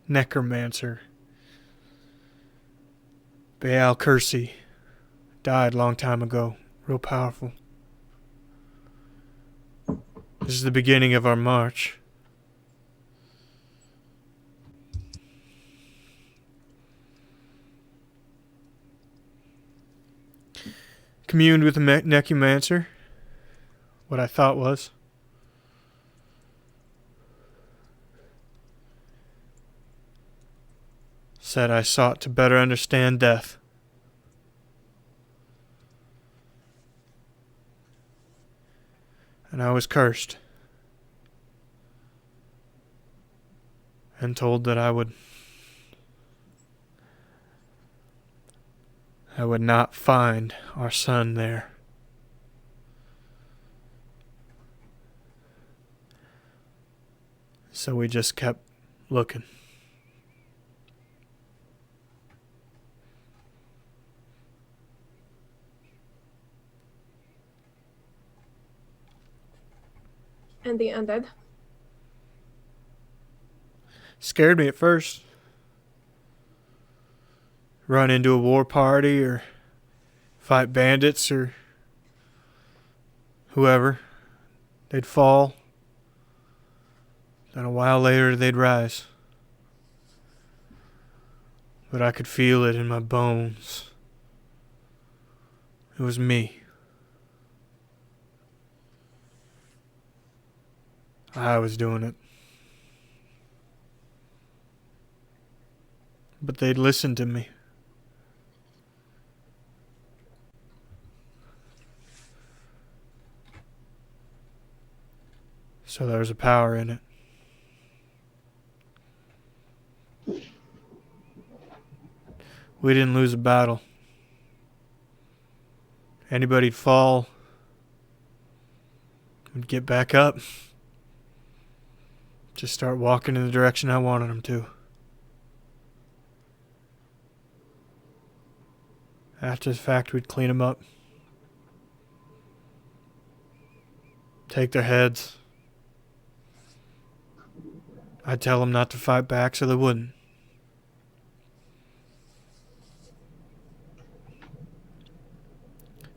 necromancer, Baal Kersey, died a long time ago, real powerful. This is the beginning of our march. Communed with the necromancer, what I thought was. Said I sought to better understand death. And I was cursed. And told that I would not find our son there. So we just kept looking.
And the ended.
Scared me at first. Run into a war party or fight bandits or whoever. They'd fall. Then a while later they'd rise. But I could feel it in my bones. It was me. I was doing it. But they'd listen to me. So there's a power in it. We didn't lose a battle. Anybody'd fall, would get back up, just start walking in the direction I wanted them to. After the fact, we'd clean them up, take their heads. I'd tell them not to fight back so they wouldn't.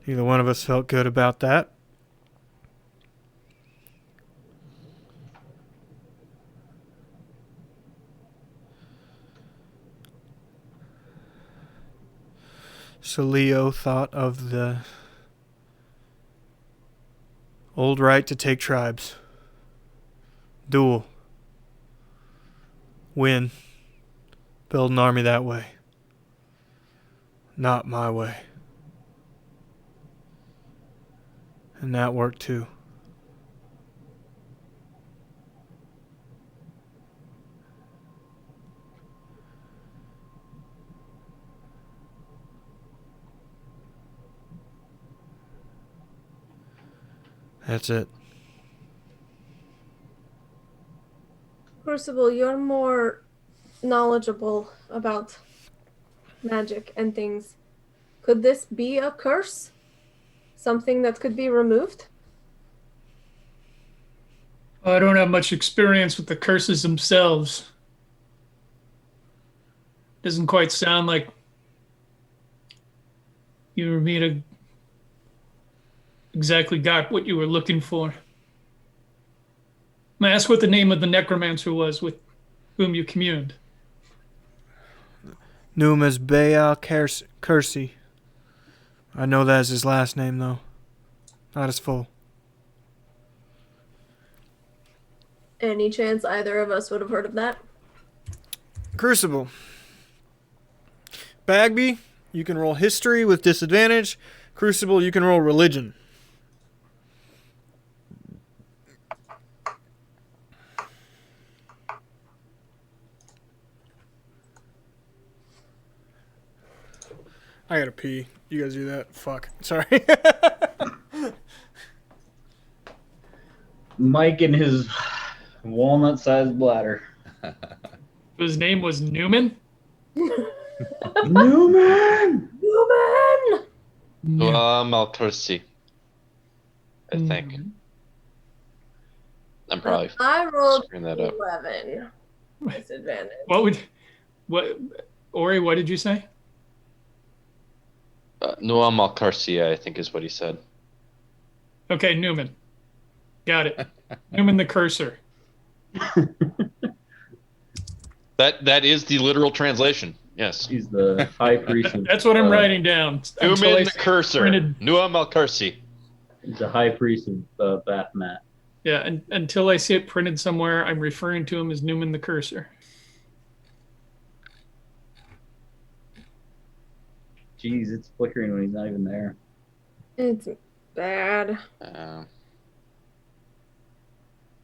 Neither one of us felt good about that. So Leo thought of the old right to take tribes. Duel. Win. Build an army that way. Not my way. And that worked too. That's it.
Crucible, you're more knowledgeable about magic and things. Could this be a curse? Something that could be removed?
I don't have much experience with the curses themselves. Doesn't quite sound like you or me exactly got what you were looking for. May I ask what the name of the necromancer was with whom you communed?
Knew him as Baal Kersey. I know that's his last name, though. Not his full.
Any chance either of us would have heard of that?
Crucible. Bagby, you can roll history with disadvantage. Crucible, you can roll religion. I gotta pee. You guys do that? Fuck. Sorry.
Mike and his walnut-sized bladder.
His name was Newman?
Newman!
Newman!
Malcorsi. I think. I'm probably
I rolled
screwing that up.
11. Disadvantage.
Ori, what did you say?
Noam Malcorsi, I think is what he said.
Okay, Newman. Got it. Newman the Cursor.
That is the literal translation. Yes.
He's the high priest.
That's what I'm writing down.
Newman the Cursor.
Printed.
Noam Malcorsi.
He's the high priest of Bathmat.
Yeah, and until I see it printed somewhere, I'm referring to him as Newman the Cursor.
Jeez, it's flickering when he's not even there.
It's bad.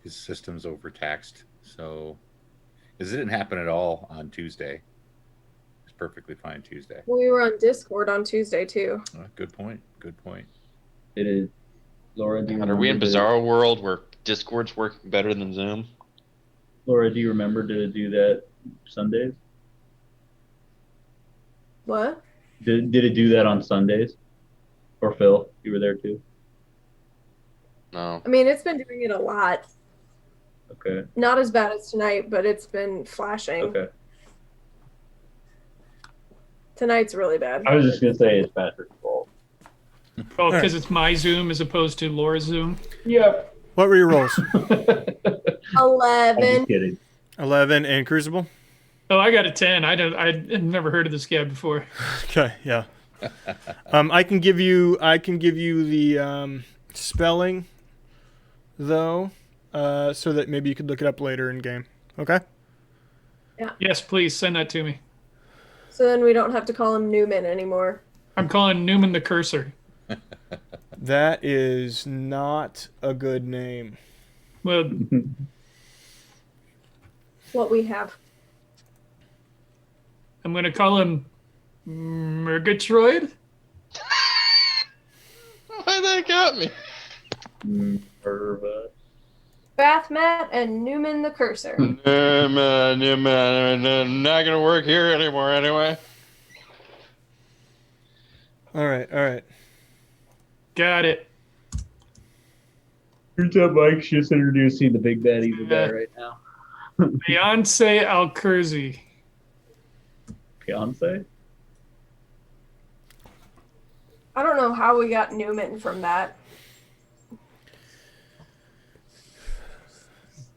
His system's overtaxed, so because it didn't happen at all on Tuesday. It's perfectly fine Tuesday.
We were on Discord on Tuesday too.
Good point. Good point.
It is. Laura, do you
Are we in
remember
Bizarro world where Discord's working better than Zoom?
Laura, do you remember to do that Sundays?
What?
Did it do that on Sundays? Or Phil, you were there too?
No.
I mean, it's been doing it a lot.
Okay.
Not as bad as tonight, but it's been flashing.
Okay.
Tonight's really bad.
I was just gonna say it's Patrick's fault.
Oh, because it's my Zoom as opposed to Laura's Zoom?
Yep.
What were your rolls?
11.
I'm just kidding.
11 and Crucible?
Oh, I got a 10. I'd never heard of this guy before.
Okay, yeah. I can give you the spelling though, so that maybe you could look it up later in game. Okay?
Yes, please send that to me.
So then we don't have to call him Newman anymore.
I'm calling Newman the Cursor.
That is not a good name.
Well,
What we have.
I'm going to call him Murgatroyd.
Why that got me?
Bathmat and Newman the Cursor.
Not gonna work here anymore anyway.
All right.
Got it.
Here's up, Mike's just introducing the big bad evil guy right now.
Beyonce Alcurzi.
Beyonce?
I don't know how we got Newman from that.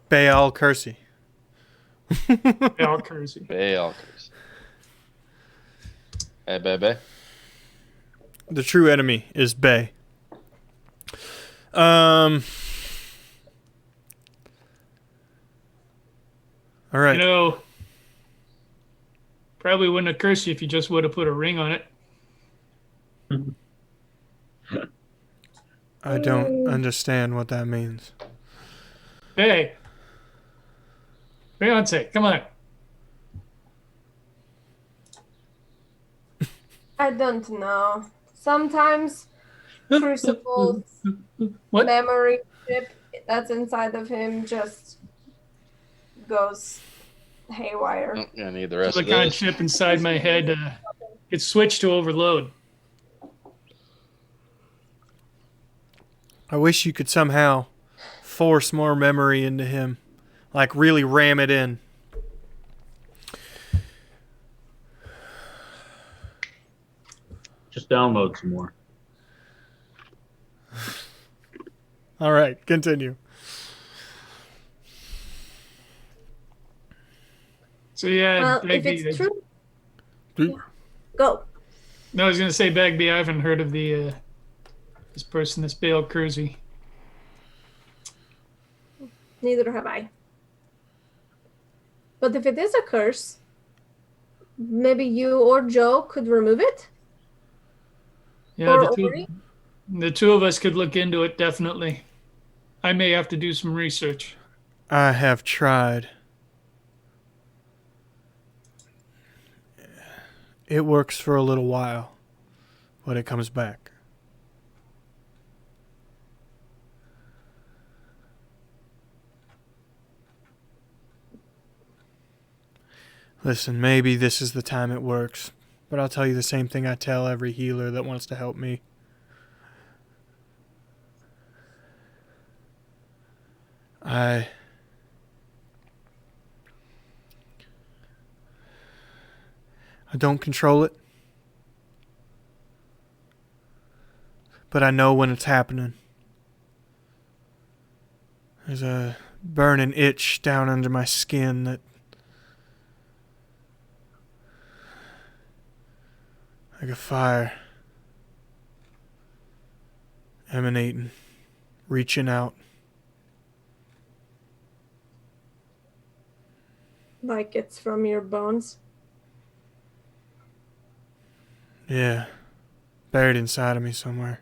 Baal Kersey.
Alcurzi.
Alcurzi. Hey, baby.
The true enemy is Bay. All right.
You know, probably wouldn't have cursed you if you just would have put a ring on it.
I don't understand what that means.
Hey. Beyonce, come on.
I don't know. Sometimes Crucible's
What?
memory chip that's inside of him just goes haywire.
Yeah, I need the rest
The
of
kind of
this.
chip inside my head gets switched to overload.
I wish you could somehow force more memory into him. Like really ram it in.
Just download some more.
All right, continue.
So yeah,
Well, if
Bagby,
it's true, go.
No, I was gonna say Bagby. I haven't heard of the this person, this Bale Kersey.
Neither have I. But if it is a curse, maybe you or Joe could remove it?
Yeah,
Or Ori?
the two of us could look into it definitely. I may have to do some research.
I have tried. It works for a little while, but it comes back. Listen, maybe this is the time it works, but I'll tell you the same thing I tell every healer that wants to help me. I don't control it, but I know when it's happening. There's a burning itch down under my skin that, like a fire, emanating, reaching out.
Like it's from your bones?
Yeah, buried inside of me somewhere.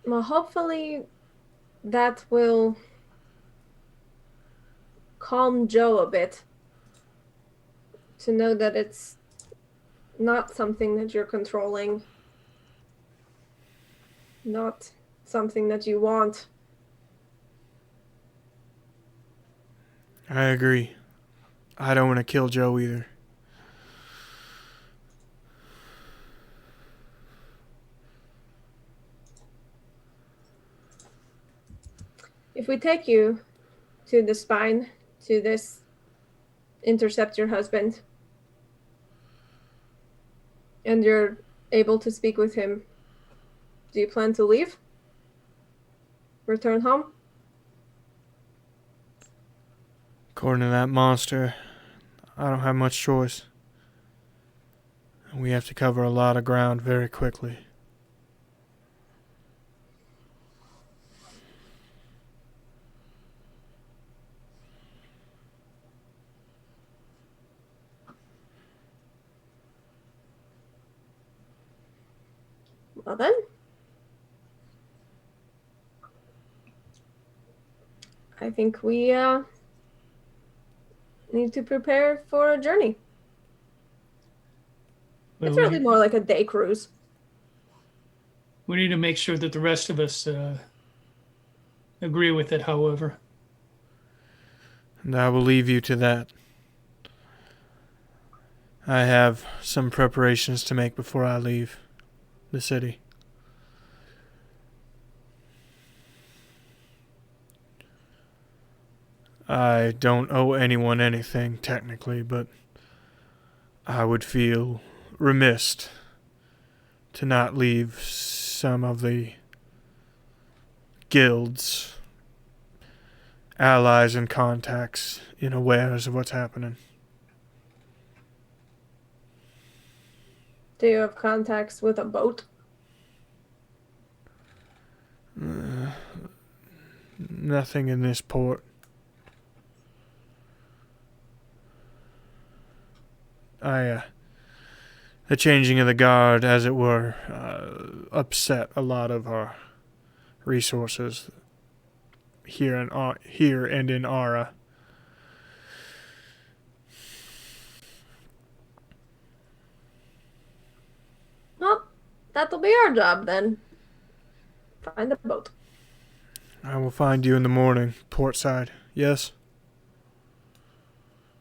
Well, hopefully that will calm Joe a bit. To know that it's not something that you're controlling. Not something that you want.
I agree. I don't want to kill Joe either.
If we take you to the spine, to this intercept your husband, and you're able to speak with him, do you plan to leave? Return home?
According to that monster, I don't have much choice. We have to cover a lot of ground very quickly.
Well then. I think we need to prepare for a journey.
Well,
It's really more like a day cruise.
We need to make sure that the rest of us agree with it, however.
And I will leave you to that. I have some preparations to make before I leave the city. I don't owe anyone anything, technically, but I would feel remiss to not leave some of the guild's allies and contacts in awareness of what's happening.
Do you have contacts with a boat?
Nothing in this port. The changing of the guard, as it were, upset a lot of our resources here and in Ara.
Well, that'll be our job then. Find a boat.
I will find you in the morning, port side. Yes?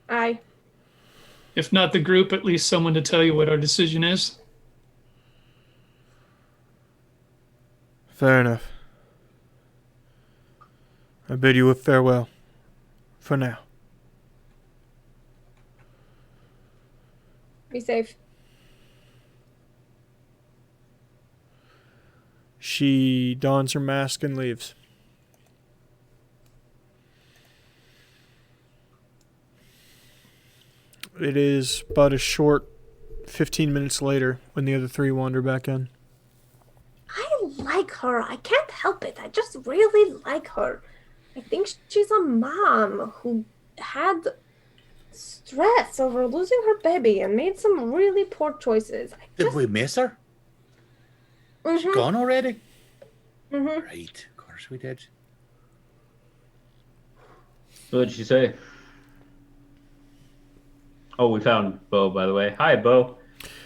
Aye.
If not the group, at least someone to tell you what our decision is.
Fair enough. I bid you a farewell. For now.
Be safe.
She dons her mask and leaves. It is but a short 15 minutes later when the other three wander back in.
I like her. I can't help it. I just really like her. I think she's a mom who had stress over losing her baby and made some really poor choices.
Did we miss her? She's gone already?
Mm-hmm.
Right, of course we did.
What did she say? Oh, we found Bo, by the way. Hi, Bo.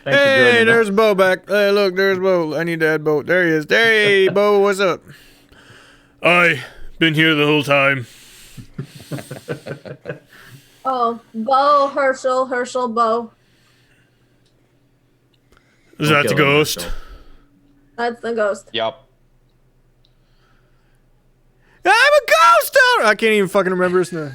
Thanks for
Hey,
joining
there's
us.
Bo back. Hey, look, there's Bo. I need to add Bo. There he is. Hey, Bo, what's up? Been here the whole time.
Oh, Bo, Herschel, Bo.
Is
Don't
that the
kill him,
ghost?
Marshall.
That's the ghost.
Yep.
I'm a ghost! I can't even fucking remember his name.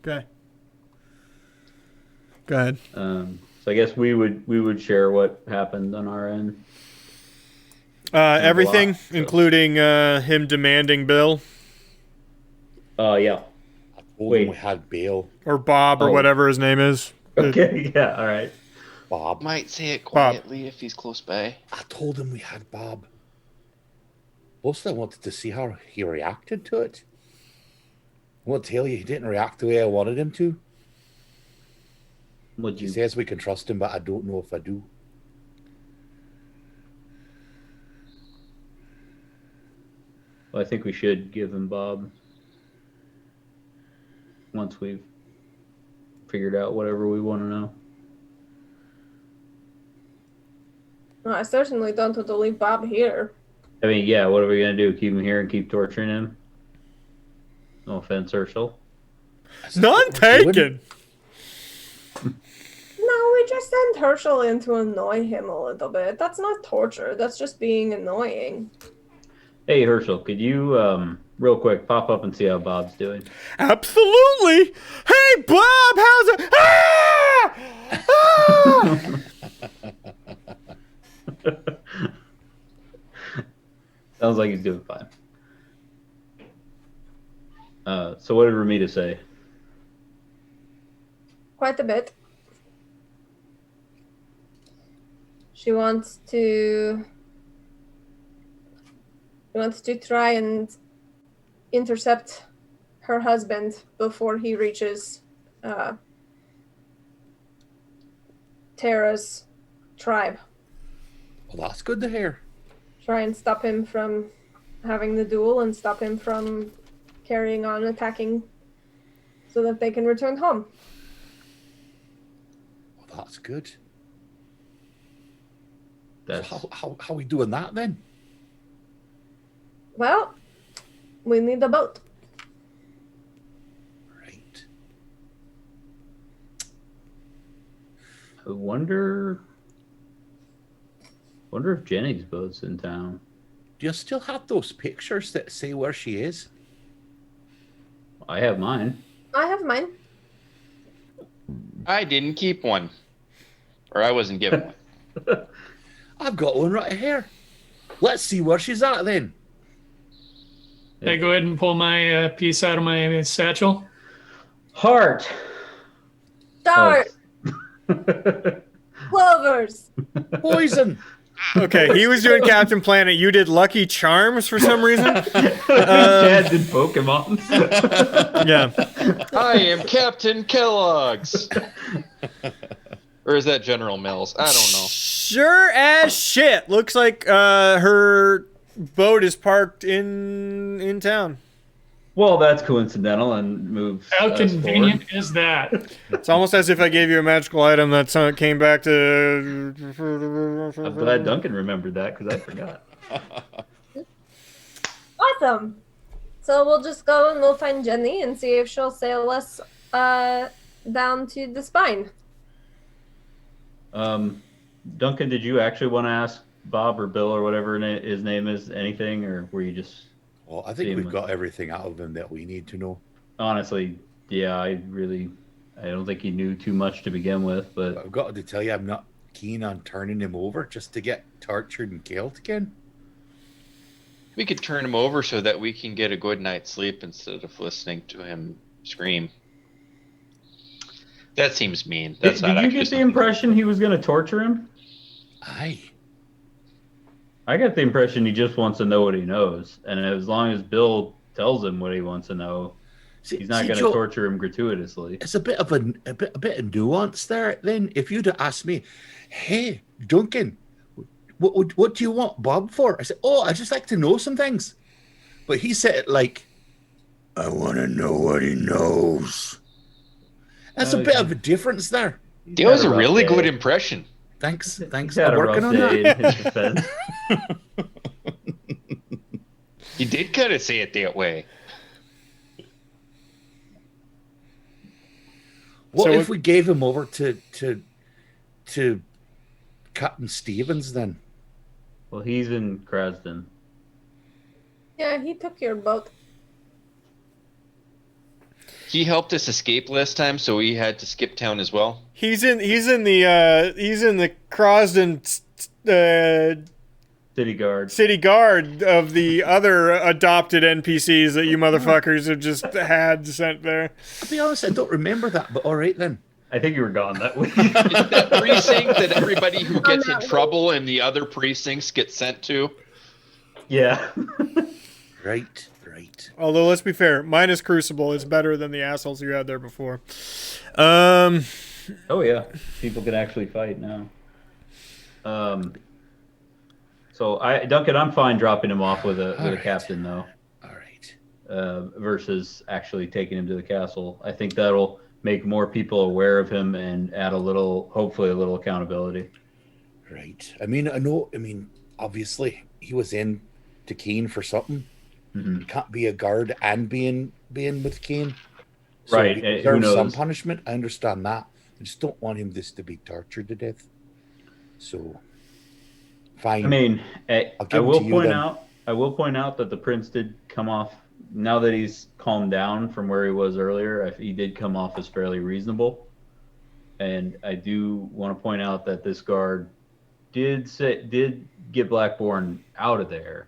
Okay. Go ahead.
So I guess we would share what happened on our end.
Everything,
lot, so.
including him demanding Bill
Yeah.
I told
Wait.
him we had bail.
or Bob or
Oh.
whatever his name is.
Okay. Yeah. All right.
Bob.
Might say it quietly if he's close by.
I told him we had Bob. Mostly I wanted to see how he reacted to it. I won't tell you, he didn't react the way I wanted him to.
Would
He
you?
says we can trust him, but I don't know if I do.
Well, I think we should give him Bob once we've figured out whatever we want to know.
No, I certainly don't want to leave Bob here.
I mean, yeah. What are we gonna do? Keep him here and keep torturing him? No offense, Herschel.
None taken.
No, we just send Herschel in to annoy him a little bit. That's not torture. That's just being annoying.
Hey, Herschel, could you real quick pop up and see how Bob's doing?
Absolutely. Hey, Bob, how's it? Ah! Ah!
Sounds like he's doing fine. So what did Ramita say?
Quite a bit. She wants to try and intercept her husband before he reaches Tara's tribe.
Well, that's good to hear.
Try and stop him from having the duel and stop him from carrying on attacking so that they can return home.
Well, that's good.
That's
How we doing that then?
Well, we need a boat.
Right.
I wonder if Jenny's boat's in town.
Do you still have those pictures that say where she is?
I have mine.
I have mine.
I didn't keep one. Or I wasn't given one.
I've got one right here. Let's see where she's at then.
I go ahead and pull my piece out of my satchel.
Heart.
Start. Clovers.
Poison.
Okay, he was doing Captain Planet. You did Lucky Charms for some reason.
Chad did Pokemon.
Yeah.
I am Captain Kellogg's. Or is that General Mills? I don't know.
Sure as shit. Looks like her boat is parked in town.
Well, that's coincidental and moves.
How
us
convenient
forward.
is that?
It's almost as if I gave you a magical item that came back to.
I'm glad Duncan remembered that because I forgot.
Awesome. So we'll just go and we'll find Jenny and see if she'll sail us down to the spine.
Duncan, did you actually want to ask Bob or Bill or whatever his name is anything, or were you just?
Well, I think we've got everything out of him that we need to know.
Honestly, yeah, I don't think he knew too much to begin with, but
I've got to tell you, I'm not keen on turning him over just to get tortured and killed again.
We could turn him over so that we can get a good night's sleep instead of listening to him scream. That seems mean. That's
did
not
you
actually
get the impression he was going to torture him?
Aye.
I get the impression he just wants to know what he knows, and as long as Bill tells him what he wants to know, he's not going to torture him gratuitously.
It's a bit of nuance there. Then, if you'd have asked me, "Hey, Duncan, what do you want Bob for?" I said, "Oh, I just like to know some things," but he said it like, "I want to know what he knows." That's a bit of a difference there.
That was a really good impression.
Thanks.
I'm working on that.
You did kind of say it that way.
What if we gave him over to Captain Stevens then?
Well, he's in Krasden.
Yeah, he took your boat.
He helped us escape last time, so he had to skip town as well.
He's in the Krasden city guard of the other adopted NPCs that you motherfuckers have just had sent there.
I'll be honest, I don't remember that, but all right then.
I think you were gone that week.
Is that precinct that everybody who gets in trouble in the other precincts gets sent to?
Yeah.
Right.
Although, let's be fair, minus Crucible is better than the assholes you had there before.
Oh, yeah. People can actually fight now. So, Duncan, I'm fine dropping him off with a captain, though.
All right.
Versus actually taking him to the castle. I think that'll make more people aware of him and add hopefully a little accountability.
Right. I mean, obviously, he was in to Keen for something.
Mm-hmm.
You can't be a guard and being with Kane. So
right.
There's some punishment. I understand that. I just don't want him to be tortured to death. So, fine.
I mean, I will point out that the prince did come off, now that he's calmed down from where he was earlier, he did come off as fairly reasonable. And I do want to point out that this guard did get Blackbourne out of there.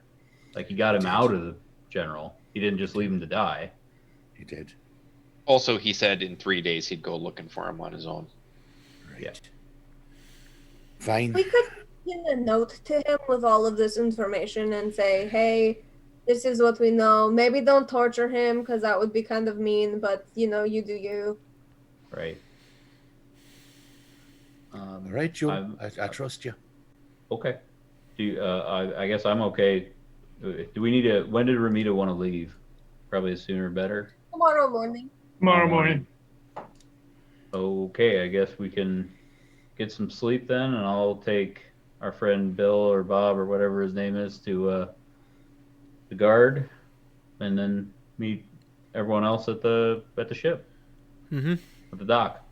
Like, he got him out of the general. He didn't just leave him to die.
He did.
Also, he said in 3 days he'd go looking for him on his own.
Right.
Yeah.
Fine.
We could send a note to him with all of this information and say, hey, this is what we know. Maybe don't torture him because that would be kind of mean, but, you do you.
Right.
All right, Joe. I trust you.
Okay. I guess I'm okay. Do we need when did Ramita want to leave? Probably the sooner better.
Tomorrow morning.
Tomorrow morning.
Okay, I guess we can get some sleep then, and I'll take our friend Bill or Bob or whatever his name is to the guard, and then meet everyone else at the ship.
Mm-hmm.
At the dock.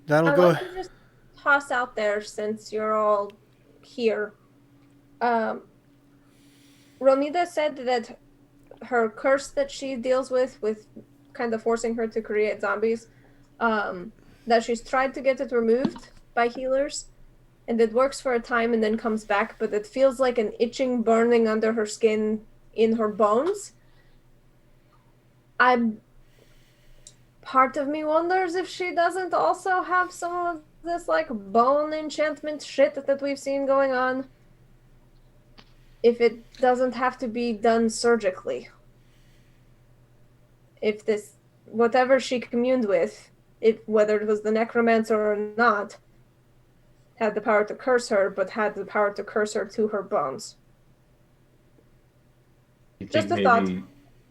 That'll go.
To just toss out there since you're all here. Romita said that her curse that she deals with kind of forcing her to create zombies, that she's tried to get it removed by healers, and it works for a time and then comes back, but it feels like an itching burning under her skin in her bones. Part of me wonders if she doesn't also have some of this like bone enchantment shit that we've seen going on. If it doesn't have to be done surgically. If this, whatever she communed with, whether it was the necromancer or not, had the power to curse her, but had the power to curse her to her bones. Just a thought.
You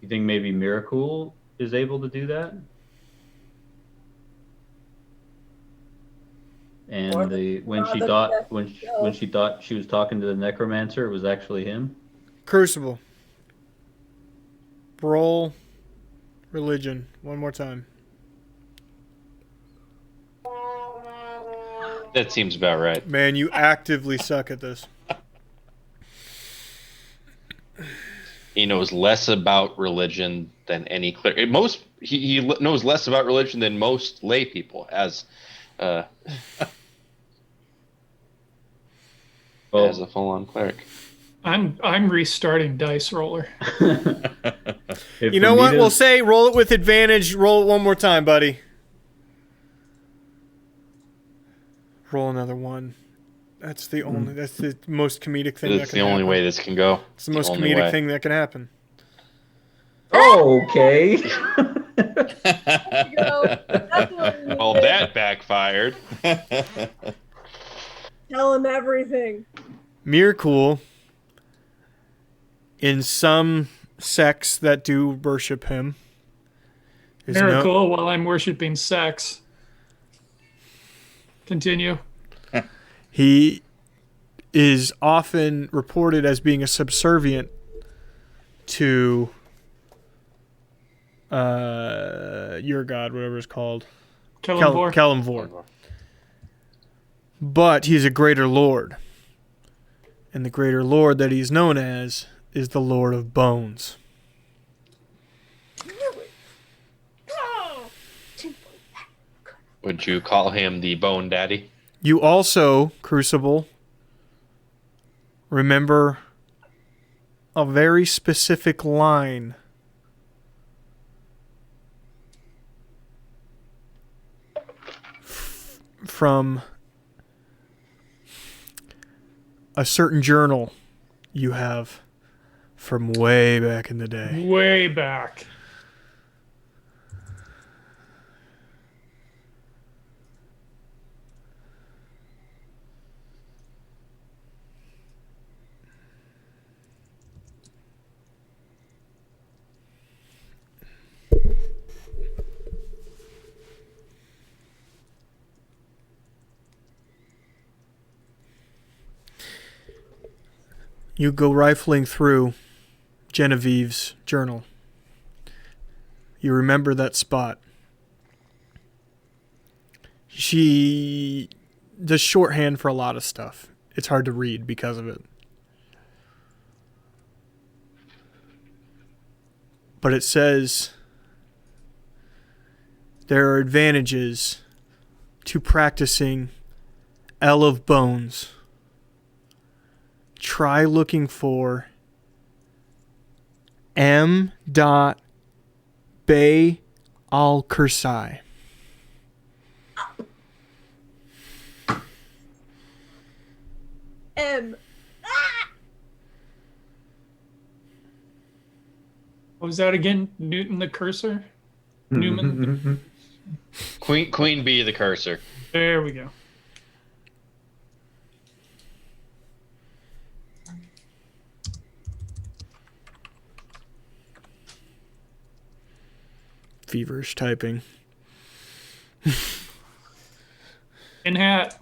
think maybe Miracle is able to do that? And when she thought she was talking to the necromancer, it was actually him.
Crucible. Roll religion one more time.
That seems about right.
Man, you actively suck at this.
He knows less about religion than any cleric. He knows less about religion than most lay people as a full-on cleric.
I'm restarting Dice Roller.
You know what? We'll say roll it with advantage. Roll it one more time, buddy. Roll another one. That's the only. That's the most comedic thing.
That's the only way this can go.
It's the most comedic thing that can happen.
Okay.
Well, that backfired.
Tell him everything.
Miracul, in some sects that do worship him, is
Miracle while I'm worshiping sex. Continue.
He is often reported as being a subservient to your god, whatever it's called.
Kalimvor.
But he's a greater lord. And the greater lord that he's known as is the Lord of Bones.
Would you call him the Bone Daddy?
You also, Crucible, remember a very specific line from a certain journal you have from way back in the day.
Way back.
You go rifling through Genevieve's journal. You remember that spot. She does shorthand for a lot of stuff. It's hard to read because of it. But it says there are advantages to practicing L of Bones. Try looking for M. Bay al Kursai.
M.
What was that again? Newton the cursor? Newman?
Queen Bee the cursor.
There we go.
Feverish typing.
In hat.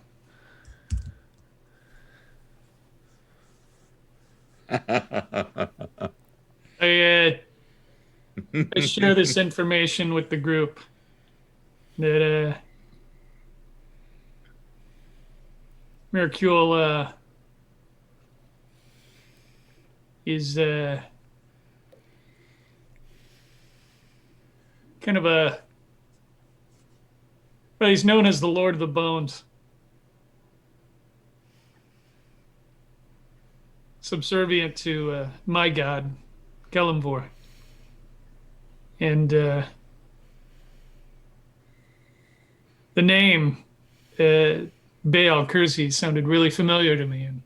I share this information with the group that Miracul is kind of a, well, he's known as the Lord of the Bones. Subservient to my god, Kalimvor. And the name Baal Kursi sounded really familiar to me. And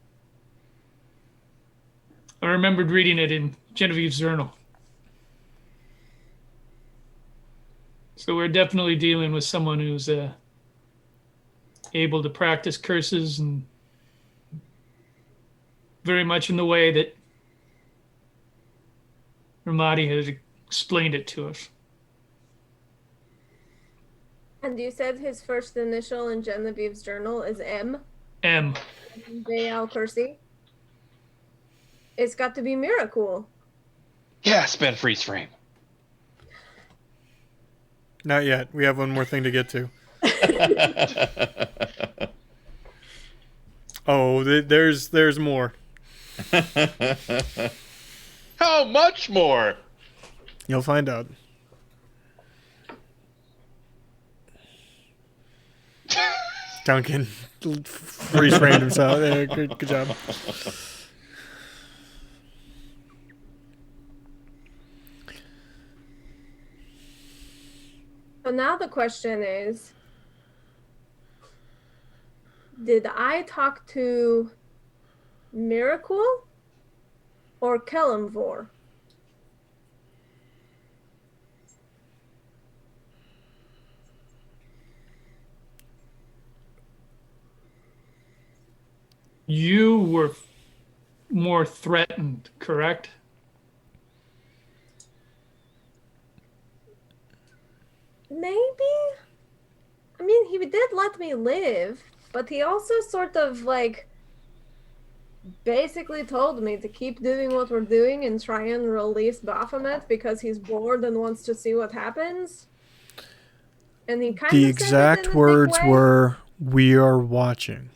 I remembered reading it in Genevieve's journal. So we're definitely dealing with someone who's able to practice curses and very much in the way that Ramadi has explained it to us.
And you said his first initial in Genevieve's journal is M?
M.
Baal Kursi? It's got to be Miracul.
Yeah, spend freeze frame.
Not yet. We have one more thing to get to. Oh, there's more.
How much more?
You'll find out. Duncan freeze framed himself. Yeah, good job.
So now the question is, Did I talk to Miracle or Kellamvor?
You were more threatened, correct?
Maybe? I mean, he did let me live, but he also sort of, like, basically told me to keep doing what we're doing and try and release Baphomet because he's bored and wants to see what happens. And he kind
The
of said it in a
exact
thick
words
way.
were, "We are watching."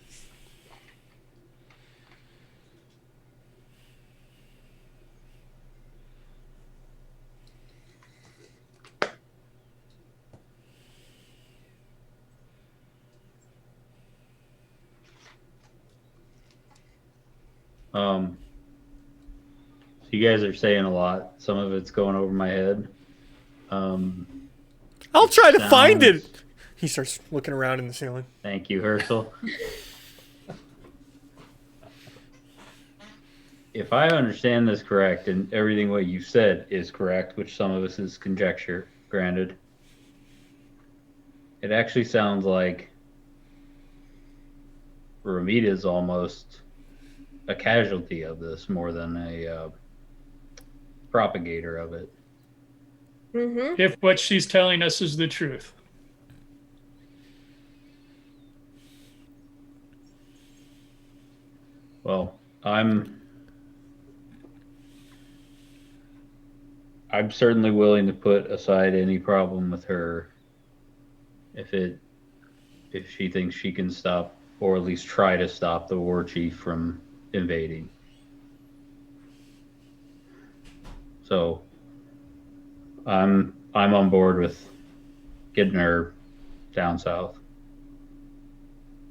So you guys are saying a lot. Some of it's going over my head.
I'll try to find
sounds-
it. He starts looking around in the ceiling.
Thank you, Herschel. If I understand this correct, and everything what you said is correct, which some of this is conjecture, granted, it actually sounds like Ramita is almost a casualty of this more than a propagator of it.
Mm-hmm.
If what she's telling us is the truth.
Well, I'm certainly willing to put aside any problem with her if she thinks she can stop, or at least try to stop, the war chief from invading. So I'm on board with getting her down south.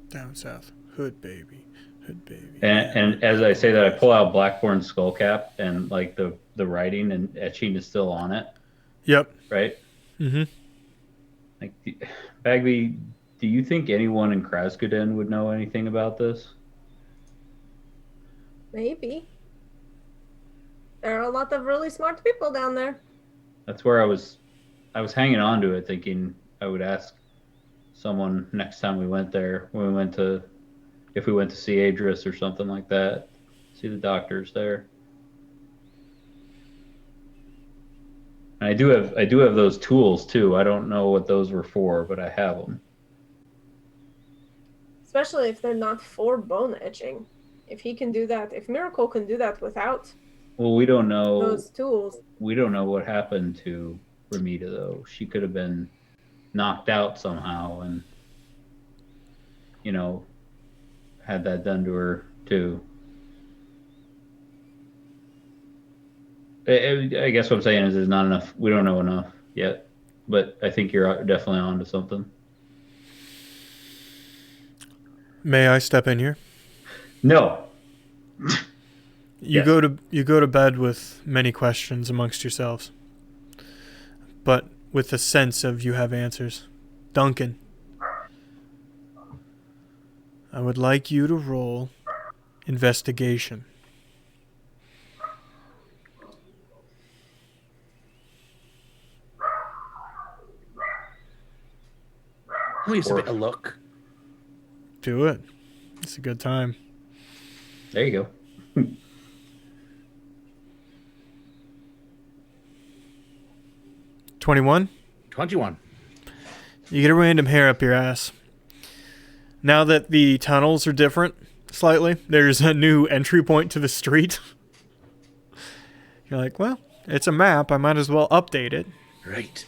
Down south. Hood baby. Hood baby.
And as I say that, I pull out Blackbourne's skull cap, and like the writing and etching is still on it.
Yep.
Right?
Mm-hmm.
Like, Bagby, do you think anyone in Krasden would know anything about this?
Maybe. There are a lot of really smart people down there.
That's where I was hanging on to it, thinking I would ask someone next time we went there, when we went to, if we went to see Adris or something like that, see the doctors there. And I do have those tools too. I don't know what those were for, but I have them.
Especially if they're not for bone etching. If he can do that, if Miracle can do that without
Well, we don't know
those tools.
We don't know what happened to Ramita though. She could have been knocked out somehow and, had that done to her too. I guess what I'm saying is there's not enough. We don't know enough yet, but I think you're definitely onto something.
May I step in here?
No.
You
Yes.
go to bed with many questions amongst yourselves, but with the sense of you have answers. Duncan, I would like you to roll investigation.
At least a bit of luck.
Do it. It's a good time.
There you go.
21.
21.
You get a random hair up your ass. Now that the tunnels are different slightly, there's a new entry point to the street. You're like, well, it's a map. I might as well update it.
Right.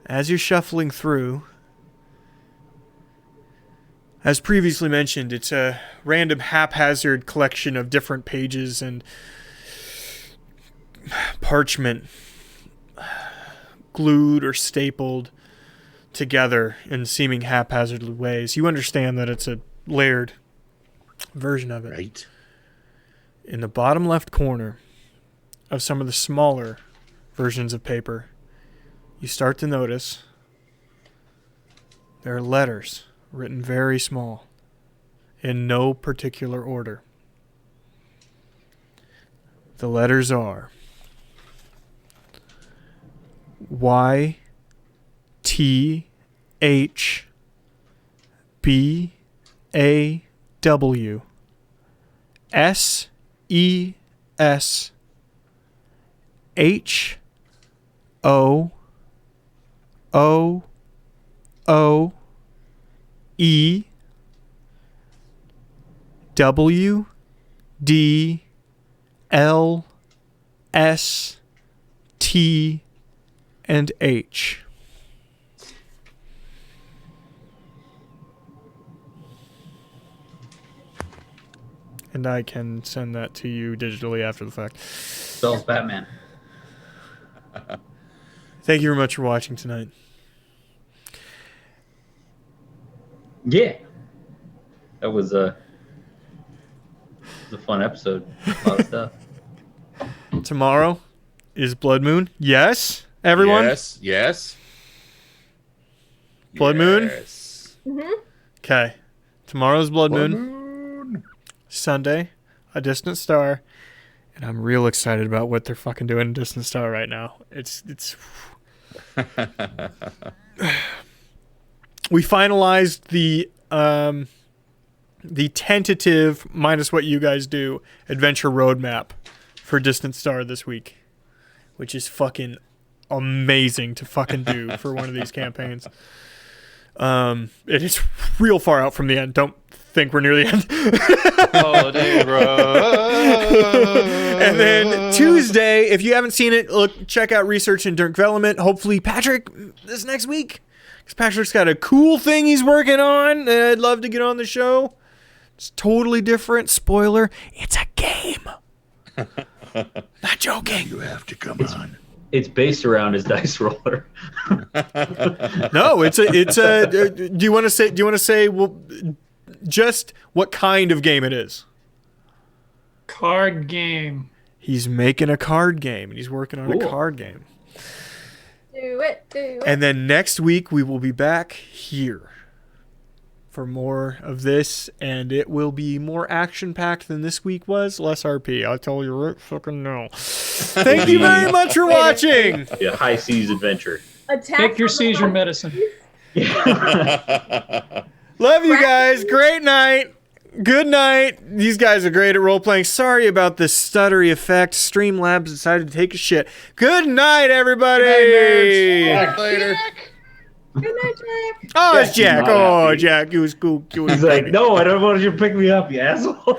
As you're shuffling through, as previously mentioned, it's a random haphazard collection of different pages and parchment glued or stapled together in seeming haphazard ways. You understand that it's a layered version of it.
Right.
In the bottom left corner of some of the smaller versions of paper, you start to notice there are letters written very small, in no particular order. The letters are Y, T, H, B, A, W, S, E, S, H, O, O, O, E, W, D, L, S, T, and H. And I can send that to you digitally after the fact.
Spells Batman.
Thank you very much for watching tonight.
Yeah. That was a fun episode. A lot of stuff.
Tomorrow is Blood Moon. Yes, everyone?
Yes.
Blood Moon?
Yes.
Okay. Tomorrow's Blood
Blood
Moon.
Moon.
Sunday, A Distant Star. And I'm real excited about what they're fucking doing in Distant Star right now. It's we finalized the tentative, minus what you guys do, adventure roadmap for Distant Star this week, which is fucking amazing to fucking do for one of these campaigns. It is real far out from the end. Don't think we're near the end.
Holiday Road.
And then Tuesday, if you haven't seen it, look, check out Research and Development. Hopefully, Patrick, this next week. Because Patrick's got a cool thing he's working on, and I'd love to get on the show. It's totally different. Spoiler, it's a game. Not joking.
You have to come on.
It's based around his dice roller.
No, it's a. Do you want to say? Well, just what kind of game it is?
Card game.
He's making a card game, and he's working on a card game.
Do it.
And then next week we will be back here for more of this, and it will be more action-packed than this week was. Less RP. I'll tell you right fucking now. Thank you very much for watching.
Yeah, high seas adventure.
Take your seizure medicine.
Love you guys. Great night. Good night. These guys are great at role-playing. Sorry about the stuttery effect. Streamlabs decided to take a shit. Good night, everybody.
Good night, later.
Good night, Jack.
Oh, it's Jack.
not
Oh,
happy.
Jack. He was cool.
He's like, no, I don't want you to pick me up, you asshole.